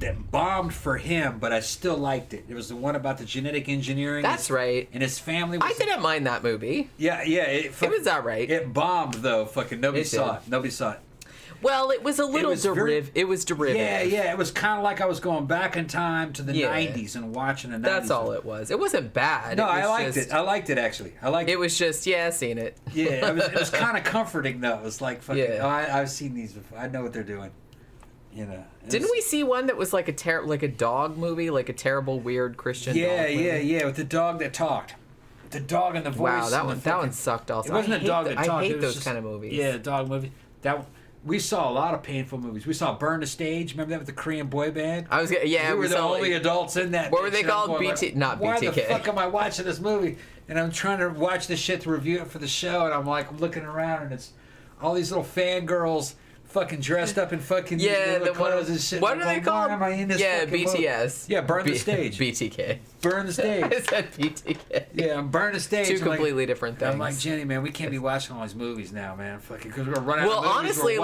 Speaker 2: that bombed for him, but I still liked it. It was the one about the genetic engineering.
Speaker 1: That's right.
Speaker 2: And his family.
Speaker 1: I didn't mind that movie.
Speaker 2: Yeah. It
Speaker 1: was alright.
Speaker 2: It bombed though. Fucking nobody saw it. Nobody saw it.
Speaker 1: Well, it was a little derivative. It was derivative.
Speaker 2: Yeah. It was kind of like I was going back in time to the 90s and watching the 90s.
Speaker 1: That's all it was. It wasn't bad.
Speaker 2: No, I liked it. I liked it, actually. I liked it.
Speaker 1: It was just, seen it.
Speaker 2: Yeah, it was kind of comforting, though. It was like, fucking, I've seen these before. I know what they're doing. You know.
Speaker 1: Didn't we see one that was like a dog movie? Like a terrible, weird Christian dog movie?
Speaker 2: Yeah, with the dog that talked. The dog and the voice.
Speaker 1: Wow, that one sucked also.
Speaker 2: It wasn't a dog that talked.
Speaker 1: I hate those kind of movies.
Speaker 2: Yeah, dog movie. We saw a lot of painful movies. We saw Burn the Stage. Remember that with the Korean boy band?
Speaker 1: We
Speaker 2: were the only adults in that.
Speaker 1: What were they called? Not BTK.
Speaker 2: Why the fuck am I watching this movie? And I'm trying to watch this shit to review it for the show, and I'm looking around, and it's all these little fangirls fucking dressed up in fucking little clothes and shit.
Speaker 1: What are they called?
Speaker 2: Why am I in this
Speaker 1: BTS.
Speaker 2: Movie? Yeah, Burn the Stage.
Speaker 1: BTK.
Speaker 2: Burn the Stage.
Speaker 1: I said BTK.
Speaker 2: Yeah, Burn the Stage.
Speaker 1: Two completely different things.
Speaker 2: I'm like, Jenny, man, we can't be watching all these movies now, man. Fucking, because we're running out of movies.
Speaker 1: Well, honestly,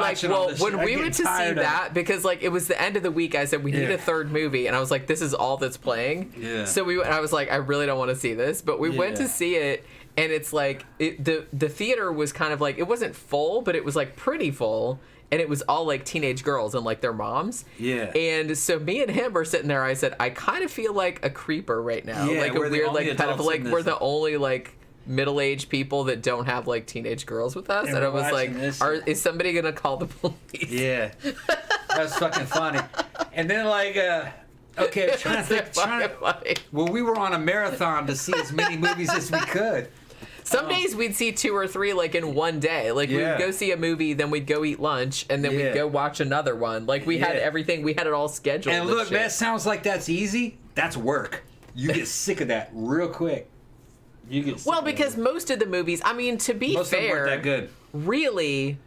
Speaker 1: when we went to see that, because it was the end of the week, I said we need a third movie, and I was like, this is all that's playing.
Speaker 2: Yeah.
Speaker 1: So I was like, I really don't want to see this, but we went to see it. And it's like the theater was kind of like, it wasn't full, but it was like pretty full. And it was all like teenage girls and like their moms.
Speaker 2: Yeah.
Speaker 1: And so me and him are sitting there. I said, I kind of feel like a creeper right now.
Speaker 2: Yeah,
Speaker 1: like a weird, like pedophile. Like we're the only like middle-aged people that don't have like teenage girls with us. And I was like, is somebody gonna call the police?
Speaker 2: Yeah. That's fucking funny. And then okay, I'm trying to think. Well, we were on a marathon to see as many movies as we could.
Speaker 1: Some days we'd see 2 or 3 like in one day. Like we'd go see a movie, then we'd go eat lunch, and then we'd go watch another one. Like we had everything. We had it all scheduled.
Speaker 2: And look, that sounds like that's easy. That's work. You get sick of that real quick.
Speaker 1: Because most of the movies, I mean, to be fair,
Speaker 2: most of them weren't that good.
Speaker 1: Really,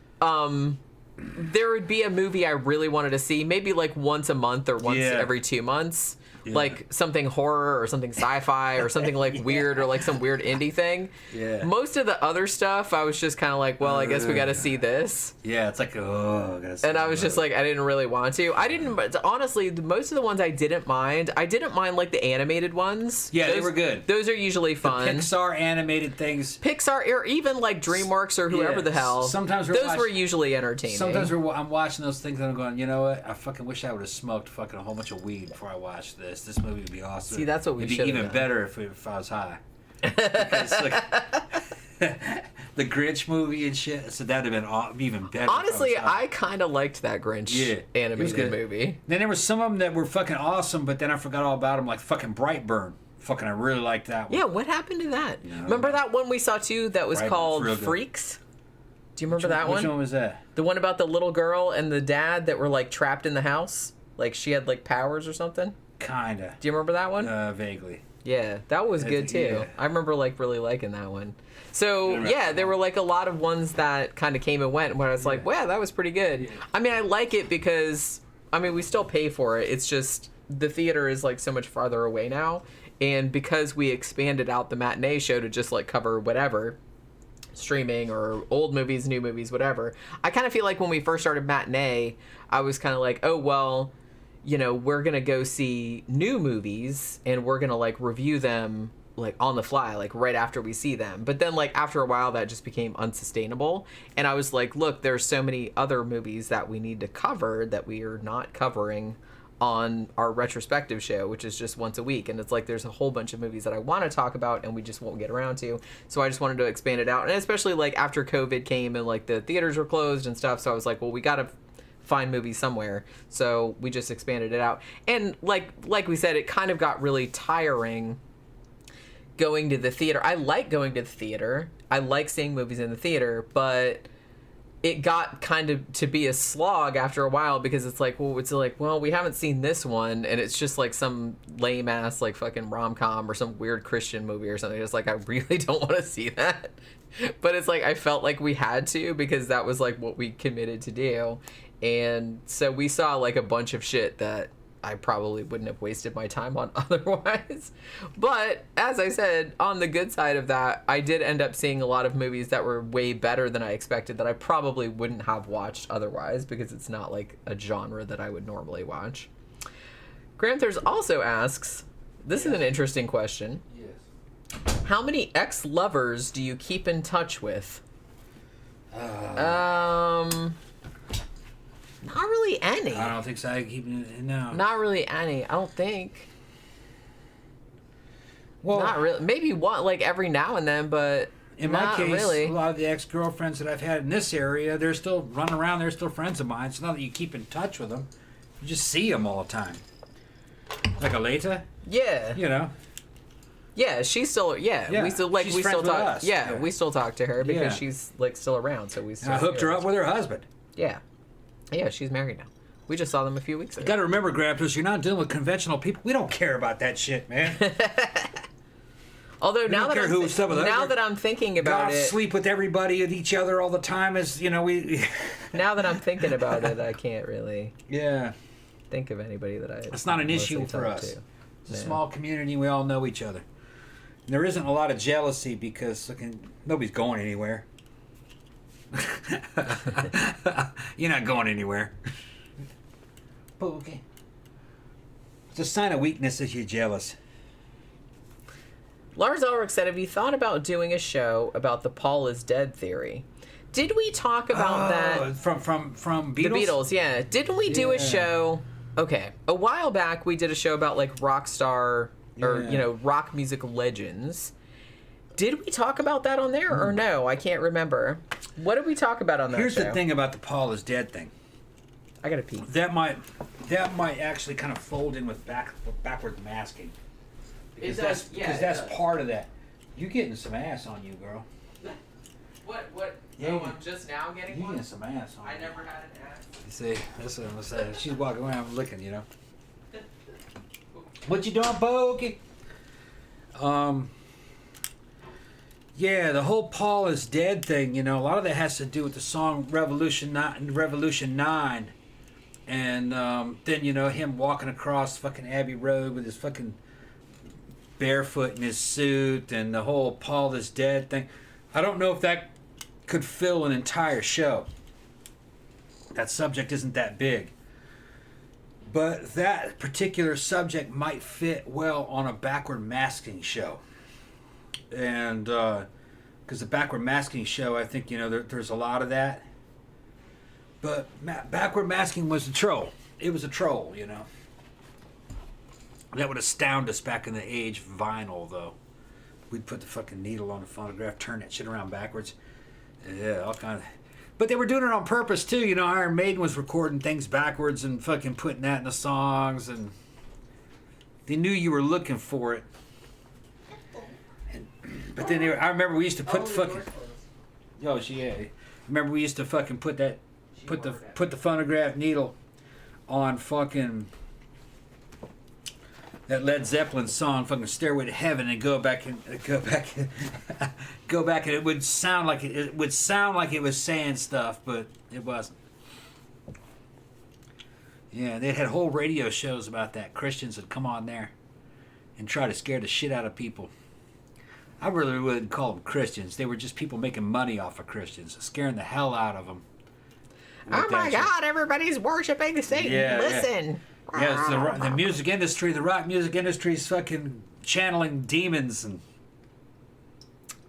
Speaker 1: there would be a movie I really wanted to see, maybe like once a month or once every 2 months. Yeah. Like something horror or something sci-fi or something like weird or like some weird indie thing. Yeah. Most of the other stuff, I was just kind of like, well, I guess we got to see this.
Speaker 2: Yeah, it's like, oh, I gotta see.
Speaker 1: And I was just like, I didn't really want to. I didn't, honestly, most of the ones I didn't mind like the animated ones.
Speaker 2: Yeah, they were good.
Speaker 1: Those are usually fun.
Speaker 2: The Pixar animated things.
Speaker 1: Pixar, or even like DreamWorks or whoever the hell.
Speaker 2: Sometimes
Speaker 1: those were usually entertaining.
Speaker 2: Sometimes I'm watching those things and I'm going, you know what? I fucking wish I would have smoked fucking a whole bunch of weed before I watched this. This movie would be awesome.
Speaker 1: See, that's what we should
Speaker 2: have
Speaker 1: done.
Speaker 2: It'd be even better if I was high. Because, like, the Grinch movie and shit, so that would have been even better.
Speaker 1: Honestly, I kind of liked that Grinch animated movie.
Speaker 2: Then there were some of them that were fucking awesome, but then I forgot all about them, like fucking Brightburn. Fucking, I really liked that one.
Speaker 1: Yeah, what happened to that? Remember that one we saw too that was called Freaks? Do you remember that one?
Speaker 2: Which one was that?
Speaker 1: The one about the little girl and the dad that were like trapped in the house? Like she had like powers or something?
Speaker 2: Kinda.
Speaker 1: Do you remember that one?
Speaker 2: Vaguely.
Speaker 1: Yeah, that was good too. Yeah. I remember like really liking that one. So yeah, there were like a lot of ones that kind of came and went where I was like, wow, that was pretty good. Yeah. I mean, I like it because, I mean, we still pay for it. It's just the theater is like so much farther away now. And because we expanded out the matinee show to just like cover whatever, streaming or old movies, new movies, whatever, I kind of feel like when we first started matinee, I was kind of like, oh, well, you know, we're going to go see new movies and we're going to like review them like on the fly, like right after we see them. But then like after a while that just became unsustainable. And I was like, look, there's so many other movies that we need to cover that we are not covering on our retrospective show, which is just once a week. And it's like there's a whole bunch of movies that I want to talk about and we just won't get around to. So I just wanted to expand it out. And especially like after COVID came and like the theaters were closed and stuff. So I was like, well, we got to find movies somewhere. So we just expanded it out. And like we said, it kind of got really tiring going to the theater. I like going to the theater. I like seeing movies in the theater, but it got kind of to be a slog after a while because it's like, well, we haven't seen this one, and it's just like some lame ass like fucking rom-com or some weird Christian movie or something. It's like, I really don't want to see that. But it's like I felt like we had to because that was like what we committed to do. And so we saw like a bunch of shit that I probably wouldn't have wasted my time on otherwise. But as I said, on the good side of that, I did end up seeing a lot of movies that were way better than I expected that I probably wouldn't have watched otherwise because it's not like a genre that I would normally watch. Gramthars also asks, this is an interesting question. Yes. How many ex-lovers do you keep in touch with? Not really any.
Speaker 2: I don't think so. I keep no.
Speaker 1: Not really any. I don't think.
Speaker 2: Well,
Speaker 1: not really. Maybe one, like every now and then, but
Speaker 2: in my case,
Speaker 1: really.
Speaker 2: A lot of the ex-girlfriends that I've had in this area, they're still running around. They're still friends of mine. It's not that you keep in touch with them; you just see them all the time. Like Aleta.
Speaker 1: Yeah.
Speaker 2: You know.
Speaker 1: Yeah, she's still. Yeah. We still like.
Speaker 2: She's
Speaker 1: we still talk.
Speaker 2: us.
Speaker 1: Yeah, we still talk to her because she's like still around. So we still.
Speaker 2: I hooked her up with her husband.
Speaker 1: Yeah. Yeah, she's married now. We just saw them a few weeks ago.
Speaker 2: You got to remember, Gramthars, you're not dealing with conventional people. We don't care about that shit, man.
Speaker 1: Although now that I'm thinking about it,
Speaker 2: sleep with everybody and each other all the time. As you know, we.
Speaker 1: Now that I'm thinking about it, I can't really.
Speaker 2: Yeah.
Speaker 1: Think of anybody that I.
Speaker 2: It's not an issue for us. It's a small community. We all know each other. And there isn't a lot of jealousy because nobody's going anywhere. You're not going anywhere. Okay. It's a sign of weakness if you're jealous.
Speaker 1: Lars Ulrich said, have you thought about doing a show about the Paul is dead theory? Did we talk about that?
Speaker 2: From Beatles?
Speaker 1: The Beatles, yeah. Didn't we do a show? Okay. A while back, we did a show about like rock star or, rock music legends. Did we talk about that on there or no? I can't remember. What did we talk about on that
Speaker 2: Here's
Speaker 1: show?
Speaker 2: the thing about the Paul is dead thing.
Speaker 1: I gotta pee.
Speaker 2: That might actually kind of fold in with backward masking. Because that's part of that. You're getting some ass on you, girl.
Speaker 1: What?
Speaker 2: Yeah,
Speaker 1: I'm just now getting
Speaker 2: you're
Speaker 1: one?
Speaker 2: getting some ass on you.
Speaker 1: I never had an ass.
Speaker 2: You see, that's what I'm saying. She's walking around looking, What you doing, Pokey? Yeah, the whole Paul is dead thing, a lot of that has to do with the song Revolution 9. And then, him walking across fucking Abbey Road with his fucking barefoot in his suit and the whole Paul is dead thing. I don't know if that could fill an entire show. That subject isn't that big. But that particular subject might fit well on a backward masking show. And because the backward masking show, I think, there's a lot of that. But backward masking was a troll. It was a troll, That would astound us back in the age of vinyl, though. We'd put the fucking needle on the phonograph, turn that shit around backwards. Yeah, all kind of... But they were doing it on purpose, too. Iron Maiden was recording things backwards and fucking putting that in the songs, and they knew you were looking for it. But then I remember we used to put the fucking... Oh, I remember we used to fucking put the phonograph needle on fucking that Led Zeppelin song, fucking "Stairway to Heaven," and go back, and it would sound like it was saying stuff, but it wasn't. Yeah, they had whole radio shows about that. Christians would come on there and try to scare the shit out of people. I really wouldn't call them Christians. They were just people making money off of Christians, scaring the hell out of them.
Speaker 1: Oh my God, everybody's worshiping Satan.
Speaker 2: Yeah,
Speaker 1: listen.
Speaker 2: Yeah, it's the music industry, the rock music industry is fucking channeling demons. And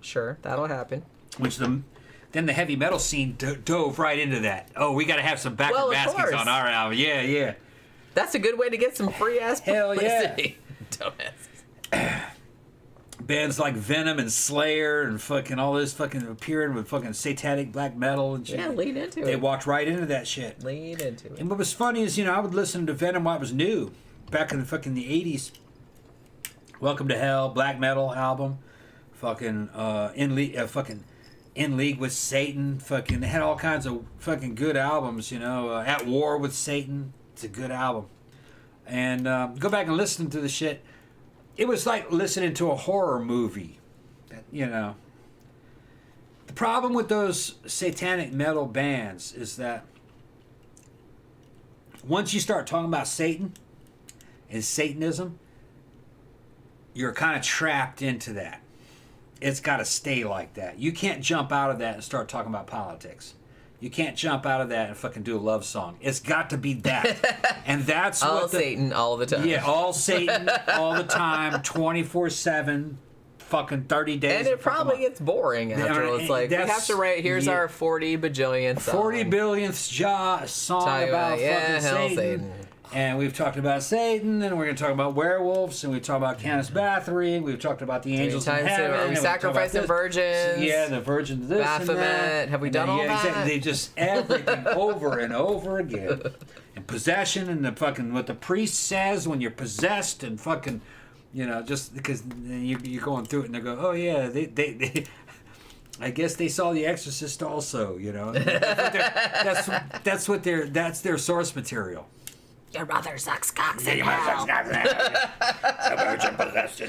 Speaker 1: sure, that'll happen.
Speaker 2: Then the heavy metal scene dove right into that. Oh, we got to have some backward maskings on our album. Yeah.
Speaker 1: That's a good way to get some free-ass publicity.
Speaker 2: Hell yeah. Dumbasses. Bands like Venom and Slayer and fucking all this fucking appearing with fucking satanic black metal and shit.
Speaker 1: Yeah, lead into it.
Speaker 2: They walked right into that shit.
Speaker 1: Lead into it.
Speaker 2: And what was funny is, I would listen to Venom while it was new, back in the fucking the 80s. Welcome to Hell, black metal album, fucking In League with Satan, fucking they had all kinds of fucking good albums, At War with Satan, it's a good album. And go back and listen to the shit. It was like listening to a horror movie. The problem with those satanic metal bands is that once you start talking about Satan and Satanism, you're kind of trapped into that. It's got to stay like that. You can't jump out of that and start talking about politics. You can't jump out of that and fucking do a love song. It's got to be that. And that's
Speaker 1: all Satan all the time.
Speaker 2: Yeah, all Satan all the time, 24/7, fucking 30 days.
Speaker 1: And it probably gets boring after. It's like, we have to write, here's our 40 bajillionth song.
Speaker 2: 40 billionth song about fucking Satan. And we've talked about Satan, and we're going to talk about werewolves, and we've talked about Canis Bathory, we've talked about the angels in heaven.
Speaker 1: Are we sacrificing virgins?
Speaker 2: Yeah, the virgin this
Speaker 1: Baphomet.
Speaker 2: and that.
Speaker 1: Have we done all that?
Speaker 2: Exactly. They just everything over and over again. And possession, and the fucking what the priest says when you're possessed, and fucking, just because you're going through it, and they go, oh yeah, they I guess they saw The Exorcist also, That's their source material.
Speaker 1: Your mother sucks cocks in
Speaker 2: hell. The virgin possessed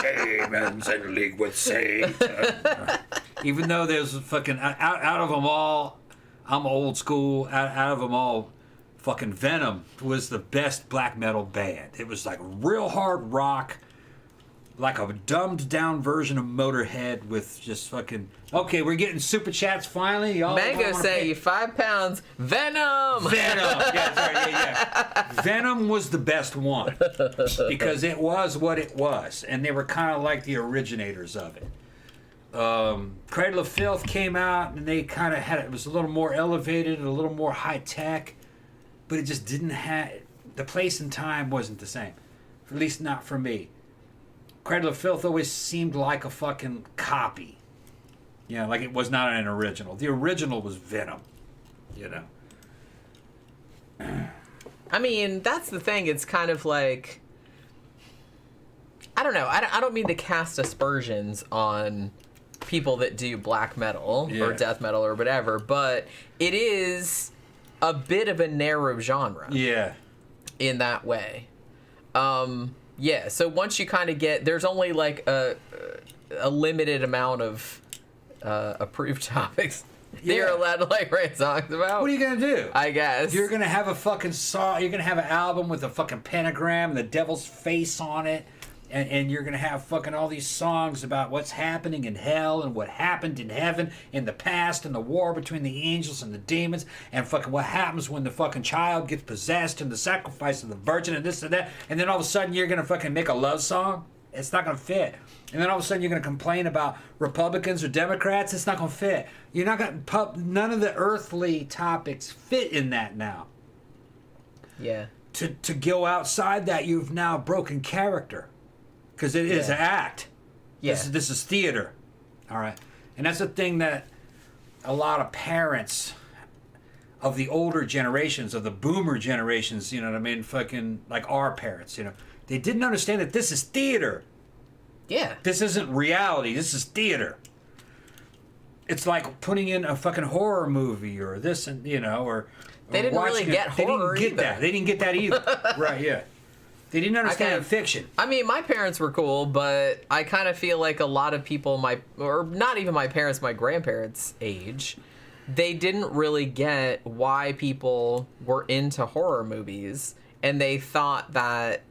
Speaker 2: demons in league with Satan. Even though there's fucking out of them all, I'm old school. Out of them all, fucking Venom was the best black metal band. It was like real hard rock, like a dumbed down version of Motorhead with just fucking. Okay, we're getting super chats finally. Y'all
Speaker 1: Mango say 5 pounds. Venom.
Speaker 2: Yeah, sorry, yeah. Venom was the best one because it was what it was, and they were kind of like the originators of it. Cradle of Filth came out, and they kind of had it was a little more elevated and a little more high tech, but it just didn't have the place and time wasn't the same, at least not for me. Cradle of Filth always seemed like a fucking copy. Like it was not an original. The original was Venom.
Speaker 1: I mean, that's the thing. It's kind of like, I don't know. I don't mean to cast aspersions on people that do black metal or death metal or whatever, but it is a bit of a narrow genre.
Speaker 2: Yeah.
Speaker 1: In that way. Yeah, so once you kind of get, there's only like a limited amount of approved topics you're allowed to like write songs about.
Speaker 2: What are you gonna do?
Speaker 1: I guess
Speaker 2: you're gonna have a fucking song. You're gonna have an album with a fucking pentagram and the devil's face on it, and you're gonna have fucking all these songs about what's happening in hell and what happened in heaven in the past and the war between the angels and the demons and fucking what happens when the fucking child gets possessed and the sacrifice of the virgin and this and that, and then all of a sudden you're gonna fucking make a love song. It's not gonna fit. And then all of a sudden you're gonna complain about Republicans or Democrats. It's not gonna fit. You're not gonna none of the earthly topics fit in that now.
Speaker 1: Yeah.
Speaker 2: To go outside that, you've now broken character, because it is an act.
Speaker 1: Yeah.
Speaker 2: This is theater. All right. And that's the thing that a lot of parents of the older generations, of the boomer generations, you know what I mean, fucking like our parents, you know, they didn't understand that this is theater.
Speaker 1: Yeah.
Speaker 2: This isn't reality. This is theater. It's like putting in a fucking horror movie or this, and you know, or
Speaker 1: they didn't really get horror.
Speaker 2: They didn't get that. They didn't get that either. Right? Yeah. They didn't understand fiction.
Speaker 1: I mean, my parents were cool, but I kind of feel like a lot of people, or not even my parents, my grandparents' age, they didn't really get why people were into horror movies, and they thought that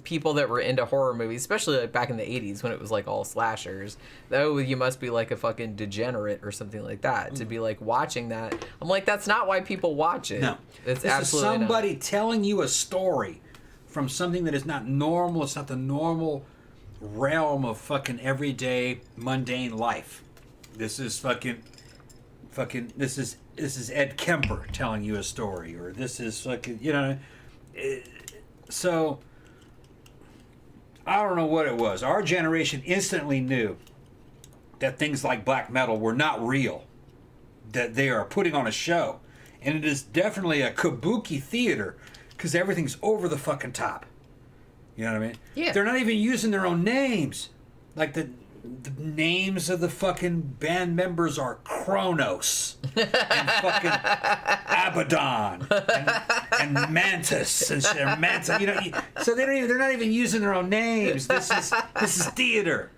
Speaker 1: people that were into horror movies, especially like back in the 80s when it was like all slashers, oh, you must be like a fucking degenerate or something like that to be like watching that. I'm like, that's not why people watch it.
Speaker 2: No.
Speaker 1: It's
Speaker 2: this
Speaker 1: absolutely
Speaker 2: is somebody
Speaker 1: not.
Speaker 2: telling you a story from something that is not normal. It's not the normal realm of fucking everyday mundane life. This is fucking this is Ed Kemper telling you a story, or this is fucking, you know. So I don't know what it was. Our generation instantly knew that things like black metal were not real, that they are putting on a show. And it is definitely a kabuki theater, because everything's over the fucking top. You know what I mean?
Speaker 1: Yeah.
Speaker 2: They're not even using their own names. Like the names of the fucking band members are Kronos and fucking Abaddon and Mantis and shit, or Manta. You know, so they're not even using their own names. This is theater.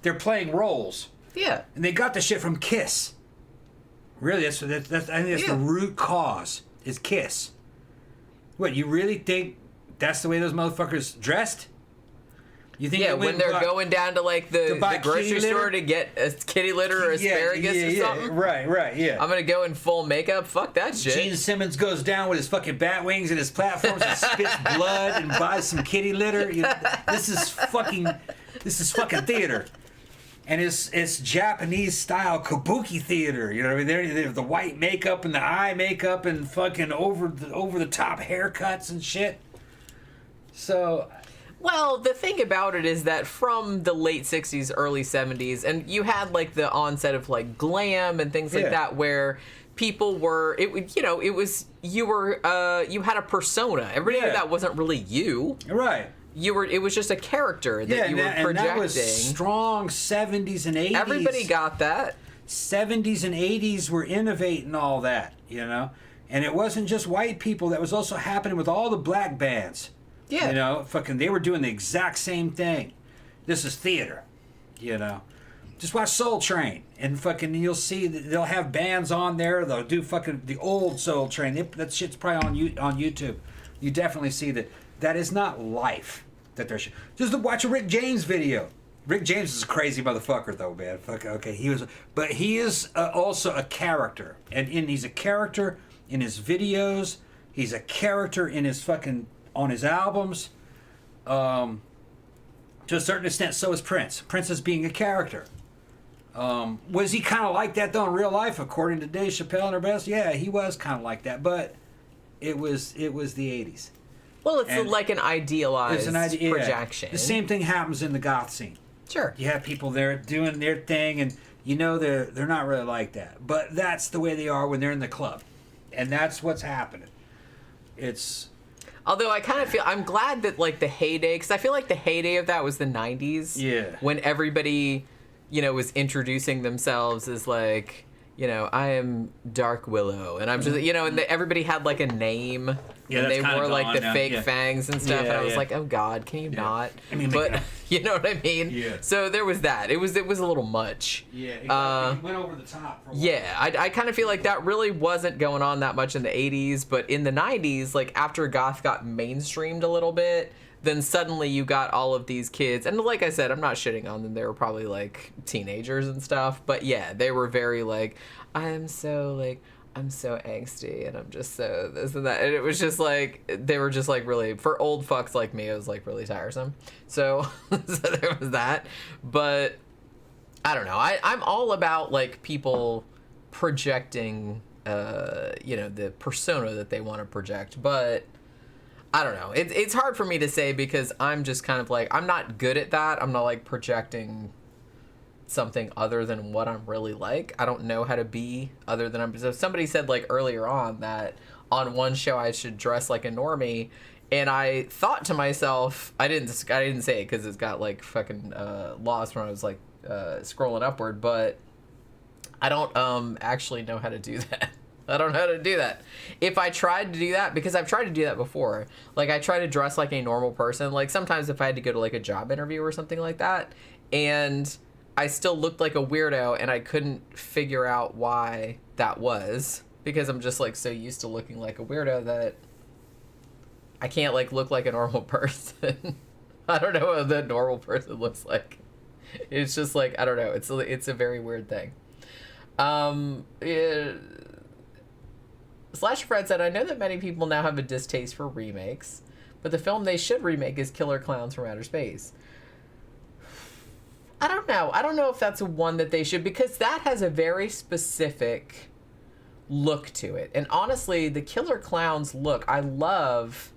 Speaker 2: They're playing roles.
Speaker 1: Yeah.
Speaker 2: And they got the shit from Kiss. Really, I think that's the root cause is Kiss. What, you really think that's the way those motherfuckers dressed? You think
Speaker 1: when they're going down to like the grocery store to get a kitty litter or asparagus or something?
Speaker 2: Right, yeah.
Speaker 1: I'm going to go in full makeup? Fuck that shit.
Speaker 2: Gene Simmons goes down with his fucking bat wings and his platforms and spits blood and buys some kitty litter. You know, this is fucking theater. And it's Japanese style kabuki theater. You know what I mean? They have the white makeup and the eye makeup and fucking over the top haircuts and shit. So,
Speaker 1: well, the thing about it is that from the late 60s, early 70s, and you had like the onset of like glam and things like that, where people were, you had a persona. Everybody knew that wasn't really you.
Speaker 2: Right.
Speaker 1: It was just a character that you were projecting. And that was
Speaker 2: strong 70s and 80s.
Speaker 1: Everybody got that.
Speaker 2: 70s and 80s were innovating all that, you know? And it wasn't just white people. That was also happening with all the black bands.
Speaker 1: Yeah.
Speaker 2: You know, fucking, they were doing the exact same thing. This is theater, you know? Just watch Soul Train, and fucking you'll see that they'll have bands on there. They'll do fucking the old Soul Train. That shit's probably on YouTube. You definitely see that. That is not life that they're just watch a Rick James video. Rick James is a crazy motherfucker though, man. Fuck, okay, he is also a character, and he's a character in his videos. He's a character in his fucking on his albums. To a certain extent, so is Prince. Prince is being a character. Was he kind of like that though in real life? According to Dave Chappelle and her best, yeah, he was kind of like that. But it was the 80s.
Speaker 1: Well, it's like an idealized projection.
Speaker 2: The same thing happens in the goth scene.
Speaker 1: Sure.
Speaker 2: You have people there doing their thing, and you know they're not really like that. But that's the way they are when they're in the club, and that's what's happening. It's.
Speaker 1: Although I kind of feel, I'm glad that like the heyday, because I feel like the heyday of that was the 90s.
Speaker 2: Yeah.
Speaker 1: When everybody, was introducing themselves as like, I am Dark Willow, and I'm just, and everybody had like a name,
Speaker 3: Yeah,
Speaker 1: and
Speaker 3: that's
Speaker 1: they
Speaker 3: kinda
Speaker 1: wore like
Speaker 3: gone
Speaker 1: the
Speaker 3: now,
Speaker 1: fake
Speaker 3: yeah.
Speaker 1: fangs and stuff,
Speaker 3: Yeah,
Speaker 1: and I was
Speaker 3: yeah.
Speaker 1: like, oh God, can you not?
Speaker 2: I mean,
Speaker 1: But you know what I mean?
Speaker 2: Yeah.
Speaker 1: So there was that. It was a little much.
Speaker 2: Yeah, it went over the top. For a while.
Speaker 1: Yeah, I kind of feel like that really wasn't going on that much in the 80s, but in the 90s, like after goth got mainstreamed a little bit, then suddenly you got all of these kids, and like I said, I'm not shitting on them. They were probably like teenagers and stuff, but yeah, they were very like, I'm so angsty, and I'm just so this and that, and it was just like they were just like really, for old fucks like me, it was like really tiresome. So there was that, but I don't know. I'm all about like people projecting, the persona that they want to project, but I don't know. It's hard for me to say because I'm just kind of like, I'm not good at that. I'm not like projecting something other than what I'm really like. I don't know how to be other than so somebody said like earlier on that on one show I should dress like a normie, and I thought to myself, I didn't say it because it's got like fucking lost when I was like scrolling upward, but I don't actually know how to do that. I don't know how to do that. If I tried to do that, because I've tried to do that before, like I try to dress like a normal person, like sometimes if I had to go to like a job interview or something like that, and I still looked like a weirdo, and I couldn't figure out why that was, because I'm just like so used to looking like a weirdo that I can't like look like a normal person. I don't know what that normal person looks like. It's just like, I don't know. It's a very weird thing. Slash Fred said, I know that many people now have a distaste for remakes, but the film they should remake is Killer Clowns from Outer Space. I don't know. I don't know if that's one that they should, because that has a very specific look to it. And honestly, the Killer Clowns look, I love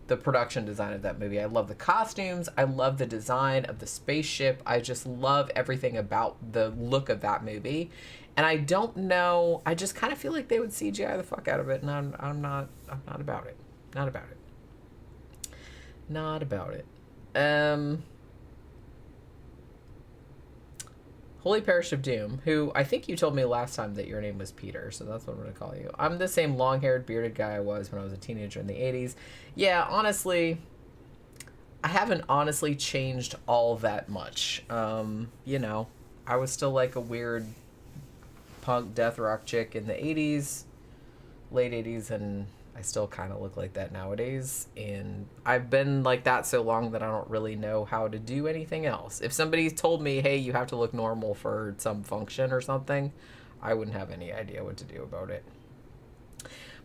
Speaker 1: the production design of that movie. I love the costumes. I love the design of the spaceship. I just love everything about the look of that movie. And I don't know, I just kind of feel like they would CGI the fuck out of it, and I'm not about it. Not about it. Not about it. Holy Parish of Doom, who I think you told me last time that your name was Peter, so that's what I'm going to call you. I'm the same long-haired, bearded guy I was when I was a teenager in the 80s. Yeah, honestly, I haven't honestly changed all that much. I was still like a weird punk death rock chick in the 80s, late 80s, and I still kind of look like that nowadays, and I've been like that so long that I don't really know how to do anything else. If somebody told me, hey, you have to look normal for some function or something, I wouldn't have any idea what to do about it.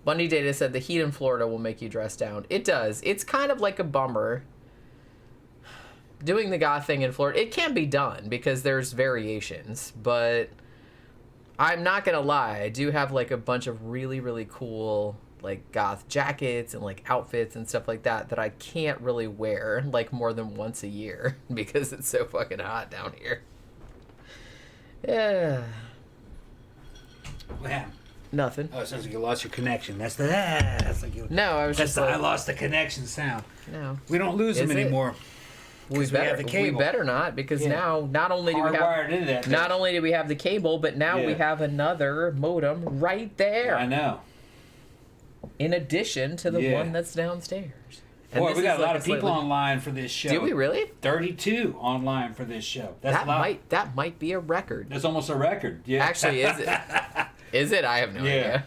Speaker 1: Bundy Data said the heat in Florida will make you dress down. It does. It's kind of like a bummer doing the goth thing in Florida. It can be done because there's variations, but I'm not gonna lie, I do have like a bunch of really, really cool like goth jackets and like outfits and stuff like that I can't really wear like more than once a year because it's so fucking hot down here. Yeah.
Speaker 2: What happened?
Speaker 1: Nothing.
Speaker 2: Oh, it sounds like you lost your connection. That's like you.
Speaker 1: No, I was
Speaker 2: that's
Speaker 1: just
Speaker 2: the
Speaker 1: like,
Speaker 2: I lost the connection sound.
Speaker 1: No.
Speaker 2: We don't lose them anymore.
Speaker 1: We better not, because now not only do we have the cable, but now we have another modem right there.
Speaker 2: I know.
Speaker 1: In addition to the one that's downstairs.
Speaker 2: Boy, we got a lot of people online for this show.
Speaker 1: Do we really?
Speaker 2: 32 online for this show. That's
Speaker 1: that might be a record.
Speaker 2: That's almost a record. Yeah.
Speaker 1: Actually, is it? Is it? I have no idea.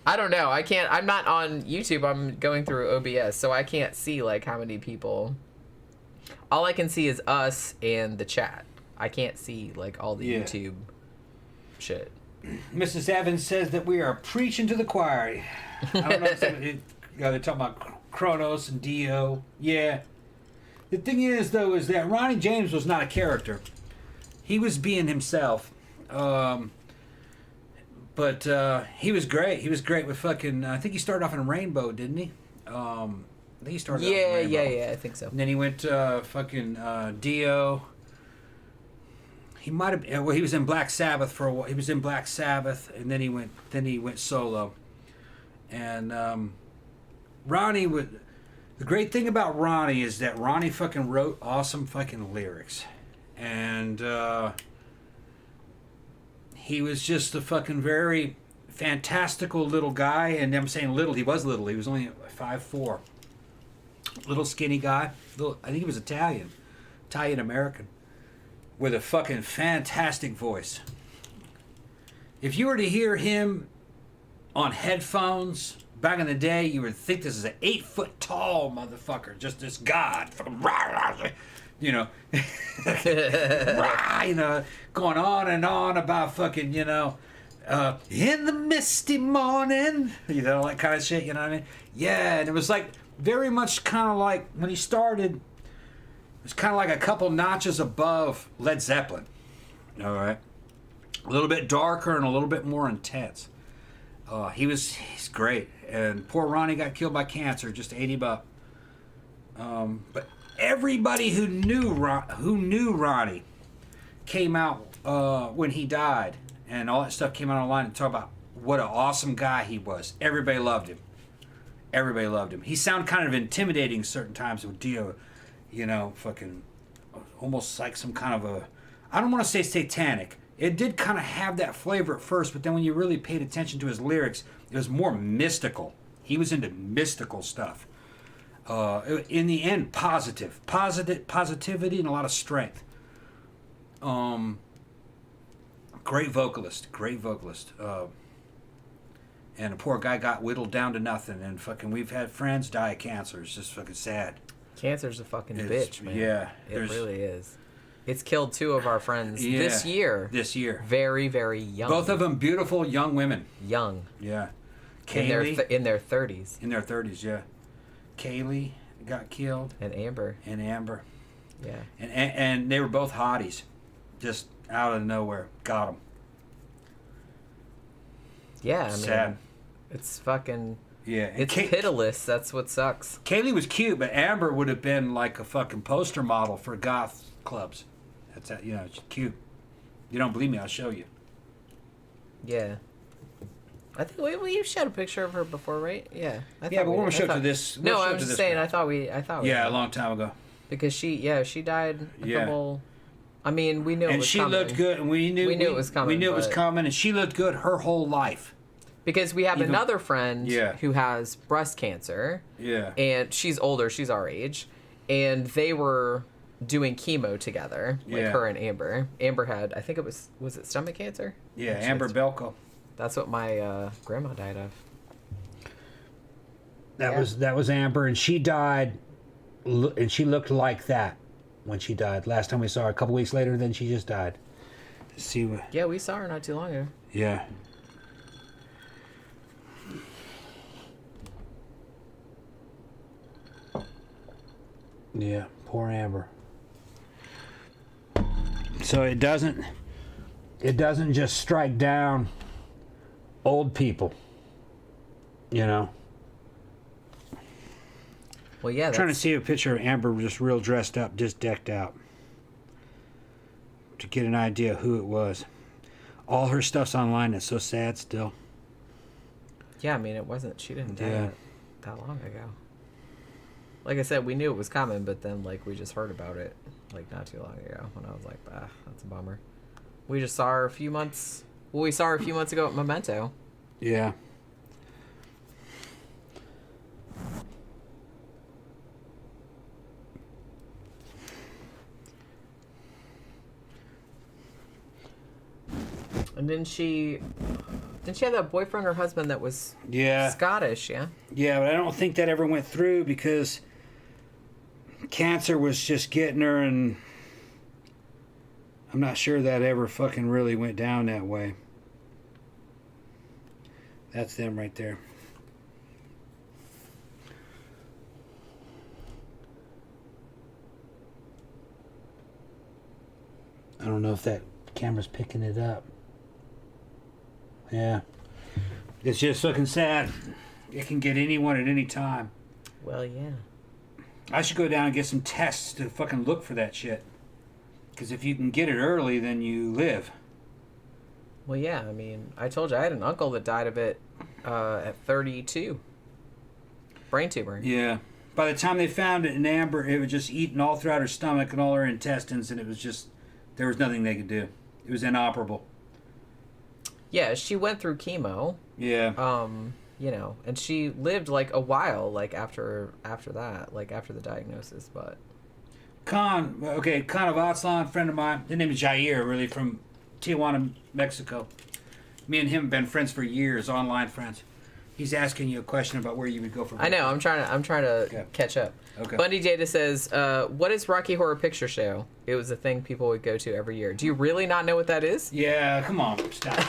Speaker 1: I don't know. I can't. I'm not on YouTube. I'm going through OBS, so I can't see like how many people. All I can see is us and the chat. I can't see like all the YouTube shit.
Speaker 2: Mrs. Evans says that we are preaching to the choir. I don't know if they're talking about Kronos and Dio. Yeah. The thing is, though, is that Ronnie James was not a character. He was being himself. But he was great. He was great with fucking... I think he started off in Rainbow, didn't he? I think he started off in Rainbow.
Speaker 1: Yeah, I think so.
Speaker 2: And then he went Dio. He might have... Well, he was in Black Sabbath for a while. He was in Black Sabbath, and then he went solo. And Ronnie would... The great thing about Ronnie is that Ronnie fucking wrote awesome fucking lyrics. And he was just a fucking very fantastical little guy. And I'm saying little, he was little. He was only 5'4". Little skinny guy. I think he was Italian American, with a fucking fantastic voice. If you were to hear him on headphones back in the day, you would think this is an 8-foot tall motherfucker, just this god, fucking, you know, you know, going on and on about fucking, you know, in the misty morning, you know, that kind of shit. You know what I mean? Yeah, and it was like very much kind of like when he started. It was kind of like a couple notches above Led Zeppelin. All right, a little bit darker and a little bit more intense. He's great. And poor Ronnie got killed by cancer, just 80 bucks. But everybody who knew Ronnie came out when he died, and all that stuff came out online and talked about what an awesome guy he was. Everybody loved him. Everybody loved him. He sounded kind of intimidating certain times with Dio, you know, fucking almost like some kind of a, I don't want to say satanic. It did kind of have that flavor at first, but then when you really paid attention to his lyrics, it was more mystical. He was into mystical stuff. In the end, positivity and a lot of strength. Great vocalist. And the poor guy got whittled down to nothing. And fucking, we've had friends die of cancer. It's just fucking sad.
Speaker 1: Cancer's a fucking bitch, man.
Speaker 2: Yeah.
Speaker 1: It really is. It's killed 2 of our friends this year. Very, very young.
Speaker 2: Both of them beautiful young women.
Speaker 1: Young.
Speaker 2: Yeah.
Speaker 1: Kaylee. In their 30s.
Speaker 2: In their 30s, yeah. Kaylee got killed.
Speaker 1: And Amber. Yeah.
Speaker 2: And they were both hotties. Just out of nowhere. Got them.
Speaker 1: Yeah, I mean,
Speaker 2: sad.
Speaker 1: It's fucking...
Speaker 2: Yeah.
Speaker 1: It's pitiless. That's what sucks.
Speaker 2: Kaylee was cute, but Amber would have been like a fucking poster model for goth clubs. That's that, you know, it's cute. You don't believe me, I'll show you.
Speaker 1: Yeah. I think you showed a picture of her before, right? Yeah.
Speaker 2: But we're gonna show it to this.
Speaker 1: No, I was just saying. I thought we.
Speaker 2: Yeah, a long time ago.
Speaker 1: Because she died a couple. I mean, we knew it was coming.
Speaker 2: And she looked good, and we knew it was coming. We knew it was coming, and she looked good her whole life.
Speaker 1: Because we have another friend who has breast cancer.
Speaker 2: Yeah.
Speaker 1: And she's older. She's our age, and they were doing chemo together, like her and Amber. Amber had, I think it was it stomach cancer?
Speaker 2: Yeah, Amber Belko.
Speaker 1: That's what my grandma died of.
Speaker 2: That was Amber, and she died, and she looked like that when she died. Last time we saw her, a couple weeks later, then she just died.
Speaker 1: Yeah, we saw her not too long ago.
Speaker 2: Yeah. Yeah, poor Amber. So it doesn't just strike down old people, you know.
Speaker 1: Well, yeah.
Speaker 2: I'm trying to see a picture of Amber just real dressed up, just decked out, to get an idea of who it was. All her stuff's online. It's so sad still.
Speaker 1: Yeah, I mean, she didn't die that long ago. Like I said, we knew it was coming, but then, like, we just heard about it, like, not too long ago, when I was like, that's a bummer. We just saw her a few months ago at Memento.
Speaker 2: Yeah.
Speaker 1: And didn't she have that boyfriend or husband that was Scottish, yeah?
Speaker 2: Yeah, but I don't think that ever went through because cancer was just getting her, and I'm not sure that ever fucking really went down that way. That's them right there. I don't know if that camera's picking it up. Yeah. It's just fucking sad. It can get anyone at any time.
Speaker 1: Well, yeah.
Speaker 2: I should go down and get some tests to fucking look for that shit. Because if you can get it early, then you live.
Speaker 1: Well, yeah, I mean, I told you I had an uncle that died of it at 32. Brain tumor.
Speaker 2: Yeah. By the time they found it in Amber, it was just eating all throughout her stomach and all her intestines, and it was just, there was nothing they could do. It was inoperable.
Speaker 1: Yeah, she went through chemo.
Speaker 2: Yeah.
Speaker 1: You know, and she lived like a while, like after that, like after the diagnosis. But
Speaker 2: Khan of Aztlan, friend of mine. His name is Jair, really from Tijuana, Mexico. Me and him have been friends for years, online friends. He's asking you a question about where you would go for vacation.
Speaker 1: I know, I'm trying to
Speaker 2: Okay.
Speaker 1: catch up.
Speaker 2: Okay.
Speaker 1: Bundy Jada says, "What is Rocky Horror Picture Show? It was a thing people would go to every year. Do you really not know what that is?"
Speaker 2: Yeah, come on, stop.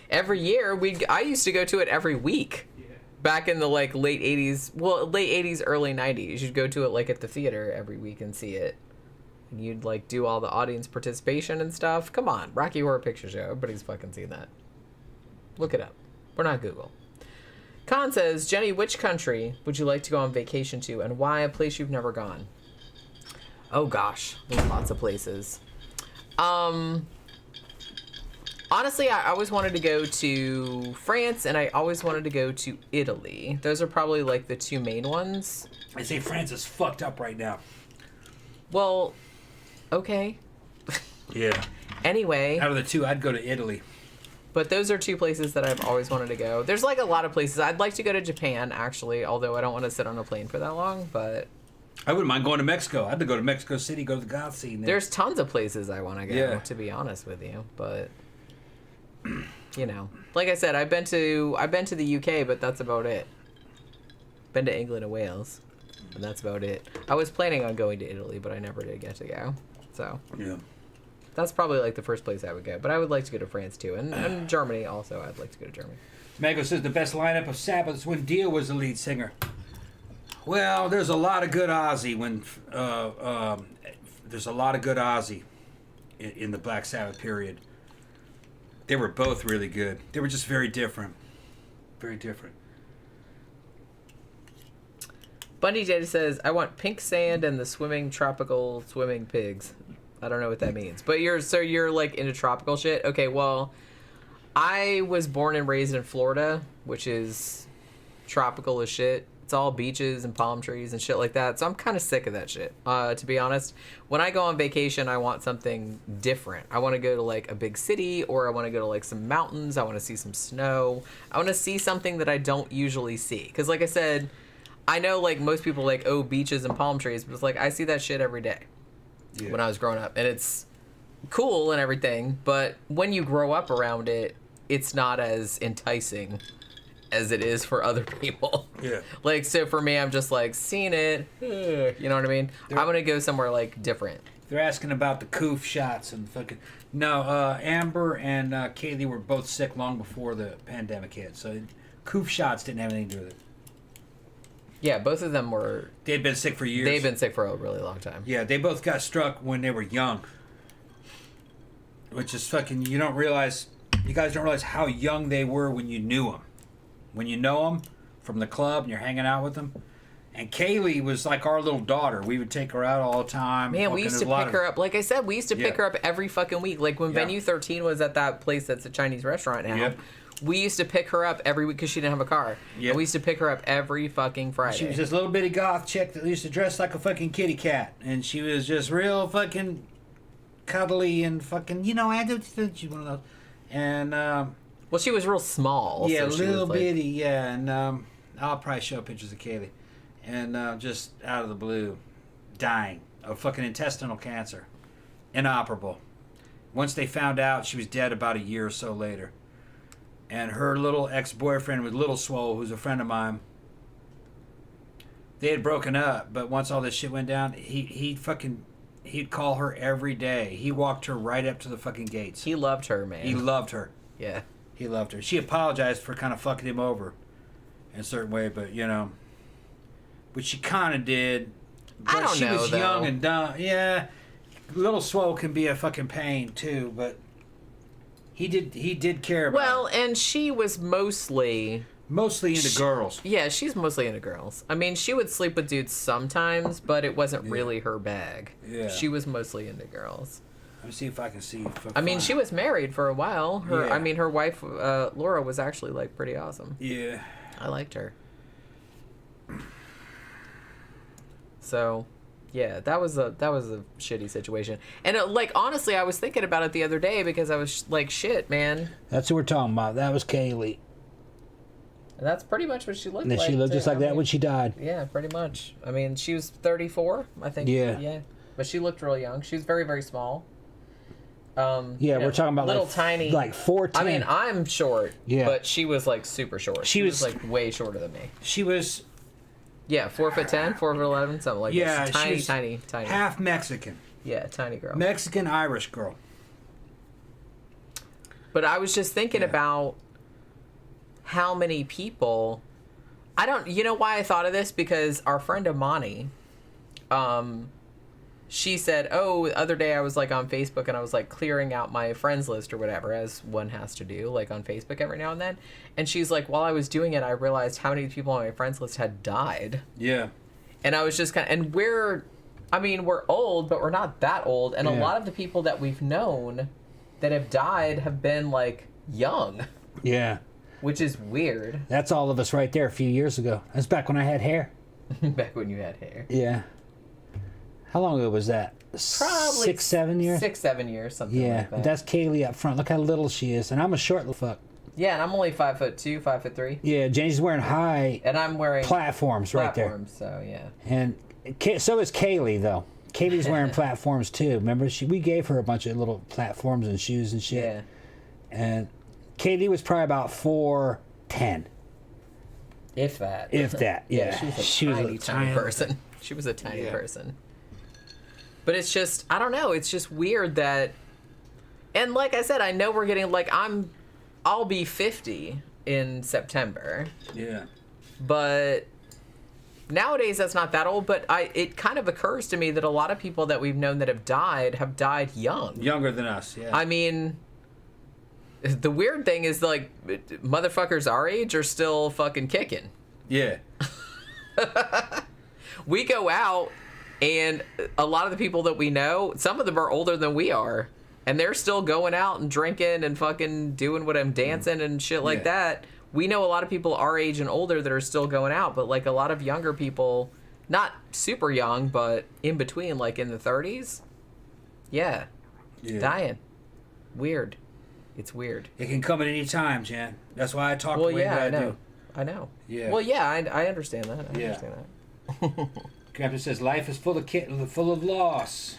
Speaker 1: Every year, I used to go to it every week.
Speaker 2: Yeah.
Speaker 1: Back in the like late 80s, early 90s, you'd go to it like at the theater every week and see it. And you'd like do all the audience participation and stuff. Come on, Rocky Horror Picture Show. Everybody's fucking seen that. Look it up. We're not Google. Khan says, Jenny, which country would you like to go on vacation to and why? A place you've never gone? Oh gosh, there's lots of places. Honestly, I always wanted to go to France and I always wanted to go to Italy. Those are probably like the two main ones.
Speaker 2: I say France is fucked up right now.
Speaker 1: Well, okay.
Speaker 2: Yeah.
Speaker 1: Anyway.
Speaker 2: Out of the two, I'd go to Italy.
Speaker 1: But those are two places that I've always wanted to go. There's like a lot of places. I'd like to go to Japan, actually, although I don't want to sit on a plane for that long, but...
Speaker 2: I wouldn't mind going to Mexico. I'd go to Mexico City, go to the goth scene there.
Speaker 1: There's tons of places I want to go,
Speaker 2: Yeah.
Speaker 1: to be honest with you, but... You know, like I said, I've been to the UK, but that's about it. Been to England and Wales, and that's about it. I was planning on going to Italy, but I never did get to go. So
Speaker 2: Yeah.
Speaker 1: that's probably like the first place I would go. But I would like to go to France too, and Germany also. I'd like to go to Germany.
Speaker 2: Mago says the best lineup of Sabbaths when Dio was the lead singer. Well, there's a lot of good Ozzy there's a lot of good Ozzy in the Black Sabbath period. They were both really good. They were just very different. Very different.
Speaker 1: Bundy Jada says, I want pink sand and the tropical swimming pigs. I don't know what that means. But you're like into tropical shit? Okay, well, I was born and raised in Florida, which is tropical as shit. It's all beaches and palm trees and shit like that. So I'm kind of sick of that shit, to be honest. When I go on vacation, I want something different. I want to go to like a big city, or I want to go to like some mountains. I want to see some snow. I want to see something that I don't usually see. Because like I said, I know like most people like, oh, beaches and palm trees, but it's like I see that shit every day when I was growing up. And it's cool and everything, but when you grow up around it, it's not as enticing as it is for other people.
Speaker 2: Yeah.
Speaker 1: Like, so for me, I'm just like, seen it. You know what I mean? I'm going to go somewhere like different.
Speaker 2: They're asking about the coof shots and fucking... No, Amber and Kaylee were both sick long before the pandemic hit. So coof shots didn't have anything to do with it.
Speaker 1: Yeah, both of them were...
Speaker 2: They'd been sick for years.
Speaker 1: They've been sick for a really long time.
Speaker 2: Yeah, they both got struck when they were young. Which is fucking... You guys don't realize how young they were when you knew them. When you know them from the club and you're hanging out with them. And Kaylee was like our little daughter. We would take her out all the time.
Speaker 1: Man, we used to pick her up. Like I said, we used to pick her up every fucking week. Like when Venue 13 was at that place that's a Chinese restaurant now.
Speaker 2: Yep.
Speaker 1: We used to pick her up every week because she didn't have a car.
Speaker 2: Yep.
Speaker 1: And we used to pick her up every fucking Friday.
Speaker 2: She was this little bitty goth chick that used to dress like a fucking kitty cat. And she was just real fucking cuddly and fucking, I do think she's one of those. And,
Speaker 1: well, she was real small.
Speaker 2: yeah,
Speaker 1: so
Speaker 2: little
Speaker 1: was
Speaker 2: bitty, yeah. And I'll probably show pictures of Kaylee. And just out of the blue, dying of fucking intestinal cancer. Inoperable. Once they found out, she was dead about a year or so later. And her little ex-boyfriend was Little Swole, who's a friend of mine. They had broken up, but once all this shit went down, he'd call her every day. He walked her right up to the fucking gates.
Speaker 1: He loved her, man.
Speaker 2: He loved her.
Speaker 1: Yeah.
Speaker 2: He loved her. She apologized for kind of fucking him over in a certain way, but which she kind of did. But
Speaker 1: I don't know,
Speaker 2: she was
Speaker 1: though.
Speaker 2: young and dumb. Yeah, Little Swole can be a fucking pain too, but he did care about
Speaker 1: Well,
Speaker 2: her.
Speaker 1: and she was mostly
Speaker 2: Mostly into girls.
Speaker 1: Yeah, she's mostly into girls. I mean, she would sleep with dudes sometimes, but it wasn't really her bag.
Speaker 2: Yeah.
Speaker 1: She was mostly into girls.
Speaker 2: Let me see if I can see.
Speaker 1: I mean, she was married for a while.
Speaker 2: Yeah.
Speaker 1: I mean, her wife, Laura, was actually, like, pretty awesome.
Speaker 2: Yeah.
Speaker 1: I liked her. So, Yeah, that was a shitty situation. And like honestly, I was thinking about it the other day because I was like, shit, man.
Speaker 3: That's what we're talking about. That was Kaylee.
Speaker 1: And that's pretty much what she looked
Speaker 3: And
Speaker 1: like.
Speaker 3: she looked just like that when she died.
Speaker 1: Yeah, pretty much. I mean, she was 34, I think.
Speaker 3: Yeah.
Speaker 1: Yeah. But she looked real young. She was very, very small.
Speaker 3: Yeah, we're talking about
Speaker 1: little
Speaker 3: like,
Speaker 1: tiny,
Speaker 3: like 4'10".
Speaker 1: I mean, I'm short.
Speaker 3: Yeah.
Speaker 1: But she was like super short. She was like way shorter than me.
Speaker 2: She was.
Speaker 1: Yeah, 4'10", 4'11", something like that.
Speaker 2: Yeah,
Speaker 1: Tiny,
Speaker 2: she was
Speaker 1: tiny.
Speaker 2: half Mexican.
Speaker 1: Yeah, tiny girl.
Speaker 2: Mexican Irish girl.
Speaker 1: But I was just thinking about how many people. You know why I thought of this? Because our friend Amani, she said, oh, the other day I was like on Facebook and I was like clearing out my friends list or whatever, as one has to do, like on Facebook every now and then. And she's like, while I was doing it, I realized how many people on my friends list had died.
Speaker 2: Yeah.
Speaker 1: And I was just and we're old, but we're not that old. And a lot of the people that we've known that have died have been like young.
Speaker 3: Yeah.
Speaker 1: Which is weird.
Speaker 3: That's all of us right there a few years ago. That's back when I had hair.
Speaker 1: Back when you had hair.
Speaker 3: Yeah. How long ago was that?
Speaker 1: Probably
Speaker 3: 6, 7 years?
Speaker 1: 6, 7 years, something
Speaker 3: Yeah,
Speaker 1: like that.
Speaker 3: that's Kaylee up front. Look how little she is. And I'm a short little fuck.
Speaker 1: Yeah, and I'm only 5'2", 5'3".
Speaker 3: Yeah, Janie's wearing high
Speaker 1: And I'm wearing
Speaker 3: platforms right there.
Speaker 1: So yeah.
Speaker 3: And so is Kaylee, though. Kaylee's wearing platforms, too. Remember, we gave her a bunch of little platforms and shoes and shit.
Speaker 1: Yeah.
Speaker 3: And Kaylee was probably about 4'10".
Speaker 1: If that.
Speaker 3: If that, yeah.
Speaker 1: She was a tiny person. She was a tiny person. But it's just, I don't know, it's just weird that, and like I said, I know we're getting, like, I'll be 50 in September.
Speaker 2: Yeah.
Speaker 1: But nowadays that's not that old, but it kind of occurs to me that a lot of people that we've known that have died young.
Speaker 2: Younger than us, yeah.
Speaker 1: I mean, the weird thing is, like, motherfuckers our age are still fucking kicking.
Speaker 2: Yeah.
Speaker 1: We go out, and a lot of the people that we know, some of them are older than we are, and they're still going out and drinking and fucking doing what I'm dancing and shit like that. We know a lot of people our age and older that are still going out, but like a lot of younger people, not super young, but in between, like in the 30s. Yeah. Dying. Weird. It's weird.
Speaker 2: It can come at any time, Jan. That's why I talk the way that I do.
Speaker 1: I know.
Speaker 2: Yeah.
Speaker 1: Well, yeah, I understand that. I understand that.
Speaker 2: Gramthars says, life is full of loss.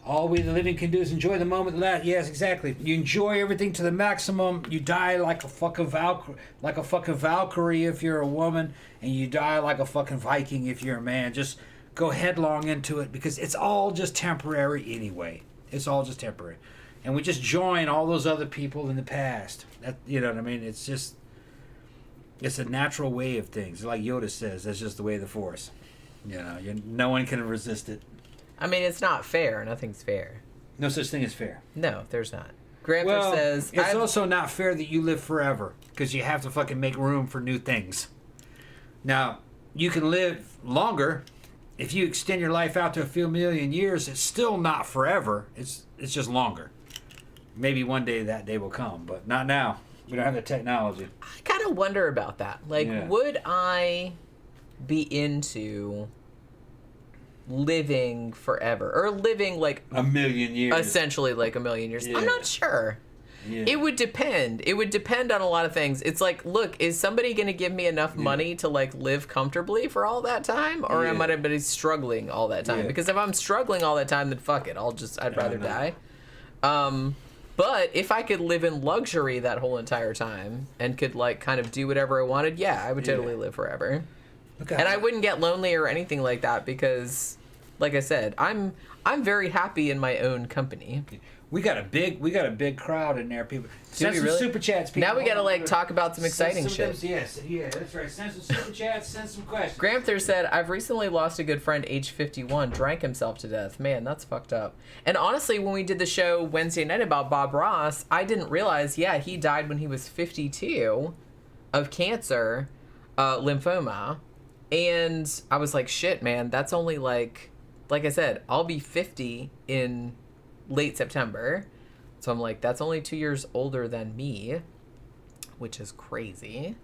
Speaker 2: All we the living can do is enjoy the moment. Yes, exactly. You enjoy everything to the maximum. You die like a fucking Valkyrie if you're a woman, and you die like a fucking Viking if you're a man. Just go headlong into it because it's all just temporary anyway. It's all just temporary, and we just join all those other people in the past. That, you know what I mean? It's just, it's a natural way of things. Like Yoda says, that's just the way of the Force. You know, no one can resist it.
Speaker 1: I mean, it's not fair. Nothing's fair.
Speaker 2: No such thing as fair.
Speaker 1: No, there's not. Gramthars says...
Speaker 2: It's also not fair that you live forever, because you have to fucking make room for new things. Now, you can live longer. If you extend your life out to a few million years, it's still not forever. It's just longer. Maybe one day that day will come, but not now. We don't have the technology.
Speaker 1: I kind of wonder about that. Like, would I be into living forever, or living like
Speaker 2: a million years,
Speaker 1: essentially like a million years? I'm not sure. It would depend on a lot of things. It's like, look, is somebody gonna give me enough money to like live comfortably for all that time, or am I gonna be struggling all that time? Because if I'm struggling all that time, then fuck it, I'd rather die. But if I could live in luxury that whole entire time and could like kind of do whatever I wanted, I would totally live forever. Okay. And I wouldn't get lonely or anything like that because, like I said, I'm very happy in my own company.
Speaker 2: We got a big crowd in there, people. Send some
Speaker 1: really?
Speaker 2: Super Chats, people.
Speaker 1: Now we gotta like talk about some exciting shit.
Speaker 2: Yes, that's right. Send some Super Chats, send some questions.
Speaker 1: Gramthars said, I've recently lost a good friend, age 51, drank himself to death. Man, that's fucked up. And honestly, when we did the show Wednesday night about Bob Ross, I didn't realize, he died when he was 52 of cancer, lymphoma. And I was like, shit, man, that's only like I said, I'll be 50 in late September. So I'm like, that's only 2 years older than me, which is crazy.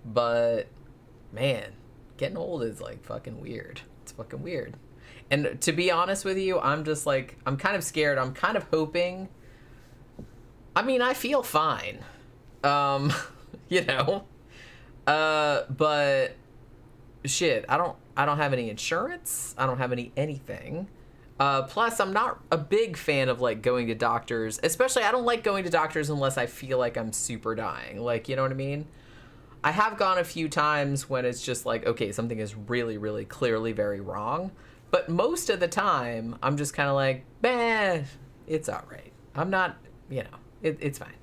Speaker 1: But, man, getting old is like fucking weird. It's fucking weird. And to be honest with you, I'm just like, I'm kind of scared. I'm kind of hoping. I mean, I feel fine. You know? But shit, I don't have any insurance. I don't have anything. Plus, I'm not a big fan of like going to doctors. Especially, I don't like going to doctors unless I feel like I'm super dying. Like, you know what I mean? I have gone a few times when it's just like, okay, something is really, really clearly very wrong. But most of the time, I'm just kind of like, it's all right. I'm not, you know, it's fine.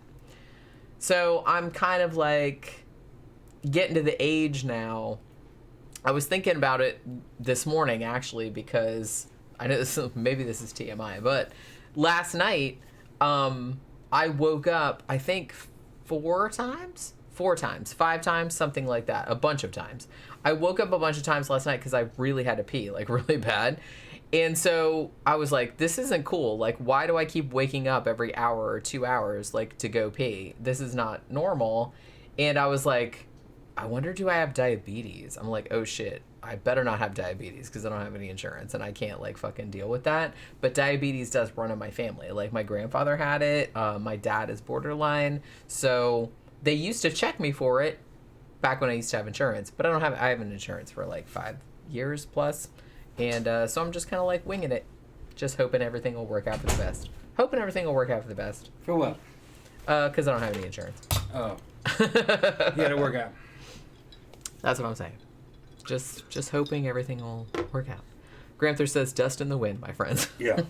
Speaker 1: So I'm kind of like getting to the age now. I was thinking about it this morning, actually, because I know maybe this is TMI, but last night, I woke up, I think 4 times, 5 times, something like that, a bunch of times. I woke up a bunch of times last night because I really had to pee, like really bad. And so I was like, this isn't cool. Like, why do I keep waking up every hour or 2 hours, like, to go pee? This is not normal. And I was like, I wonder, do I have diabetes? I'm like, oh shit, I better not have diabetes because I don't have any insurance and I can't like fucking deal with that. But diabetes does run in my family. Like my grandfather had it. My dad is borderline. So they used to check me for it back when I used to have insurance, but I haven't insurance for like 5 years plus. And so I'm just kind of like winging it. Just hoping everything will work out for the best.
Speaker 2: For what?
Speaker 1: Because I don't have any insurance.
Speaker 2: Oh. You had to work out.
Speaker 1: That's what I'm saying. Just hoping everything will work out. Gramthars says, dust in the wind, my friends.
Speaker 2: Yeah.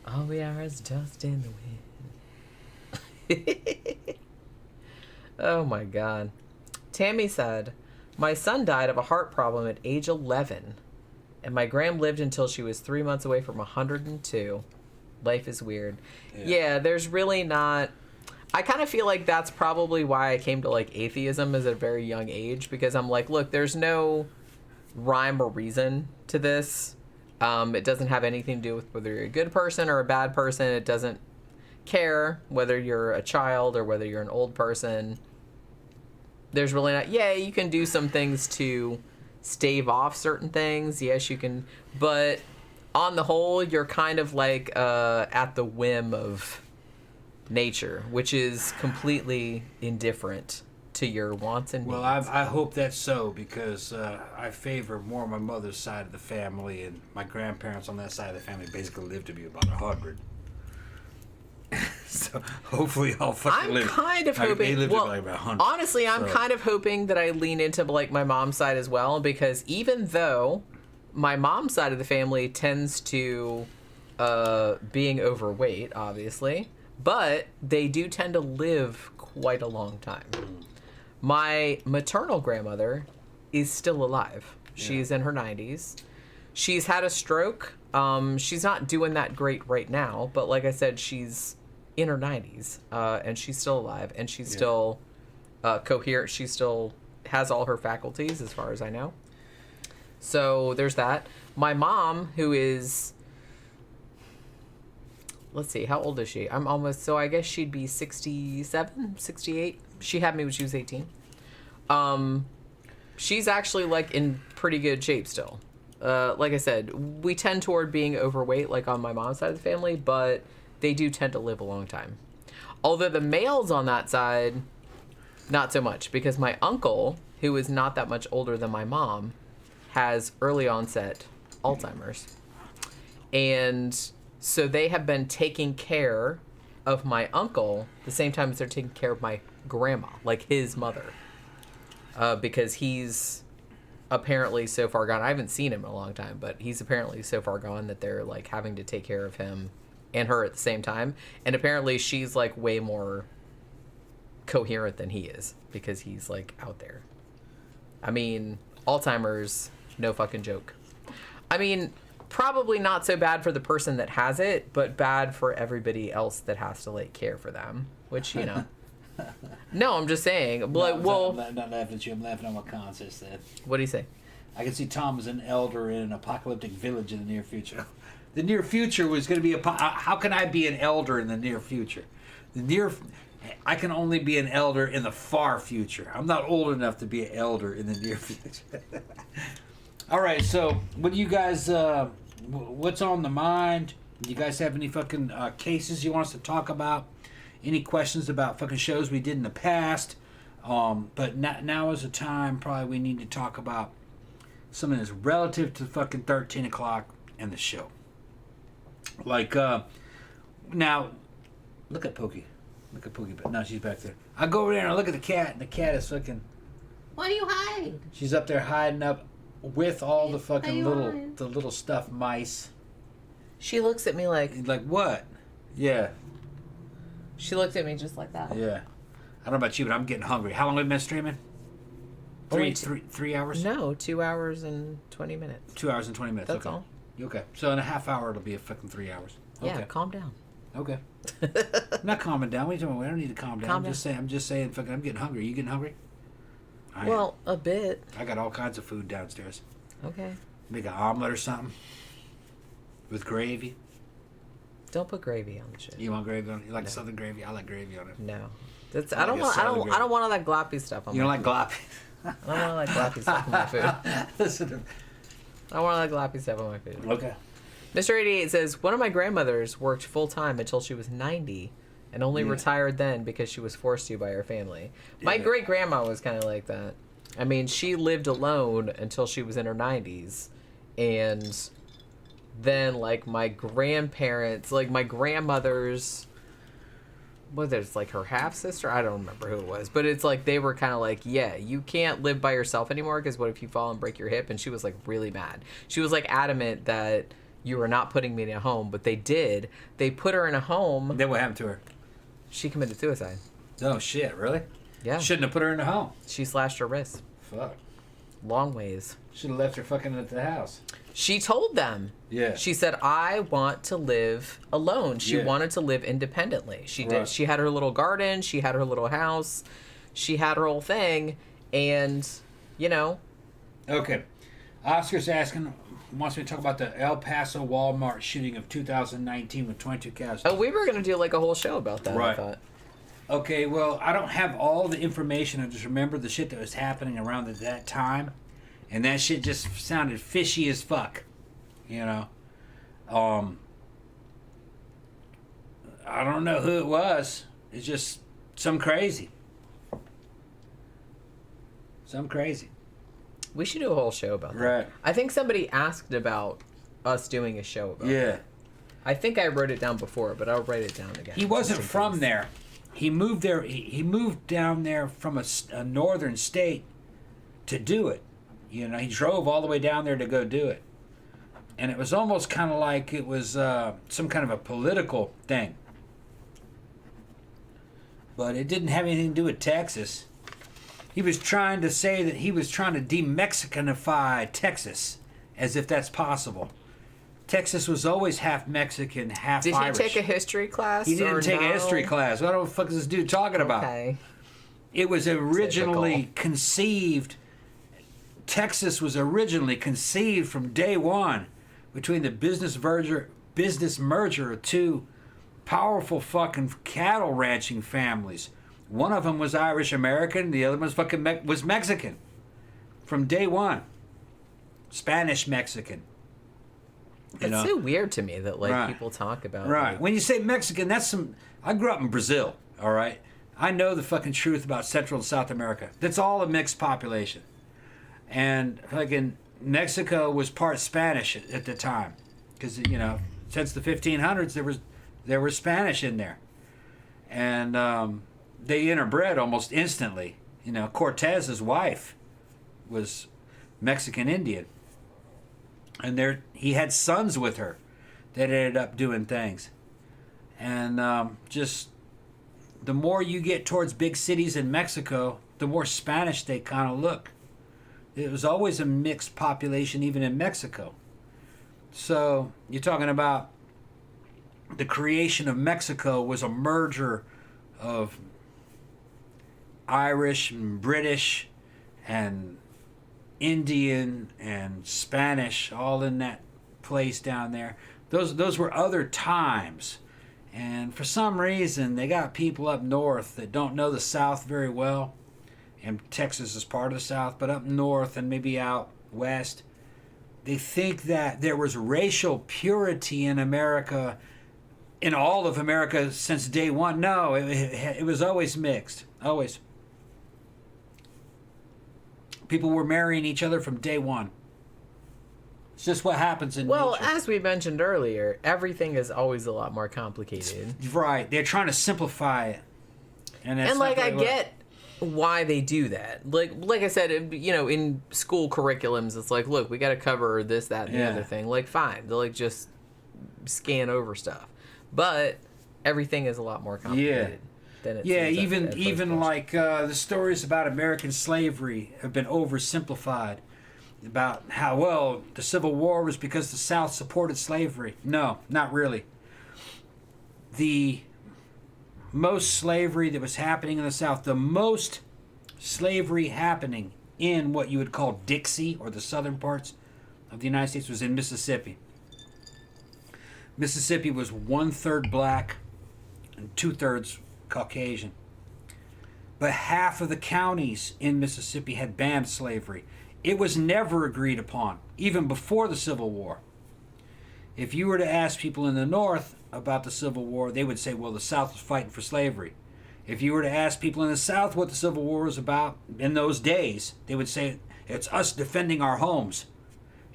Speaker 1: All we are is dust in the wind. Oh my God. Tammy said, my son died of a heart problem at age 11, and my gram lived until she was 3 months away from 102. Life is weird. Yeah, there's really not... I kind of feel like that's probably why I came to like atheism as a very young age, because I'm like, look, there's no rhyme or reason to this. It doesn't have anything to do with whether you're a good person or a bad person. It doesn't care whether you're a child or whether you're an old person. There's really not... Yeah, you can do some things to stave off certain things. Yes, you can. But on the whole, you're kind of like at the whim of nature, which is completely indifferent to your wants and needs.
Speaker 2: Well, I hope that's so, because I favor more my mother's side of the family, and my grandparents on that side of the family basically lived to be about 100. So hopefully I'll fucking live.
Speaker 1: I'm kind of hoping.
Speaker 2: They lived
Speaker 1: Well,
Speaker 2: to be about 100.
Speaker 1: honestly, I'm kind of hoping that I lean into like my mom's side as well, because even though my mom's side of the family tends to being overweight, obviously, but they do tend to live quite a long time. My maternal grandmother is still alive. She's in her 90s. She's had a stroke. She's not doing that great right now, but like I said, she's in her 90s, and she's still alive, and she's still coherent. She still has all her faculties, as far as I know. So there's that. My mom, who is... Let's see, how old is she? I'm almost... So I guess she'd be 67, 68. She had me when she was 18. She's actually, like, in pretty good shape still. Like I said, we tend toward being overweight, like on my mom's side of the family, but they do tend to live a long time. Although the males on that side, not so much, because my uncle, who is not that much older than my mom, has early onset Alzheimer's. And so they have been taking care of my uncle the same time as they're taking care of my grandma, like his mother, because he's apparently so far gone. I haven't seen him in a long time, but he's apparently so far gone that they're like having to take care of him and her at the same time. And apparently she's like way more coherent than he is, because he's like out there. I mean, Alzheimer's, no fucking joke. I mean, probably not so bad for the person that has it, but bad for everybody else that has to like care for them, which, you know. No, I'm just saying. Like,
Speaker 2: I'm not laughing at you. I'm laughing at what Constance said.
Speaker 1: What do you say?
Speaker 2: I can see Tom as an elder in an apocalyptic village in the near future. The near future was going to be how can I be an elder in the near future? I can only be an elder in the far future. I'm not old enough to be an elder in the near future. All right, so what do you guys? What's on the mind? Do you guys have any fucking cases you want us to talk about? Any questions about fucking shows we did in the past? But now is the time. Probably we need to talk about something that's relative to fucking 13 o'clock and the show. Like now, look at Pokey. Look at Pokey. But no, she's back there. I go over there and I look at the cat, and the cat is fucking.
Speaker 4: Why do you hide?
Speaker 2: She's up there hiding up with all the fucking
Speaker 4: hide?
Speaker 2: the little stuffed mice.
Speaker 1: She looks at me like
Speaker 2: What? Yeah.
Speaker 1: she looked at me just like that.
Speaker 2: Yeah. I don't know about you, but I'm getting hungry. How long have we been streaming?
Speaker 1: Only
Speaker 2: 3 hours?
Speaker 1: No, 2 hours and 20 minutes.
Speaker 2: 2 hours and 20 minutes.
Speaker 1: That's
Speaker 2: okay.
Speaker 1: all.
Speaker 2: Okay. So in a half hour, it'll be a fucking 3 hours. Okay.
Speaker 1: Yeah, calm down.
Speaker 2: Okay. I'm not calming down. What are you talking about? I don't need to calm down.
Speaker 1: Calm
Speaker 2: I'm just saying, fucking, I'm getting hungry. You getting hungry? I am.
Speaker 1: Well, a bit.
Speaker 2: I got all kinds of food downstairs.
Speaker 1: Okay.
Speaker 2: Make an omelet or something with gravy.
Speaker 1: Don't put gravy on the shit.
Speaker 2: You want gravy on it? You like
Speaker 1: No.
Speaker 2: Southern gravy? I like gravy on it.
Speaker 1: No. That's
Speaker 2: I
Speaker 1: I don't
Speaker 2: like a
Speaker 1: want I
Speaker 2: solid
Speaker 1: don't I don't want all that gloppy stuff on
Speaker 2: You don't
Speaker 1: my
Speaker 2: like gloppy?
Speaker 1: food. I don't want all that gloppy stuff on my food.
Speaker 2: Listen to
Speaker 1: I don't want all that gloppy stuff on my food.
Speaker 2: Okay.
Speaker 1: Mr. 88 says, one of my grandmothers worked full-time until she was 90 and only
Speaker 2: Yeah.
Speaker 1: retired then because she was forced to by her family. My
Speaker 2: Yeah.
Speaker 1: great-grandma was kind of like that. I mean, she lived alone until she was in her 90s. And then, like, my grandparents, like, my grandmother's, well, there's, like, her half-sister? I don't remember who it was. But it's like, they were kind of like, yeah, you can't live by yourself anymore because what if you fall and break your hip? And she was, like, really mad. She was, like, adamant that you were not putting me in a home, but they did. They put her in a home.
Speaker 2: Then what happened to her?
Speaker 1: She committed suicide.
Speaker 2: Oh, shit, really?
Speaker 1: Yeah.
Speaker 2: Shouldn't have put her in the home.
Speaker 1: She slashed her wrist.
Speaker 2: Fuck.
Speaker 1: Long ways.
Speaker 2: Should have left her fucking at the house.
Speaker 1: She told them.
Speaker 2: Yeah.
Speaker 1: She said, I want to live alone. She
Speaker 2: Yeah.
Speaker 1: wanted to live independently. She did.
Speaker 2: Right.
Speaker 1: She had her little garden. She had her little house. She had her whole thing. And, you know.
Speaker 2: Okay. Oscar's asking, wants me to talk about the El Paso Walmart shooting of 2019 with 22 casualties.
Speaker 1: Oh, we were going to do like a whole show about that, I
Speaker 2: Right.
Speaker 1: thought.
Speaker 2: Okay, well, I don't have all the information. I just remember the shit that was happening around at that time. And that shit just sounded fishy as fuck. You know? I don't know who it was. It's just some crazy. Some crazy.
Speaker 1: We should do a whole show about that.
Speaker 2: Right.
Speaker 1: I think somebody asked about us doing a show about
Speaker 2: Yeah.
Speaker 1: that. I think I wrote it down before, but I'll write it down again.
Speaker 2: He wasn't
Speaker 1: just in
Speaker 2: from
Speaker 1: case.
Speaker 2: there. He moved there. He moved down there from a northern state to do it. You know, he drove all the way down there to go do it. And it was almost kind of like it was some kind of a political thing. But it didn't have anything to do with Texas. He was trying to say that he was trying to de-Mexicanify Texas, as if that's possible. Texas was always half Mexican, half
Speaker 1: Did
Speaker 2: Irish.
Speaker 1: he take a history class?
Speaker 2: He didn't
Speaker 1: or
Speaker 2: take a
Speaker 1: no?
Speaker 2: history class. What the fuck is this dude talking about?
Speaker 1: Okay.
Speaker 2: It was originally
Speaker 1: Typical.
Speaker 2: conceived. Texas was originally conceived from day one between the business merger of two powerful fucking cattle ranching families. One of them was Irish American. The other one was fucking was Mexican. From day one, Spanish Mexican. You
Speaker 1: It's
Speaker 2: know?
Speaker 1: so weird to me that like
Speaker 2: Right.
Speaker 1: people talk about
Speaker 2: Right.
Speaker 1: like,
Speaker 2: When you say Mexican, that's some. I grew up in Brazil, all right? I know the fucking truth about Central and South America. That's all a mixed population. And fucking Mexico was part Spanish at the time. Because, you know, since the 1500s, there was Spanish in there. And they interbred almost instantly. You know, Cortez's wife was Mexican Indian. And he had sons with her that ended up doing things. And just the more you get towards big cities in Mexico, the more Spanish they kind of look. It was always a mixed population, even in Mexico. So you're talking about the creation of Mexico was a merger of Irish and British and Indian and Spanish, all in that place down there. Those were other times. And for some reason, they got people up north that don't know the South very well. And Texas is part of the South, but up north and maybe out west, They think that there was racial purity in America, in all of America since day one. No, it was always mixed. Always. People were marrying each other from day one. It's just what happens in
Speaker 1: Well,
Speaker 2: nature.
Speaker 1: as we mentioned earlier, everything is always a lot more complicated.
Speaker 2: Right. They're trying to simplify it. And
Speaker 1: like, I get why they do that. Like I said, you know, in school curriculums, it's like, look, we got to cover this, that, and the other thing. Like, fine. They'll, like, just scan over stuff. But everything is a lot more complicated. Than it seems
Speaker 2: even like the stories about American slavery have been oversimplified. About how, well, the Civil War was because the South supported slavery. No, not really. The most slavery that was happening in the South, the most slavery happening in what you would call Dixie, or the southern parts of the United States, was in Mississippi. Mississippi was 1/3 black and 2/3 Caucasian. But half of the counties in Mississippi had banned slavery. It was never agreed upon, even before the Civil War. If you were to ask people in the North about the Civil War, they would say, well, the South was fighting for slavery. If you were to ask people in the South what the Civil War was about in those days, they would say, it's us defending our homes.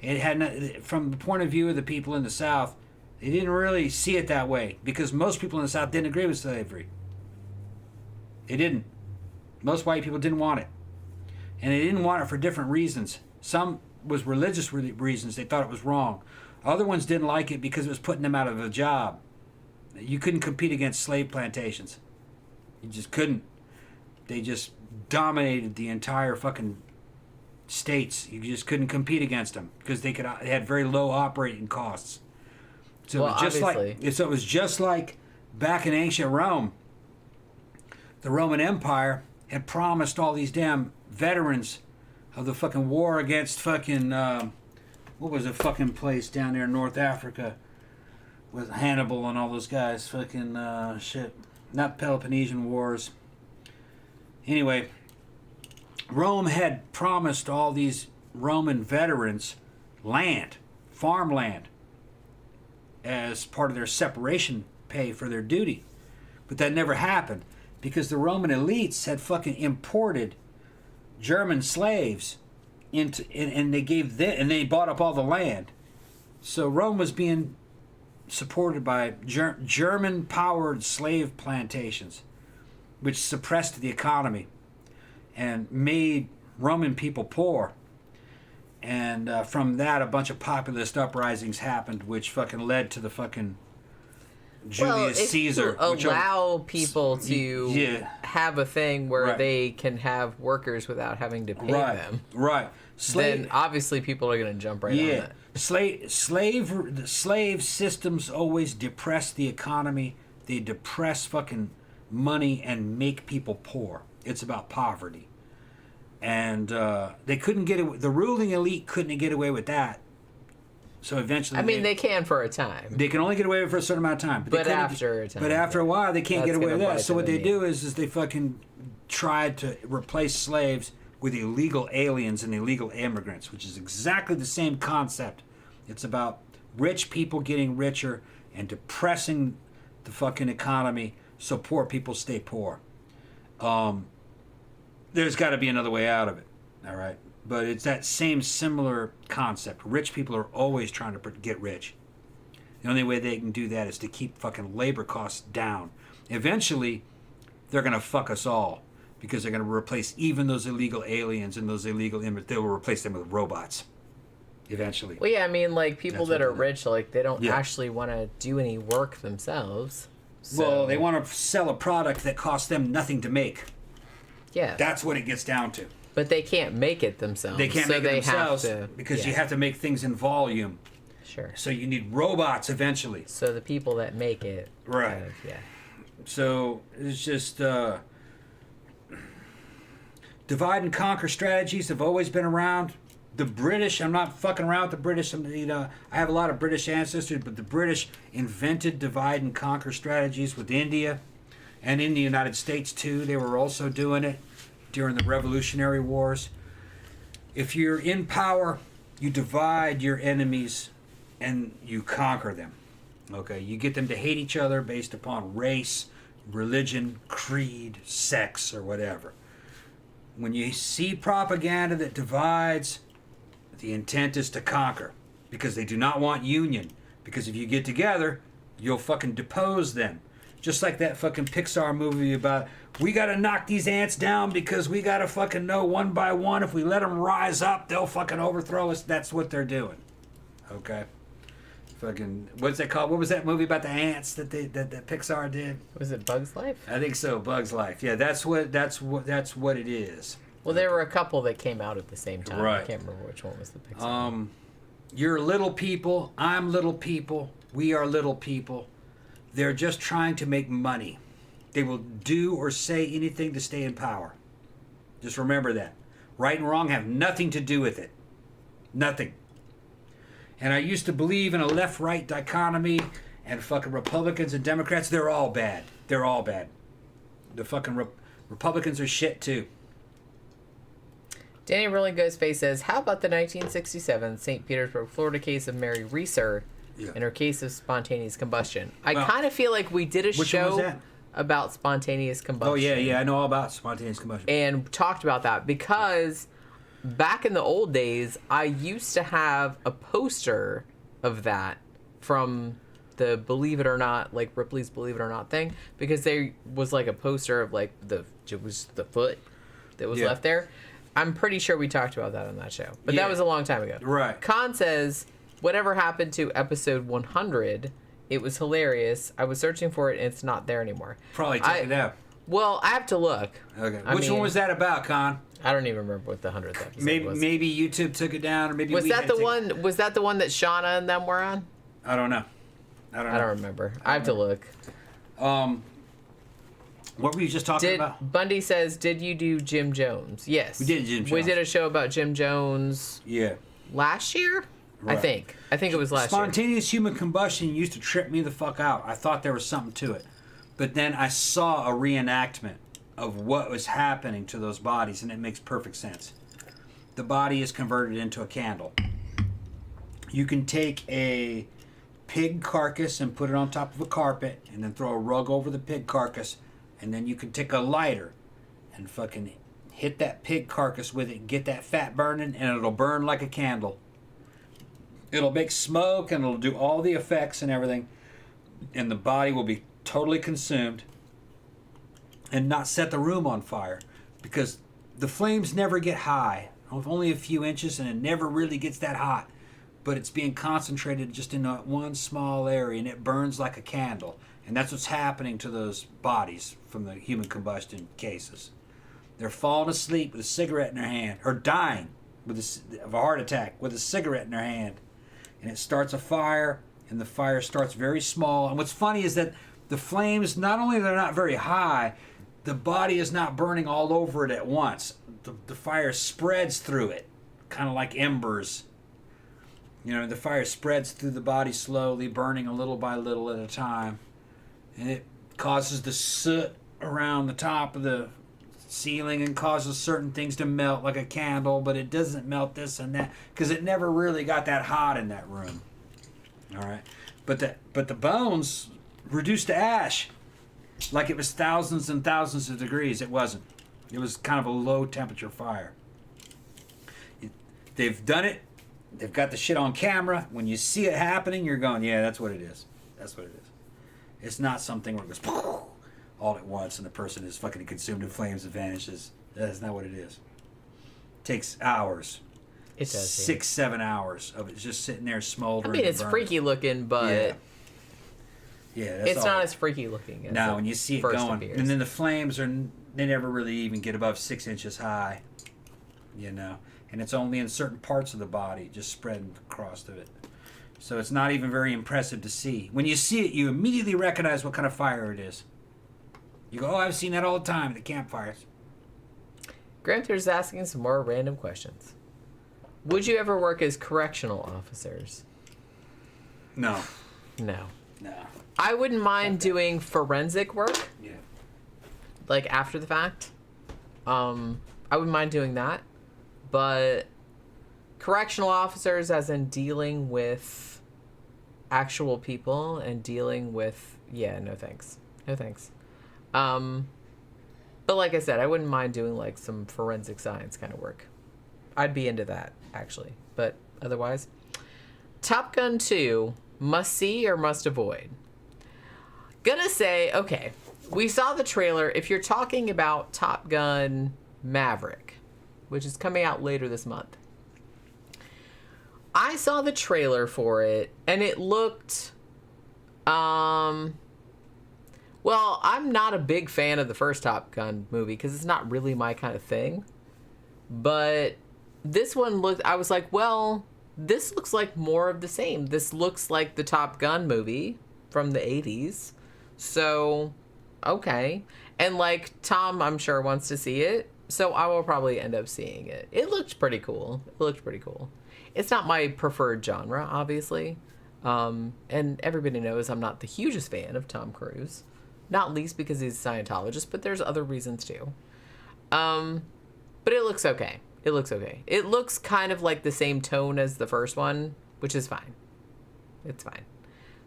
Speaker 2: It had, from the point of view of the people in the South, they didn't really see it that way, because most people in the South didn't agree with slavery. They didn't. Most white people didn't want it. And they didn't want it for different reasons. Some was religious reasons. They thought it was wrong. Other ones didn't like it because it was putting them out of a job. You couldn't compete against slave plantations. You just couldn't. They just dominated the entire fucking states. You just couldn't compete against them because they had very low operating costs. So
Speaker 1: Well,
Speaker 2: it was just
Speaker 1: obviously.
Speaker 2: so it was just like back in ancient Rome. The Roman Empire had promised all these damn veterans of the fucking war against fucking what was the fucking place down there in North Africa with Hannibal and all those guys, fucking shit, not Peloponnesian Wars. Anyway, Rome had promised all these Roman veterans land, farmland, as part of their separation pay for their duty, but that never happened because the Roman elites had fucking imported German slaves into, and they gave them, and they bought up all the land. So Rome was being supported by German-powered slave plantations, which suppressed the economy and made Roman people poor. And from that, a bunch of populist uprisings happened, which fucking led to the fucking Julius Caesar.
Speaker 1: If you allow people to have a thing where they can have workers without having to pay them, then obviously people are going to jump right on that.
Speaker 2: Slave systems always depress the economy. They depress fucking money and make people poor. It's about poverty. And they couldn't get away, the ruling elite couldn't get away with that. So eventually,
Speaker 1: they can for a time.
Speaker 2: They can only get away with it for a certain amount of time.
Speaker 1: But after a time.
Speaker 2: But after a while, they can't get away with that. So what they do
Speaker 1: knee.
Speaker 2: is they fucking tried to replace slaves with illegal aliens and illegal immigrants, which is exactly the same concept. It's about rich people getting richer and depressing the fucking economy so poor people stay poor. There's got to be another way out of it, all right? But it's that same similar concept. Rich people are always trying to get rich. The only way they can do that is to keep fucking labor costs down. Eventually, they're going to fuck us all because they're going to replace even those illegal aliens and those illegal immigrants. They will replace them with robots eventually.
Speaker 1: Well, yeah, like people that are rich, like they don't
Speaker 2: Yeah.
Speaker 1: actually want to do any work themselves. So,
Speaker 2: Well, they want to sell a product that costs them nothing to make.
Speaker 1: yeah,
Speaker 2: That's what it gets down to.
Speaker 1: but they can't make it themselves.
Speaker 2: They can't
Speaker 1: so
Speaker 2: make it
Speaker 1: they
Speaker 2: themselves
Speaker 1: have to,
Speaker 2: because you have to make things in volume.
Speaker 1: Sure.
Speaker 2: So you need robots eventually.
Speaker 1: So the people that make it,
Speaker 2: Right.
Speaker 1: kind of, yeah.
Speaker 2: So it's just divide and conquer strategies have always been around. The British, I'm not fucking around with the British. I have a lot of British ancestors, but the British invented divide and conquer strategies with India, and in the United States too. They were also doing it during the Revolutionary Wars. If you're in power You divide your enemies and you conquer them. Okay, you get them to hate each other based upon race, religion, creed, sex, or whatever. When you see propaganda that divides, the intent is to conquer, because they do not want union. Because if you get together, you'll fucking depose them. Just like that fucking Pixar movie about, we gotta knock these ants down because we gotta fucking know one by one, if we let them rise up, they'll fucking overthrow us. That's what they're doing. Okay? Fucking, what's that called? What was that movie about the ants that Pixar did?
Speaker 1: Was it Bug's Life?
Speaker 2: I think so, Bug's Life. Yeah, that's what it is.
Speaker 1: Well, there were a couple that came out at the same time.
Speaker 2: Right.
Speaker 1: I can't remember which one was the Pixar.
Speaker 2: You're little people. I'm little people. We are little people. They're just trying to make money. They will do or say anything to stay in power. Just remember that. Right and wrong have nothing to do with it. Nothing. And I used to believe in a left-right dichotomy and fucking Republicans and Democrats. They're all bad. They're all bad. The fucking Republicans are shit too.
Speaker 1: Danny Rolling Ghostface says, how about the 1967 St. Petersburg, Florida case of Mary Reeser and her case of spontaneous combustion? I kind of feel like we did a show about spontaneous combustion.
Speaker 2: Oh, yeah, I know all about spontaneous combustion.
Speaker 1: And talked about that because back in the old days, I used to have a poster of that from the Believe It or Not, like Ripley's Believe It or Not thing, because there was like a poster of like it was the foot that was left there. I'm pretty sure we talked about that on that show, but that was a long time ago.
Speaker 2: Right.
Speaker 1: Khan says, whatever happened to episode 100? It was hilarious. I was searching for it and it's not there anymore.
Speaker 2: Probably took it out.
Speaker 1: Well, I have to look.
Speaker 2: Okay. Which one was that about, Con?
Speaker 1: I don't even remember what the 100th episode was.
Speaker 2: Maybe YouTube took it down, or maybe
Speaker 1: was that the one? Was that the one that Shauna and them were on?
Speaker 2: I don't know. I don't remember.
Speaker 1: I have to look.
Speaker 2: What were you just talking about?
Speaker 1: Bundy says, did you do Jim Jones? Yes.
Speaker 2: We did Jim Jones.
Speaker 1: We did a show about Jim Jones.
Speaker 2: Yeah.
Speaker 1: Last year? Right. I think it was last year.
Speaker 2: Spontaneous human combustion used to trip me the fuck out. I thought there was something to it. But then I saw a reenactment of what was happening to those bodies, and it makes perfect sense. The body is converted into a candle. You can take a pig carcass and put it on top of a carpet, and then throw a rug over the pig carcass, and then you can take a lighter and fucking hit that pig carcass with it and get that fat burning, and it'll burn like a candle. It'll make smoke, and it'll do all the effects and everything, and the body will be totally consumed and not set the room on fire, because the flames never get high, only a few inches, and it never really gets that hot, but it's being concentrated just in one small area, and it burns like a candle. And that's what's happening to those bodies from the human combustion cases. They're falling asleep with a cigarette in their hand, or dying of a heart attack with a cigarette in their hand, and it starts a fire, and the fire starts very small. And what's funny is that the flames, not only they're not very high, the body is not burning all over it at once. The fire spreads through it, kind of like embers. You know, the fire spreads through the body slowly, burning a little by little at a time. And it causes the soot around the top of the ceiling and causes certain things to melt like a candle, but it doesn't melt this and that because it never really got that hot in that room. All right. But the bones reduced to ash like it was thousands and thousands of degrees. It wasn't. It was kind of a low temperature fire. They've done it. They've got the shit on camera. When you see it happening, you're going, yeah, that's what it is. That's what it is. It's not something where it goes all at once and the person is fucking consumed in flames and vanishes. That's not what it is. It takes hours.
Speaker 1: It does.
Speaker 2: 6, 7 hours of it just sitting there smoldering.
Speaker 1: I mean, it's freaky looking, but
Speaker 2: yeah,
Speaker 1: it's not as freaky looking. As
Speaker 2: when you see it going, appears. And then the flames they never really even get above 6 inches high. You know, and it's only in certain parts of the body, just spreading across of it. So it's not even very impressive to see. When you see it, you immediately recognize what kind of fire it is. You go, oh, I've seen that all the time at the campfires.
Speaker 1: Gramthars is asking some more random questions. Would you ever work as correctional officers?
Speaker 2: No.
Speaker 1: No.
Speaker 2: No.
Speaker 1: I wouldn't mind doing forensic work.
Speaker 2: Yeah.
Speaker 1: Like after the fact. I wouldn't mind doing that. But correctional officers, as in dealing with actual people and dealing with... Yeah, no thanks. No thanks. But like I said, I wouldn't mind doing like some forensic science kind of work. I'd be into that, actually. But otherwise... Top Gun 2, must see or must avoid? Gonna say, okay, we saw the trailer. If you're talking about Top Gun Maverick, which is coming out later this month, I saw the trailer for it, and it looked, well, I'm not a big fan of the first Top Gun movie, because it's not really my kind of thing, but this one looked, I was like, well... This looks like more of the same. This looks like the Top Gun movie from the 80s. So, okay. And, like, Tom, I'm sure, wants to see it. So I will probably end up seeing it. It looked pretty cool. It's not my preferred genre, obviously. And everybody knows I'm not the hugest fan of Tom Cruise. Not least because he's a Scientologist, but there's other reasons, too. But it looks okay. It looks kind of like the same tone as the first one, which is fine. It's fine.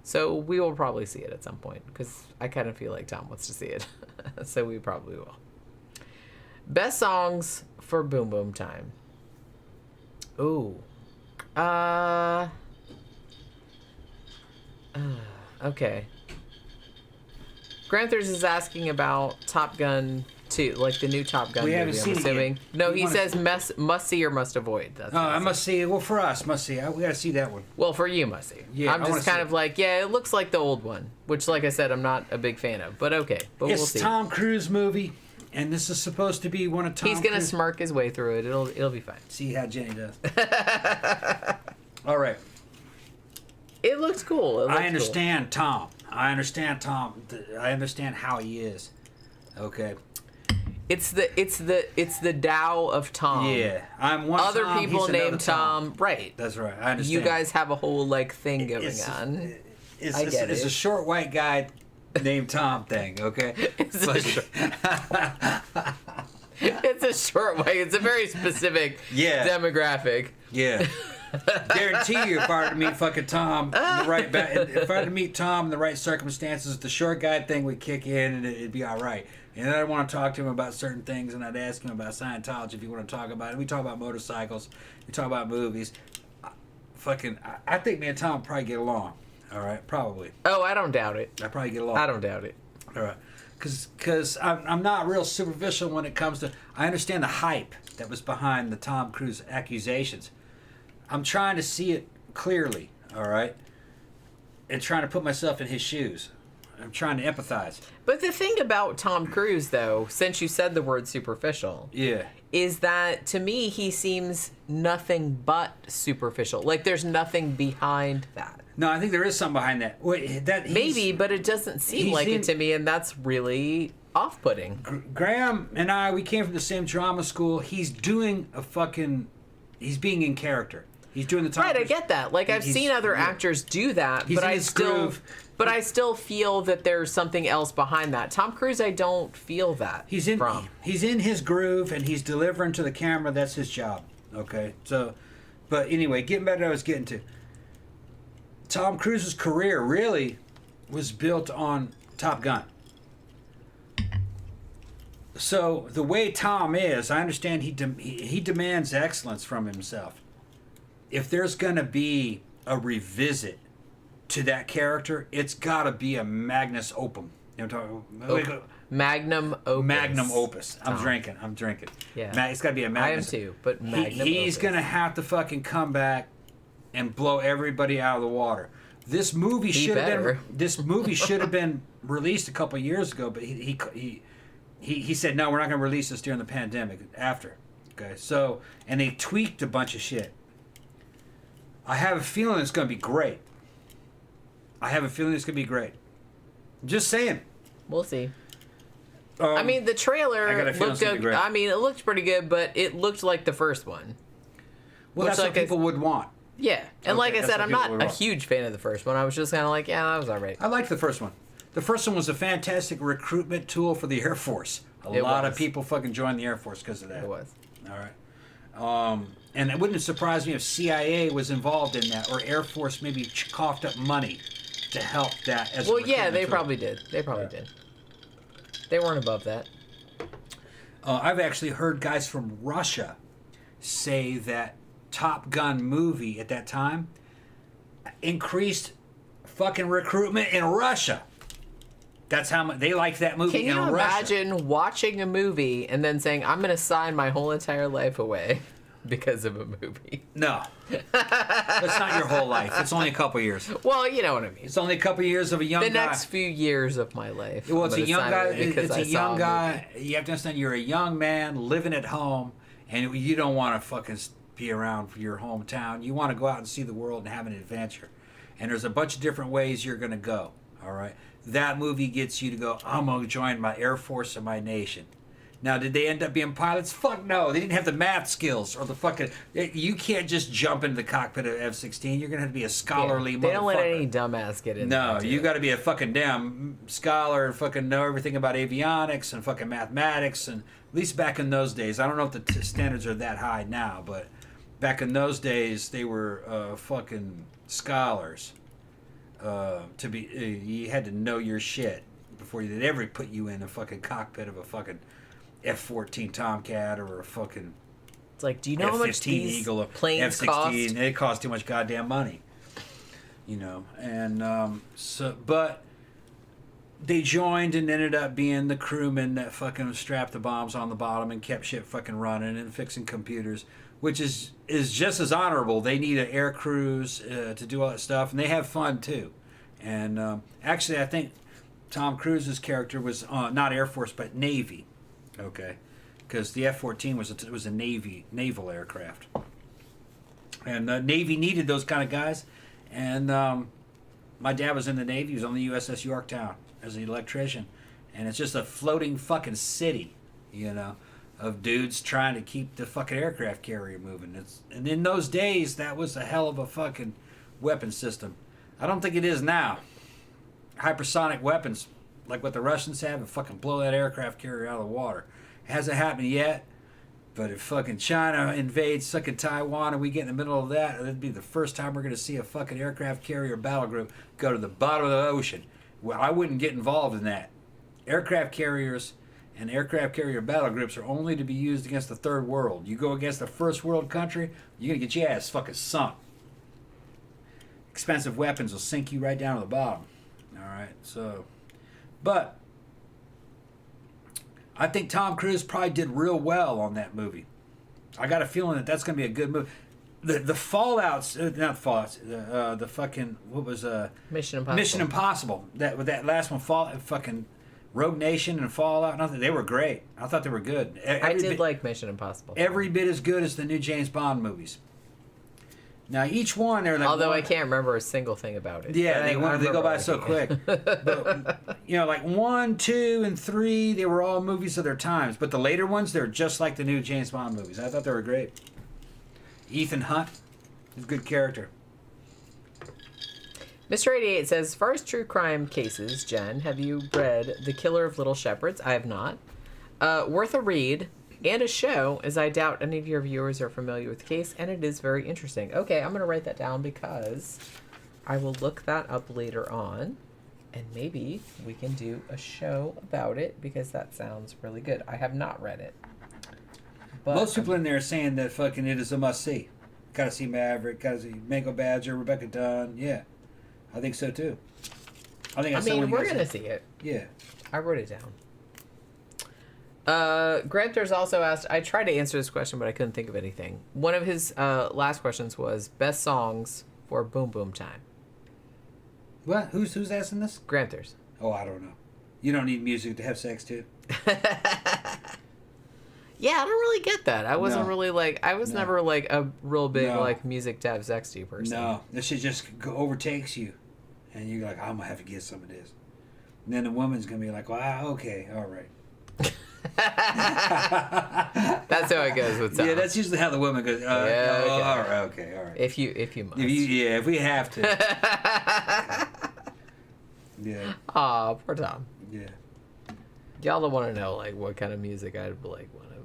Speaker 1: So we will probably see it at some point, because I kind of feel like Tom wants to see it. So we probably will. Best songs for Boom Boom Time. Ooh. Okay. Gramthars is asking about Top Gun 2, like the new Top Gun movie, I'm assuming. No, he says must see or must avoid. That's
Speaker 2: I must see. Well, for us, must see. We gotta see that one.
Speaker 1: Well, for you, must see.
Speaker 2: Yeah,
Speaker 1: I'm just kind of like, yeah, it looks like the old one, which, like I said, I'm not a big fan of. But okay, but we'll see.
Speaker 2: It's Tom Cruise movie, and this is supposed to be one of Tom.
Speaker 1: He's gonna smirk his way through it. It'll be fine.
Speaker 2: See how Jenny does. All right.
Speaker 1: It looks cool.
Speaker 2: I understand Tom. I understand Tom. I understand how he is. Okay.
Speaker 1: It's the Tao of Tom.
Speaker 2: Yeah, I'm one.
Speaker 1: Other
Speaker 2: Tom,
Speaker 1: people named Tom. Right.
Speaker 2: That's right. I understand.
Speaker 1: You guys have a whole like thing going on.
Speaker 2: It's a short white guy named Tom thing. Okay.
Speaker 1: It's a short white. It's a very specific demographic.
Speaker 2: Yeah. Guarantee you, if I were to meet fucking Tom, if I were to meet Tom in the right circumstances, the short guy thing would kick in and it'd be all right. And then I'd want to talk to him about certain things, and I'd ask him about Scientology if you want to talk about it. We talk about motorcycles. We talk about movies. I think me and Tom probably get along. All right, probably.
Speaker 1: Oh, I don't doubt it.
Speaker 2: I probably get along.
Speaker 1: I don't doubt it.
Speaker 2: All right, because I'm not real superficial when it comes to. I understand the hype that was behind the Tom Cruise accusations. I'm trying to see it clearly. All right, and trying to put myself in his shoes. I'm trying to empathize.
Speaker 1: But the thing about Tom Cruise, though, since you said the word superficial, is that to me he seems nothing but superficial. Like there's nothing behind that.
Speaker 2: No, I think there is something behind that.
Speaker 1: Maybe, but it doesn't seem like it to me, and that's really off-putting.
Speaker 2: Graham and I, we came from the same drama school. He's doing he's being in character. He's doing the Tom Cruise.
Speaker 1: Right, I get that. Like I've seen other actors do that, but I still feel that there's something else behind that. Tom Cruise, I don't feel that. He's
Speaker 2: in his groove and he's delivering to the camera. That's his job. Okay, so, but anyway, getting back to what I was getting to. Tom Cruise's career really was built on Top Gun. So the way Tom is, I understand he demands excellence from himself. If there's gonna be a revisit to that character, it's got to be a magnus opum. You know what I'm talking?
Speaker 1: Magnum opus.
Speaker 2: Magnum opus. I'm drinking.
Speaker 1: Yeah.
Speaker 2: It's got to be a magnus.
Speaker 1: I am too, but magnum
Speaker 2: he's
Speaker 1: opus.
Speaker 2: going to have to fucking come back and blow everybody out of the water. This movie should have been released a couple years ago, but he said no, we're not going to release this during the pandemic. After, okay, so and they tweaked a bunch of shit. I have a feeling it's going to be great. Just saying.
Speaker 1: We'll see. I mean, the trailer looked good. I mean, it looked pretty good, but it looked like the first one.
Speaker 2: Well, that's what people would want.
Speaker 1: Yeah. And like I said, I'm not a huge fan of the first one. I was just kind of like, yeah, that was all right.
Speaker 2: I liked the first one. The first one was a fantastic recruitment tool for the Air Force. A lot of people fucking joined the Air Force because of that.
Speaker 1: It was.
Speaker 2: All right. And it wouldn't surprise me if CIA was involved in that, or Air Force maybe coughed up money to help that. As
Speaker 1: Well, yeah, they probably did. They probably did. They weren't above that.
Speaker 2: I've actually heard guys from Russia say that Top Gun movie at that time increased fucking recruitment in Russia. That's how much they liked that movie in Russia.
Speaker 1: Can you imagine watching a movie and then saying, I'm going to sign my whole entire life away because of a movie?
Speaker 2: No. That's not your whole life. It's only a couple years.
Speaker 1: Well, you know what I mean.
Speaker 2: It's only a couple years of a young guy.
Speaker 1: The next few years of my life.
Speaker 2: Well, it's a young guy. It's a young
Speaker 1: guy.
Speaker 2: You have to understand, you're a young man living at home, and you don't want to fucking be around for your hometown. You want to go out and see the world and have an adventure. And there's a bunch of different ways you're going to go. All right. That movie gets you to go, I'm going to join my Air Force and my nation. Now, did they end up being pilots? Fuck no. They didn't have the math skills or the fucking... You can't just jump into the cockpit of F-16. You're going to have to be a scholarly motherfucker.
Speaker 1: They don't let any dumbass get in there.
Speaker 2: No, you got to be a fucking damn scholar and fucking know everything about avionics and fucking mathematics. And at least back in those days, I don't know if the standards are that high now, but back in those days, they were fucking scholars. To be, you had to know your shit before they'd ever put you in a fucking cockpit of a fucking F-14 Tomcat or a fucking
Speaker 1: it's like, do you know how much these
Speaker 2: Eagle or
Speaker 1: planes
Speaker 2: F-16
Speaker 1: cost?
Speaker 2: They cost too much goddamn money, you know. And but they joined and ended up being the crewmen that fucking strapped the bombs on the bottom and kept shit fucking running and fixing computers, which is just as honorable. They need an air crews to do all that stuff, and they have fun too. And actually, I think Tom Cruise's character was not Air Force but Navy, okay, because the F-14 was a naval aircraft, and Navy needed those kind of guys. And my dad was in the Navy. He was on the USS Yorktown as an electrician, and it's just a floating fucking city, you know, of dudes trying to keep the fucking aircraft carrier moving. And in those days, that was a hell of a fucking weapon system. I don't think it is now. Hypersonic weapons, like what the Russians have, and fucking blow that aircraft carrier out of the water. It hasn't happened yet, but if fucking China invades fucking Taiwan and we get in the middle of that, it'd be the first time we're going to see a fucking aircraft carrier battle group go to the bottom of the ocean. Well, I wouldn't get involved in that. Aircraft carriers and aircraft carrier battle groups are only to be used against the third world. You go against a first world country, you're going to get your ass fucking sunk. Expensive weapons will sink you right down to the bottom. Alright, so... But... I think Tom Cruise probably did real well on that movie. I got a feeling that that's going to be a good movie. The Fallouts... not Fallouts. The fucking... What was...
Speaker 1: Mission Impossible.
Speaker 2: Mission Impossible. That last one, fucking... Rogue Nation and Fallout, nothing. They were great. I thought they were good.
Speaker 1: I did like Mission Impossible.
Speaker 2: Every bit as good as the new James Bond movies. Now each one, they're like.
Speaker 1: Although I can't remember a single thing about it.
Speaker 2: Yeah, they go by so quick. But, you know, like 1, 2, and 3, they were all movies of their times. But the later ones, they're just like the new James Bond movies. I thought they were great. Ethan Hunt, he's a good character.
Speaker 1: Mr. 88 says, first true crime cases, Jen, have you read The Killer of Little Shepherds? I have not. Worth a read and a show, as I doubt any of your viewers are familiar with the case, and it is very interesting. Okay, I'm going to write that down because I will look that up later on, and maybe we can do a show about it because that sounds really good. I have not read it. But
Speaker 2: most people in there are saying that fucking it is a must-see. Gotta see Maverick, gotta see Mango Badger, Rebecca Dunn, yeah. I think so too. I mean,
Speaker 1: we're going to see it.
Speaker 2: Yeah.
Speaker 1: I wrote it down. Gramthars also asked, I tried to answer this question, but I couldn't think of anything. One of his last questions was best songs for Boom Boom Time.
Speaker 2: What? Who's asking this?
Speaker 1: Gramthars.
Speaker 2: Oh, I don't know. You don't need music to have sex too?
Speaker 1: Yeah, I don't really get that. I wasn't really like, I was never like a real big like music to have sex to person.
Speaker 2: No, this shit just overtakes you. And you're like, I'm going to have to get some of this. And then the woman's going to be like, well, okay, all right.
Speaker 1: That's how it goes with songs.
Speaker 2: Yeah, that's usually how the woman goes.
Speaker 1: Yeah, okay.
Speaker 2: All right, okay, all right.
Speaker 1: If you must.
Speaker 2: If we have to. Yeah.
Speaker 1: Aw, poor Tom.
Speaker 2: Yeah.
Speaker 1: Y'all don't want to know like what kind of music I'd like want to.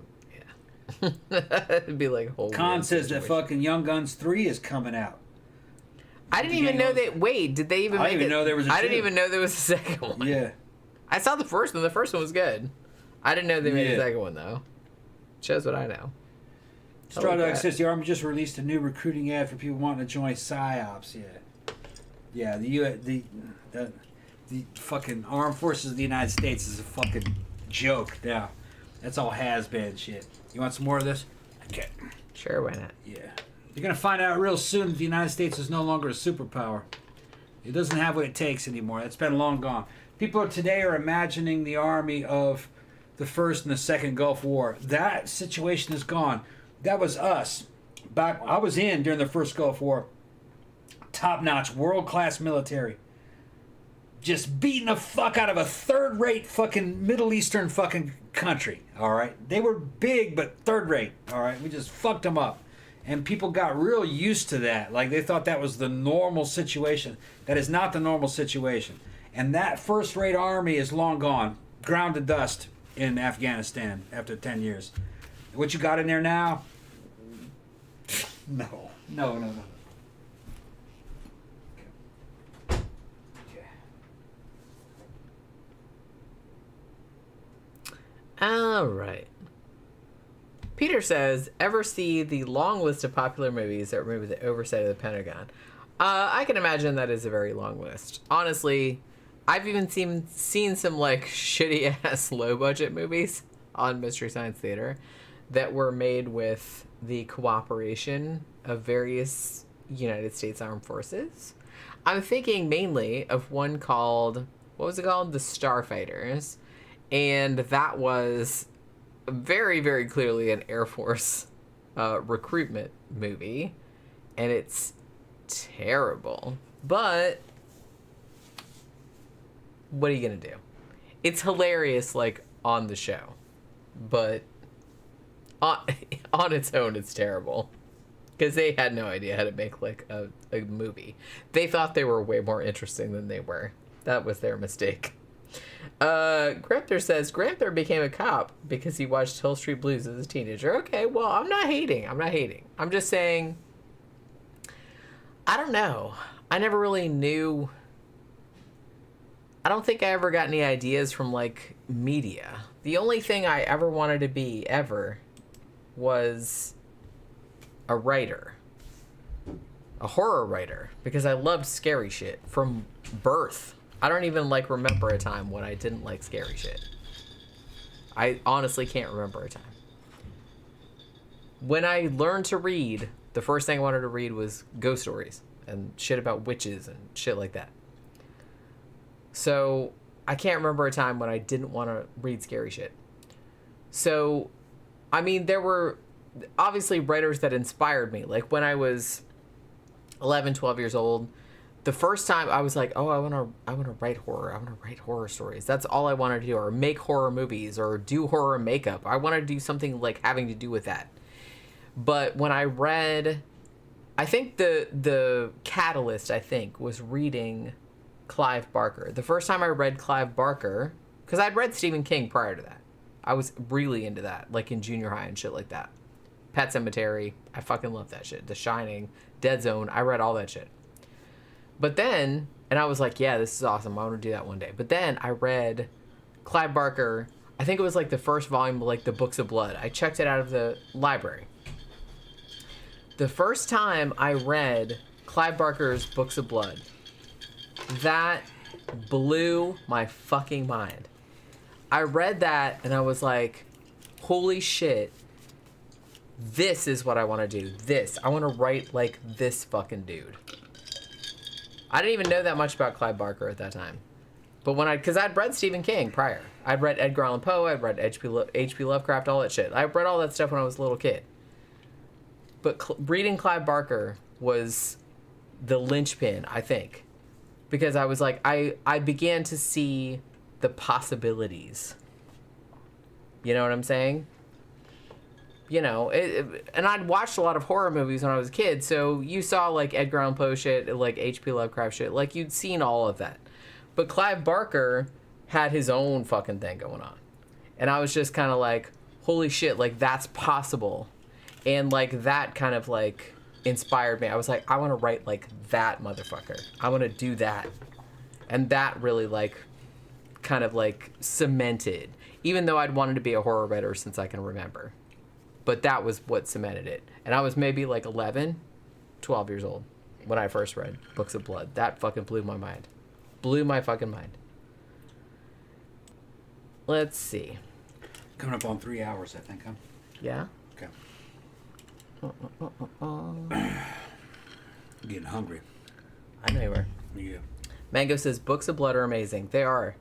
Speaker 1: Yeah. It'd be like whole.
Speaker 2: Khan says that fucking Young Guns 3 is coming out.
Speaker 1: I didn't even know that. Wait, did they even?
Speaker 2: I
Speaker 1: make
Speaker 2: didn't even know there was a
Speaker 1: I didn't
Speaker 2: two.
Speaker 1: even know there was a second one.
Speaker 2: Yeah.
Speaker 1: I saw the first one. The first one was good. I didn't know they made a second one though. Shows what I know.
Speaker 2: Straw Dog says the Army just released a new recruiting ad for people wanting to join PsyOps. Yeah. The fucking Armed Forces of the United States is a fucking joke now. That's all has-been shit. You want some more of this? Okay.
Speaker 1: Sure, why not?
Speaker 2: Yeah. You're going to find out real soon that the United States is no longer a superpower. It doesn't have what it takes anymore. It's been long gone. People today are imagining the army of the First and the Second Gulf War. That situation is gone. That was us. Back, I was in during the First Gulf War. Top-notch, world-class military. Just beating the fuck out of a third-rate fucking Middle Eastern fucking country, all right? They were big, but third-rate, all right? We just fucked them up. And people got real used to that. Like, they thought that was the normal situation. That is not the normal situation. And that first-rate army is long gone. Ground to dust in Afghanistan after 10 years. What you got in there now? No.
Speaker 1: All right. Peter says, ever see the long list of popular movies that remove the oversight of the Pentagon? I can imagine that is a very long list. Honestly, I've even seen some like shitty ass low budget movies on Mystery Science Theater that were made with the cooperation of various United States Armed Forces. I'm thinking mainly of one called, what was it called? The Starfighters. And that was very, very clearly an Air Force recruitment movie. And it's terrible. But what are you going to do? It's hilarious, like, on the show. But on its own, it's terrible. Because they had no idea how to make, like, a movie. They thought they were way more interesting than they were. That was their mistake. Gramthars says, Gramthar became a cop because he watched Hill Street Blues as a teenager. Okay, well, I'm not hating. I'm just saying, I don't know. I never really knew. I don't think I ever got any ideas from, like, media. The only thing I ever wanted to be, ever, was a writer. A horror writer. Because I loved scary shit from birth. I don't even, like, remember a time when I didn't like scary shit. I honestly can't remember a time. When I learned to read, the first thing I wanted to read was ghost stories and shit about witches and shit like that. So, I can't remember a time when I didn't want to read scary shit. So, I mean, there were obviously writers that inspired me. Like, when I was 11, 12 years old, the first time I was like, oh, I want to write horror. I want to write horror stories. That's all I wanted to do. Or make horror movies or do horror makeup. I wanted to do something like having to do with that. But when I read, I think the catalyst, was reading Clive Barker. The first time I read Clive Barker, because I'd read Stephen King prior to that. I was really into that, like in junior high and shit like that. Pet Sematary, I fucking love that shit. The Shining, Dead Zone, I read all that shit. But then, and I was like, yeah, this is awesome. I want to do that one day. But then I read Clive Barker. I think it was like the first volume of like the Books of Blood. I checked it out of the library. The first time I read Clive Barker's Books of Blood, that blew my fucking mind. I read that and I was like, holy shit. This is what I want to do. I want to write like this fucking dude. I didn't even know that much about Clive Barker at that time. But because I'd read Stephen King prior. I'd read Edgar Allan Poe, I'd read H.P. Lovecraft, all that shit. I read all that stuff when I was a little kid. But reading Clive Barker was the linchpin, I think. Because I was like, I began to see the possibilities. You know what I'm saying? You know, and I'd watched a lot of horror movies when I was a kid, so you saw, like, Edgar Allan Poe shit, like, H.P. Lovecraft shit, like, you'd seen all of that. But Clive Barker had his own fucking thing going on. And I was just kind of like, holy shit, like that's possible. And like that kind of like inspired me. I was like, I want to write like that motherfucker. I want to do that. And that really like kind of like cemented, even though I'd wanted to be a horror writer since I can remember. But that was what cemented it. And I was maybe like 11, 12 years old when I first read Books of Blood. That fucking blew my mind. Blew my fucking mind. Let's see.
Speaker 2: Coming up on 3 hours, I think, huh?
Speaker 1: Yeah?
Speaker 2: Okay. I'm getting hungry.
Speaker 1: I know you were.
Speaker 2: Yeah.
Speaker 1: Mango says, Books of Blood are amazing. They are.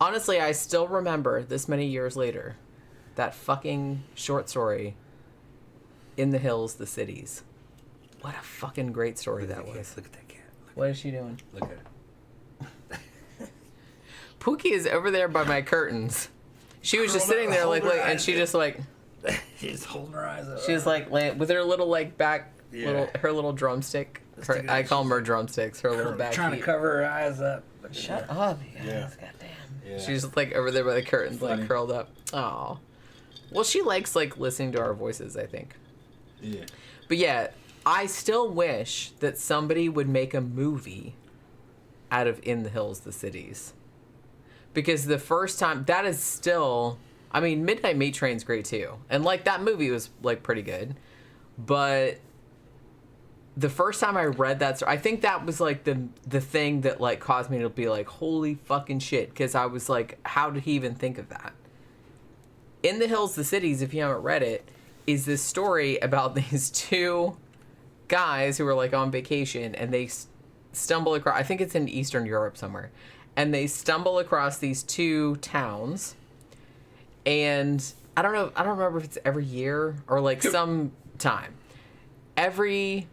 Speaker 1: Honestly, I still remember, this many years later, that fucking short story, In the Hills, the Cities. What a fucking great story that was.
Speaker 2: Look at that cat.
Speaker 1: What is she doing?
Speaker 2: Look at it.
Speaker 1: Pookie is over there by my curtains. She was just sitting there, like, and she just, like...
Speaker 2: She's holding her eyes up.
Speaker 1: She's, like, with her little, like, back...
Speaker 2: Yeah.
Speaker 1: Her little drumstick. I call them her drumsticks. Her little back
Speaker 2: trying
Speaker 1: feet.
Speaker 2: to cover her eyes up.
Speaker 1: Shut up, you guys.
Speaker 2: Yeah.
Speaker 1: Goddamn.
Speaker 2: Yeah.
Speaker 1: She's just, like, over there by the curtains,
Speaker 2: Funny.
Speaker 1: like, curled up. Oh. Well, she likes, like, listening to our voices, I think.
Speaker 2: Yeah.
Speaker 1: But, yeah, I still wish that somebody would make a movie out of In the Hills, the Cities. Because the first time, that is still... I mean, Midnight Meat Train's great, too. And, like, that movie was, like, pretty good. But... the first time I read that story, I think that was like the thing that like caused me to be like, holy fucking shit, because I was like, how did he even think of that? In the Hills, the Cities, if you haven't read it, is this story about these two guys who are like on vacation and they stumble across, I think it's in Eastern Europe somewhere, and they stumble across these two towns, and I don't remember if it's every year or like some time. Every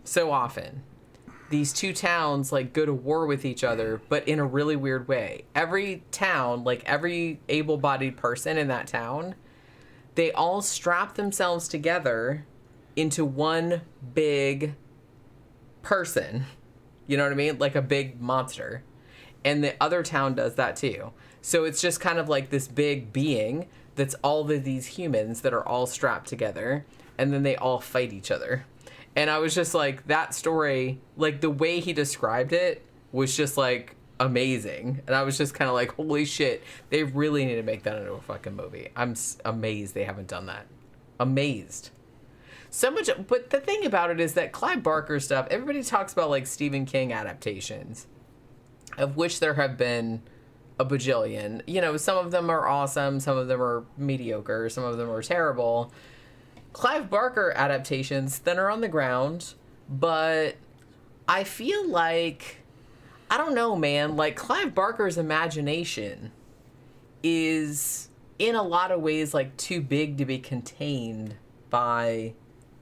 Speaker 1: so often, these two towns like go to war with each other, but in a really weird way. Every town, like every able-bodied person in that town, they all strap themselves together into one big person. You know what I mean? Like a big monster. And the other town does that too. So it's just kind of like this big being that's all of these humans that are all strapped together, and then they all fight each other. And I was just like, that story, like the way he described it was just like amazing. And I was just kind of like, holy shit, they really need to make that into a fucking movie. I'm amazed they haven't done that. Amazed. So much, but the thing about it is that Clive Barker stuff, everybody talks about like Stephen King adaptations, of which there have been a bajillion. You know, some of them are awesome, some of them are mediocre, some of them are terrible. Clive Barker adaptations then are on the ground, but I feel like, I don't know, man, like Clive Barker's imagination is in a lot of ways like too big to be contained by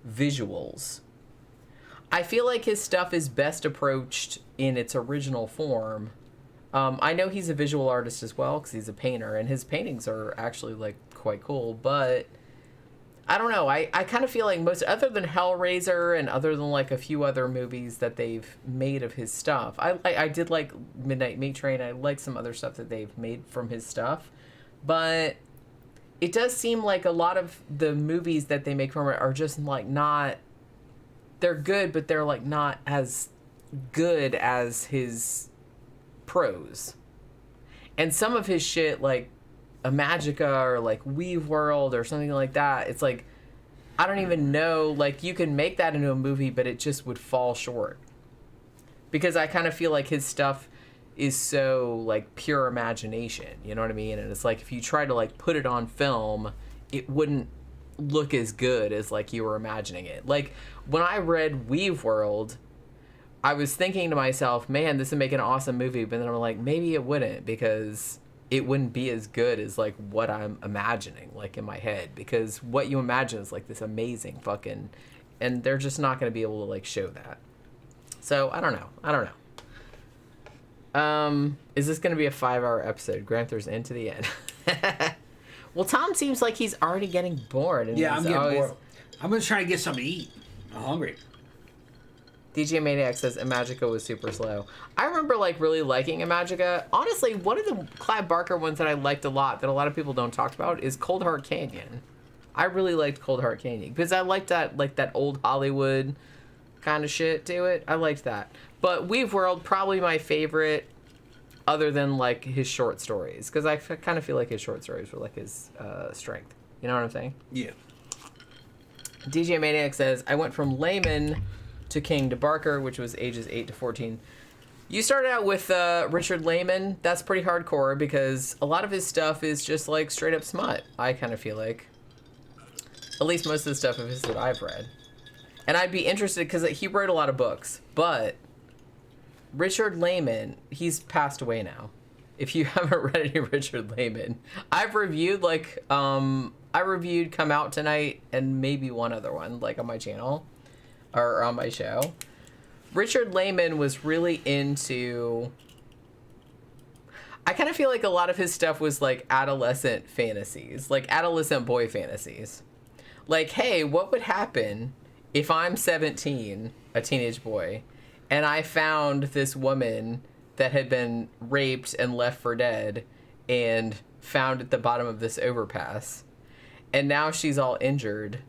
Speaker 1: visuals. I feel like his stuff is best approached in its original form. I know he's a visual artist as well because he's a painter, and his paintings are actually like quite cool, but I don't know. I kind of feel like most, other than Hellraiser and other than like a few other movies that they've made of his stuff, I did like Midnight Meat Train. I like some other stuff that they've made from his stuff, but it does seem like a lot of the movies that they make from it are just like not, they're good, but they're like not as good as his prose. And some of his shit, like a Magica or like Weave World or something like that, it's like, I don't even know, like you can make that into a movie, but it just would fall short. Because I kind of feel like his stuff is so like pure imagination, you know what I mean? And it's like if you try to like put it on film, it wouldn't look as good as like you were imagining it. Like when I read Weave World, I was thinking to myself, man, this would make an awesome movie, but then I'm like, maybe it wouldn't, because it wouldn't be as good as like what I'm imagining like in my head, because what you imagine is like this amazing fucking, and they're just not going to be able to like show that. So I don't know. Is this going to be a 5-hour episode? Granthars into the end. Well, Tom seems like he's already getting bored. And
Speaker 2: Yeah, I'm getting
Speaker 1: always...
Speaker 2: bored. I'm just trying to get something to eat. I'm hungry.
Speaker 1: DJ Maniac says Imagica was super slow. I remember like really liking Imagica. Honestly, one of the Clive Barker ones that I liked a lot that a lot of people don't talk about is Cold Heart Canyon. I really liked Cold Heart Canyon because I liked that old Hollywood kind of shit to it. I liked that. But Weave World, probably my favorite other than like his short stories, because I kind of feel like his short stories were like his strength. You know what I'm saying?
Speaker 2: Yeah.
Speaker 1: DJ Maniac says, I went from layman to king to Barker, which was ages 8 to 14. You started out with Richard Lehman. That's pretty hardcore because a lot of his stuff is just like straight up smut, I kind of feel like. At least most of the stuff of his that I've read. And I'd be interested because he wrote a lot of books, but Richard Lehman, he's passed away now. If you haven't read any Richard Lehman, I've reviewed I reviewed Come Out Tonight and maybe one other one like on my channel or on my show. Richard Lehman was really into, I kind of feel like a lot of his stuff was like adolescent fantasies, like adolescent boy fantasies. Like, hey, what would happen if I'm 17, a teenage boy, and I found this woman that had been raped and left for dead and found at the bottom of this overpass, and now she's all injured,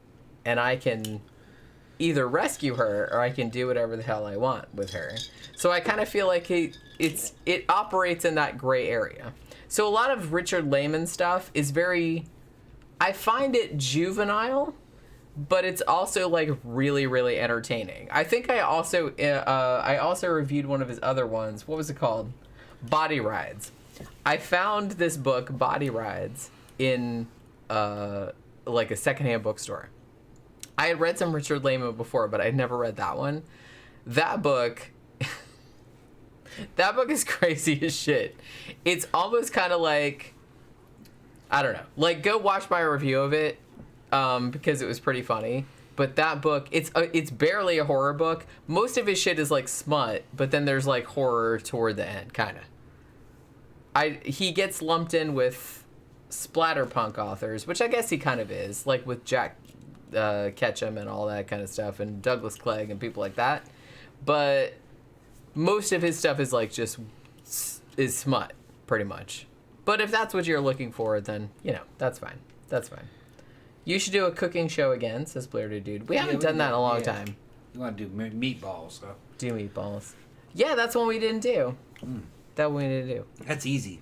Speaker 1: and I can either rescue her or I can do whatever the hell I want with her. So I kind of feel like it operates in that gray area. So a lot of Richard Lehman stuff is very, I find it juvenile, but it's also like really, really entertaining. I think I also reviewed one of his other ones. What was it called? Body Rides. I found this book, Body Rides, in like a secondhand bookstore. I had read some Richard Lehman before, but I'd never read that one. That book is crazy as shit. It's almost kind of like, I don't know, like go watch my review of it because it was pretty funny. But that book, it's barely a horror book. Most of his shit is like smut, but then there's like horror toward the end, kind of. He gets lumped in with splatterpunk authors, which I guess he kind of is, like with Jack Ketchum and all that kind of stuff, and Douglas Clegg and people like that. But most of his stuff is like just is smut, pretty much. But if that's what you're looking for, then that's fine. That's fine. You should do a cooking show again, says Blair Dude. We haven't done that in a long time.
Speaker 2: You want to do meatballs, though?
Speaker 1: Do meatballs. Yeah, that's one we didn't do. That one we didn't do.
Speaker 2: That's easy.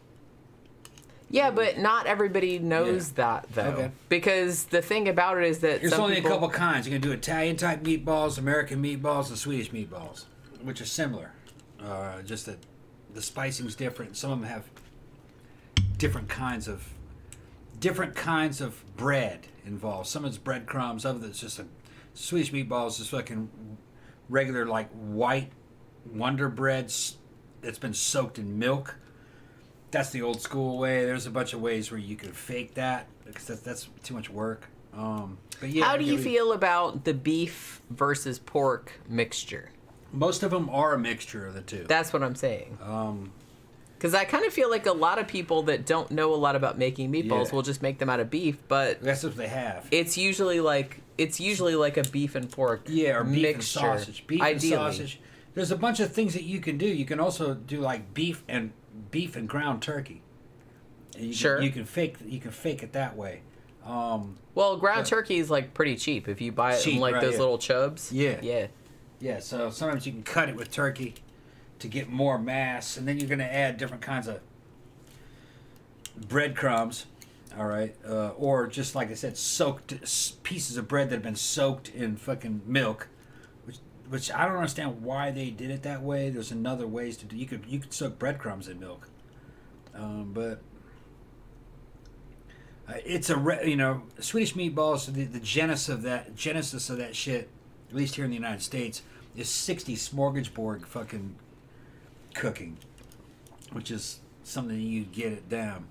Speaker 1: Yeah, but not everybody knows that, though. Okay. Because the thing about it is that
Speaker 2: there's only a couple kinds. You can do Italian-type meatballs, American meatballs, and Swedish meatballs, which are similar. Just that the spicing's different. Some of them have different kinds of bread involved. Some of it's breadcrumbs. Some of it's just Swedish meatballs is fucking regular like white Wonder Bread that's been soaked in milk. That's the old school way. There's a bunch of ways where you can fake that because that's too much work. But yeah.
Speaker 1: How do you feel about the beef versus pork mixture?
Speaker 2: Most of them are a mixture of the two.
Speaker 1: That's what I'm saying. Because I kind of feel like a lot of people that don't know a lot about making meatballs will just make them out of beef, but
Speaker 2: that's what they have.
Speaker 1: It's usually like a beef and pork
Speaker 2: or beef
Speaker 1: mixture.
Speaker 2: And sausage. Beef
Speaker 1: ideally.
Speaker 2: And sausage. There's a bunch of things that you can do. You can also do like beef and ground turkey. And you can fake it that way.
Speaker 1: Well, ground turkey is like pretty cheap if you buy it in like those little chubs.
Speaker 2: Yeah. So sometimes you can cut it with turkey to get more mass, and then you're going to add different kinds of breadcrumbs, all right, or just like I said, soaked pieces of bread that have been soaked in fucking milk, which I don't understand why they did it that way. There's another ways to do. You could soak breadcrumbs in milk, but it's Swedish meatballs. The genesis of that shit, at least here in the United States, is 60 smorgasbord fucking cooking, which is something you get it down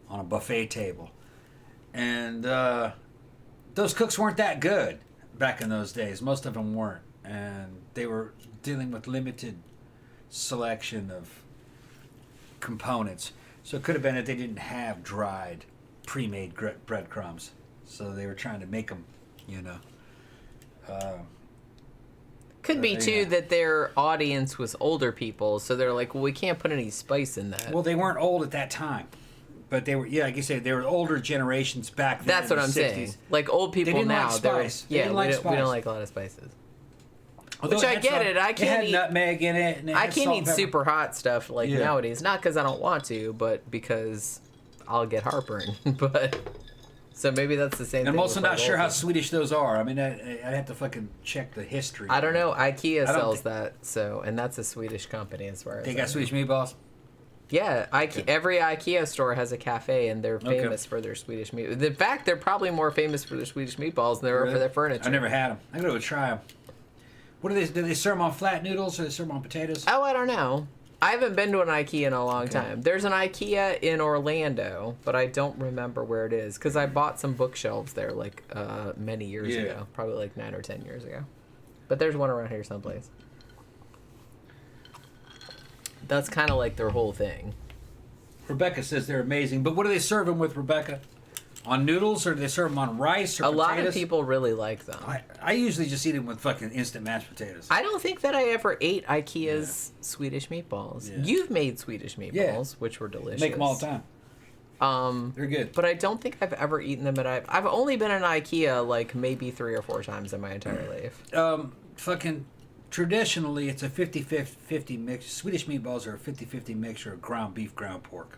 Speaker 2: on a buffet table. And those cooks weren't that good back in those days. Most of them weren't, and they were dealing with limited selection of components. So it could have been that they didn't have dried pre-made breadcrumbs, so they were trying to make them
Speaker 1: Could be too that their audience was older people, so they're like, well, we can't put any spice in that.
Speaker 2: Well, they weren't old at that time, but they were. Yeah, like you said, they were older generations back then.
Speaker 1: That's what I'm
Speaker 2: 60s.
Speaker 1: saying. Like old people
Speaker 2: didn't
Speaker 1: now,
Speaker 2: like spice. They
Speaker 1: yeah,
Speaker 2: didn't like
Speaker 1: we
Speaker 2: spice.
Speaker 1: don't like a lot of spices.
Speaker 2: Although
Speaker 1: Which I get it. I
Speaker 2: It
Speaker 1: can't
Speaker 2: had
Speaker 1: eat
Speaker 2: nutmeg in it. And it
Speaker 1: I
Speaker 2: had
Speaker 1: can't
Speaker 2: salt
Speaker 1: eat
Speaker 2: and pepper.
Speaker 1: super hot stuff like
Speaker 2: Yeah.
Speaker 1: nowadays. Not because I don't want to, but because I'll get heartburn. But so maybe that's the same
Speaker 2: And
Speaker 1: thing.
Speaker 2: I'm also
Speaker 1: with,
Speaker 2: not
Speaker 1: like,
Speaker 2: sure
Speaker 1: old
Speaker 2: how
Speaker 1: people.
Speaker 2: Swedish those are. I mean, I have to fucking check the history.
Speaker 1: I don't know. IKEA
Speaker 2: I don't
Speaker 1: sells
Speaker 2: thi-
Speaker 1: that, so and that's a Swedish company as far as
Speaker 2: They
Speaker 1: I
Speaker 2: got
Speaker 1: know.
Speaker 2: Swedish meatballs.
Speaker 1: Yeah, every IKEA store has a cafe, and they're
Speaker 2: Okay.
Speaker 1: famous for their Swedish meat. In fact, they're probably more famous for their Swedish meatballs than they are for their furniture.
Speaker 2: I never had them. I'm gonna go try them. What do they serve them on flat noodles or they serve them on potatoes?
Speaker 1: Oh, I don't know. I haven't been to an IKEA in a long time. There's an IKEA in Orlando, but I don't remember where it is because I bought some bookshelves there like many years
Speaker 2: Yeah.
Speaker 1: ago, probably like 9 or 10 years ago. But there's one around here someplace. That's kind of like their whole thing.
Speaker 2: Rebecca says they're amazing, but what do they serve them with, Rebecca? On noodles, or do they serve them on rice or
Speaker 1: A
Speaker 2: potatoes?
Speaker 1: lot of people really like them.
Speaker 2: I usually just eat them with fucking instant mashed potatoes.
Speaker 1: I don't think that I ever ate IKEA's Swedish meatballs.
Speaker 2: Yeah.
Speaker 1: You've made Swedish meatballs, which were delicious.
Speaker 2: Make them all the time. They're good.
Speaker 1: But I don't think I've ever eaten them at I've only been in IKEA like maybe 3 or 4 times in my entire life.
Speaker 2: Fucking traditionally, it's a 50-50 mix. Swedish meatballs are a 50-50 mixture of ground beef, ground pork.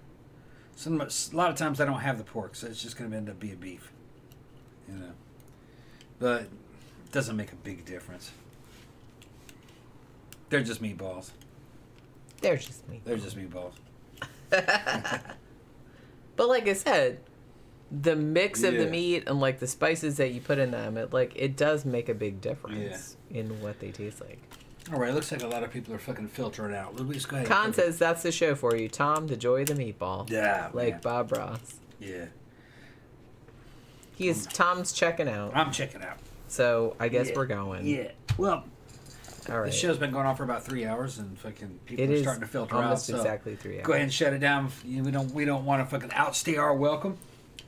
Speaker 2: A lot of times I don't have the pork, so it's just going to end up being beef. You know. But it doesn't make a big difference. They're just meatballs.
Speaker 1: They're just meat.
Speaker 2: They're just meatballs.
Speaker 1: But like I said, the mix of the
Speaker 2: Yeah.
Speaker 1: meat and like the spices that you put in them, it does make a big difference in what they taste like.
Speaker 2: All right, looks like a lot of people are fucking filtering out. Let me just go ahead.
Speaker 1: Con says that's the show for you, Tom. The joy of the meatball.
Speaker 2: Yeah,
Speaker 1: like
Speaker 2: man.
Speaker 1: Bob Ross.
Speaker 2: Yeah.
Speaker 1: Tom's checking out,
Speaker 2: I'm checking out.
Speaker 1: so I guess
Speaker 2: Yeah.
Speaker 1: we're going.
Speaker 2: Yeah. Well,
Speaker 1: All right.
Speaker 2: the show's been going on for about 3 hours, and fucking people
Speaker 1: It
Speaker 2: are
Speaker 1: is
Speaker 2: starting to filter out.
Speaker 1: almost
Speaker 2: So
Speaker 1: exactly 3 hours.
Speaker 2: go ahead and shut it down. We don't want to fucking outstay our welcome.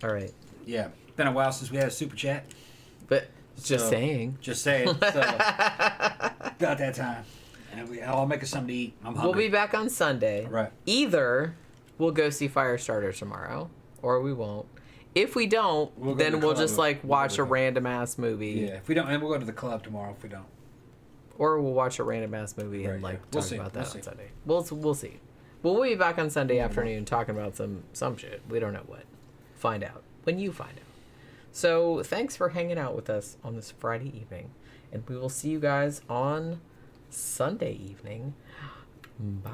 Speaker 1: All right.
Speaker 2: Yeah. Been a while since we had a super chat.
Speaker 1: But just
Speaker 2: So,
Speaker 1: saying.
Speaker 2: Just saying. So, about that time. And I'll make us something to eat. I'm
Speaker 1: We'll
Speaker 2: hungry.
Speaker 1: be back on Sunday.
Speaker 2: Right.
Speaker 1: Either we'll go see Firestarter tomorrow, or we won't. If we don't,
Speaker 2: We'll go to
Speaker 1: then
Speaker 2: the
Speaker 1: we'll
Speaker 2: club.
Speaker 1: just like
Speaker 2: We'll go
Speaker 1: watch
Speaker 2: to
Speaker 1: a
Speaker 2: the-
Speaker 1: random ass movie,
Speaker 2: Yeah. If we don't, and we'll go to the club tomorrow if we don't.
Speaker 1: or we'll watch a random ass movie
Speaker 2: Right,
Speaker 1: and like
Speaker 2: yeah. We'll
Speaker 1: talk
Speaker 2: see.
Speaker 1: about
Speaker 2: We'll
Speaker 1: that
Speaker 2: see.
Speaker 1: on Sunday. We'll see. Well, we'll be back on Sunday afternoon talking about some shit. We don't know what. Find out when you find out. So thanks for hanging out with us on this Friday evening, and we will see you guys on Sunday evening. Bye.